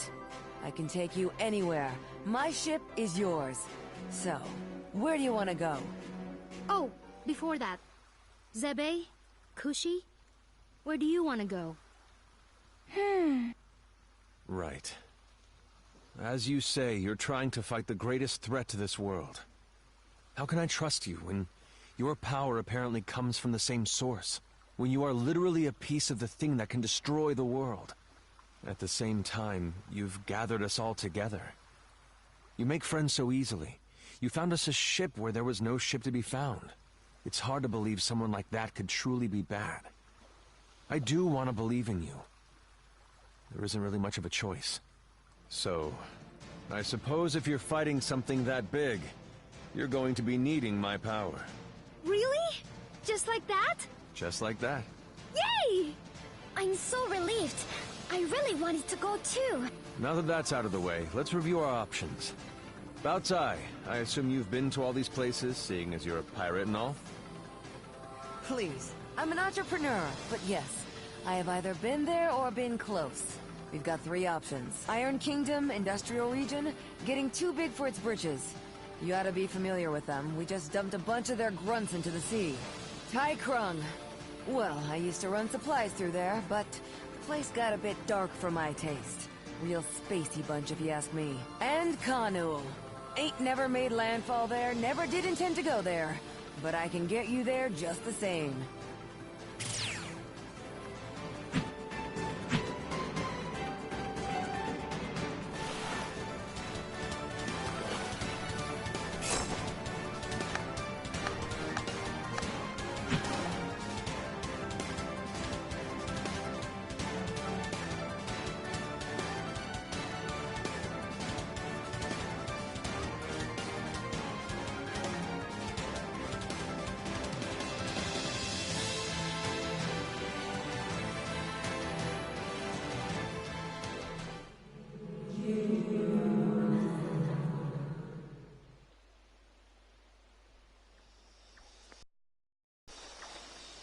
I can take you anywhere. My ship is yours. So, where do you want to go? Oh, before that. Zebe? Kushi? Where do you want to go? Right. As you say, you're trying to fight the greatest threat to this world. How can I trust you when your power apparently comes from the same source? When you are literally a piece of the thing that can destroy the world? At the same time, you've gathered us all together. You make friends so easily, You found us a ship where there was no ship to be found. It's hard to believe someone like that could truly be bad. I do want to believe in you. There isn't really much of a choice. So, I suppose if you're fighting something that big, you're going to be needing my power. Really? Just like that? Just like that. Yay! I'm so relieved. I really wanted to go too. Now that that's out of the way, let's review our options. Baotai, I assume you've been to all these places, seeing as you're a pirate and all? Please, I'm an entrepreneur, but yes, I have either been there or been close. We've got 3 options. Iron Kingdom, Industrial Region, getting too big for its britches. You ought to be familiar with them. We just dumped a bunch of their grunts into the sea. Tai Krung. Well, I used to run supplies through there, but the place got a bit dark for my taste. Real spacey bunch if you ask me. And Kanul. Ain't never made landfall there, never did intend to go there. But I can get you there just the same.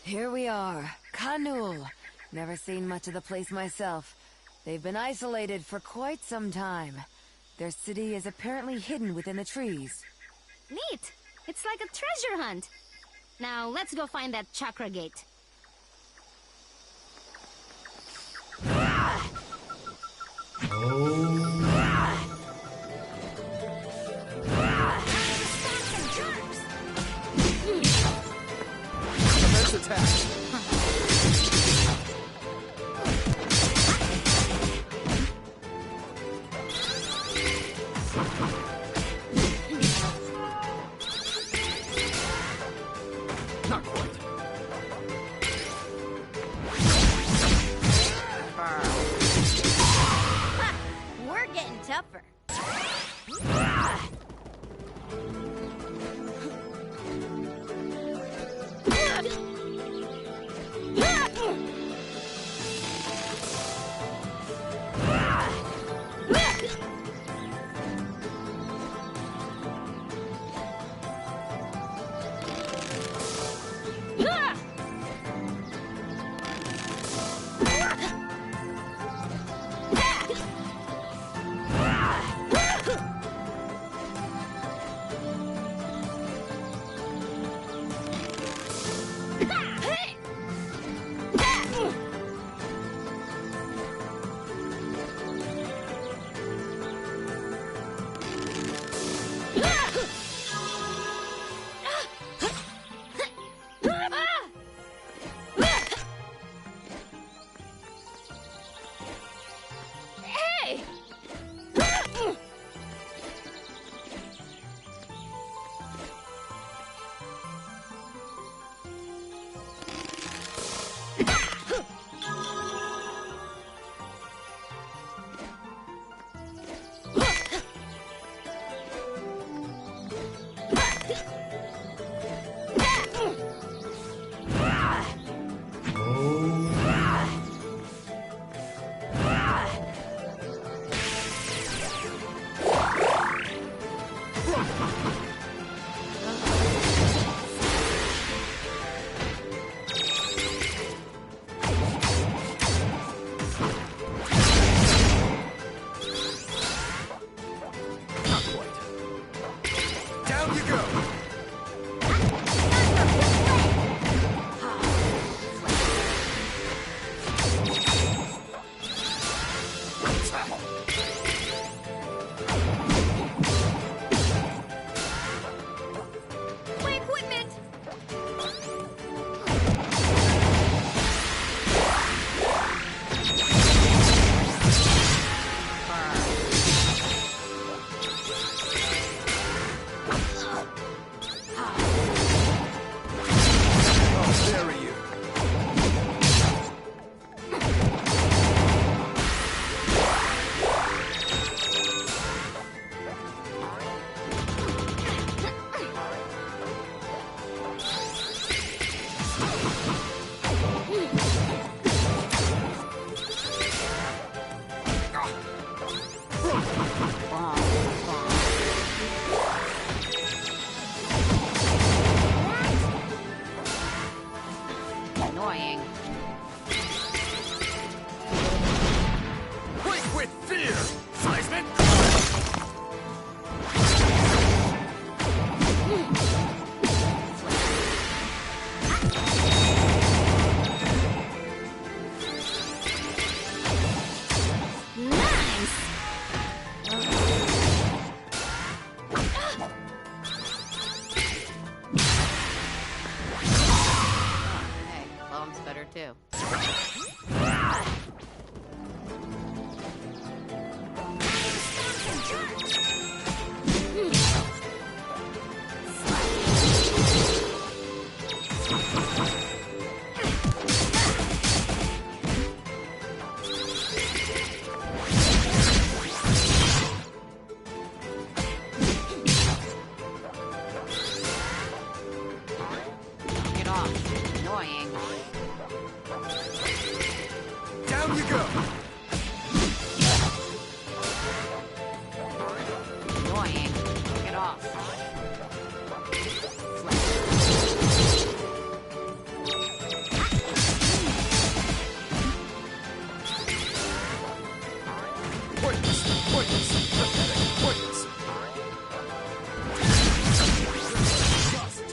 Here we are, Kanul. Never seen much of the place myself. They've been isolated for quite some time. Their city is apparently hidden within the trees. Neat! It's like a treasure hunt. Now, let's go find that chakra gate. Attack. Not quite. We're getting tougher. too. Get off. Annoying. Down you go! Annoying. Get off. Pointless! Pointless! Pathetic! Pointless! Dust!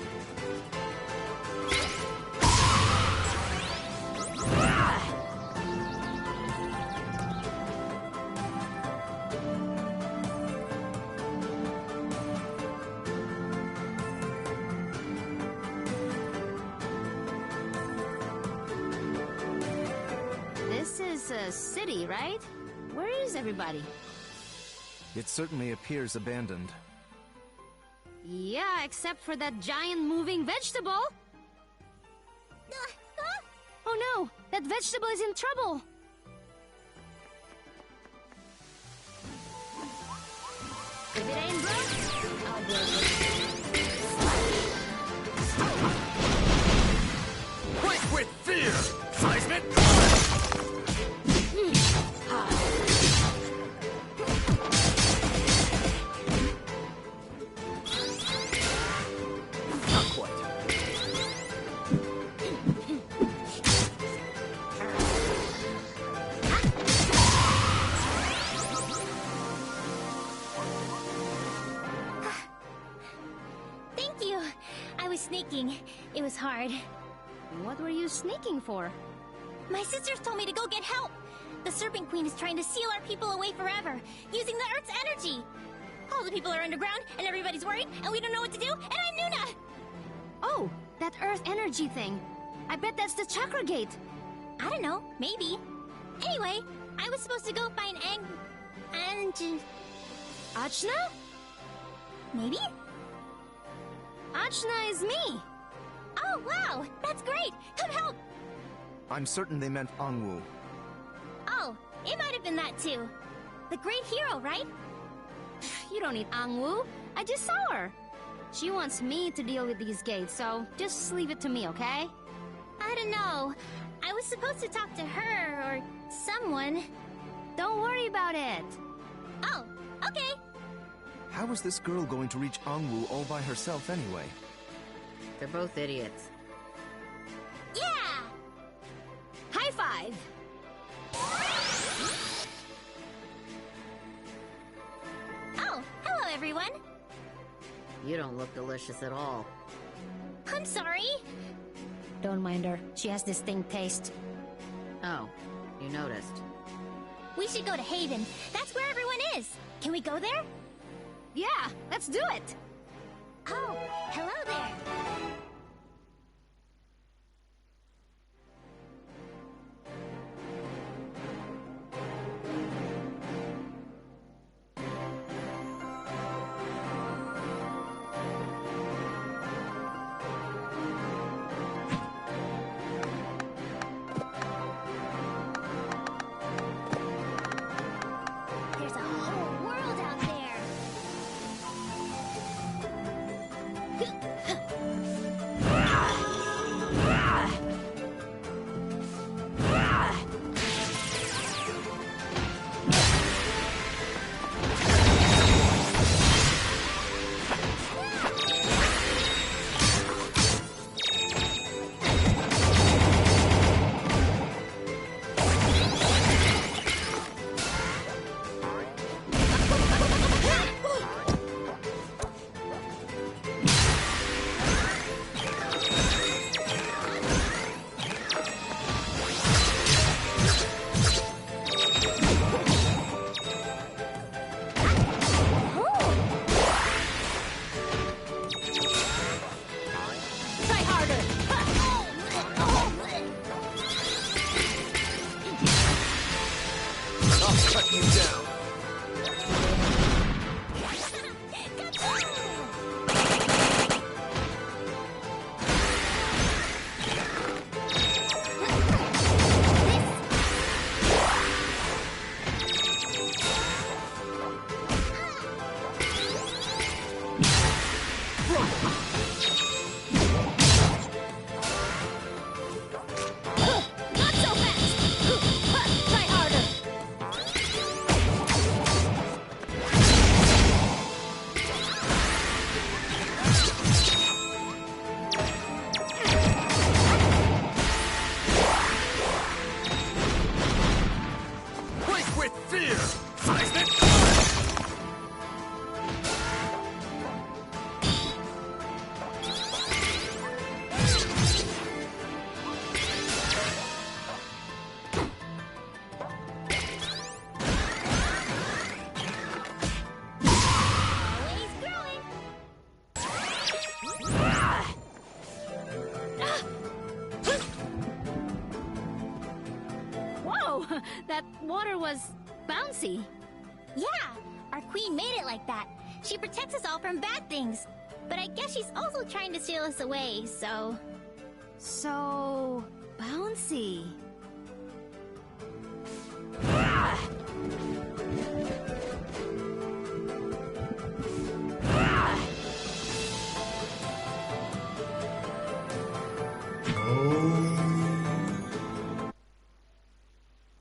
This is a city, right? Where is everybody? It certainly appears abandoned. Yeah, except for that giant moving vegetable. Oh no, that vegetable is in trouble. If it ain't broke, I'll break it. Quake with fear! Seismic! Not quite. Thank you. I was sneaking. It was hard. What were you sneaking for? My sisters told me to go get help. The Serpent Queen is trying to seal our people away forever, using the Earth's energy. All the people are underground, and everybody's worried, and we don't know what to do, and I'm Nuna! Oh, that earth energy thing. I bet that's the chakra gate. I don't know, maybe. Anyway, I was supposed to go find Achna? maybe? Achna is me. Oh, wow! That's great! Come help! I'm certain they meant Angwu. Oh, it might have been that too. The great hero, right? You don't need Angwu. I just saw her. She wants me to deal with these gates, so just leave it to me, okay? I don't know. I was supposed to talk to her or someone. Don't worry about it. Oh, okay. How was this girl going to reach Angwu all by herself anyway? They're both idiots. Yeah! High five! Oh, hello everyone. You don't look delicious at all. I'm sorry. Don't mind her. She has distinct taste. Oh, you noticed. We should go to Haven. That's where everyone is. Can we go there? Yeah, let's do it! Oh, hello there. There's a whole world out there. that water was bouncy. Yeah, our queen made it like that. She protects us all from bad things. But I guess she's also trying to steal us away, so... So... bouncy.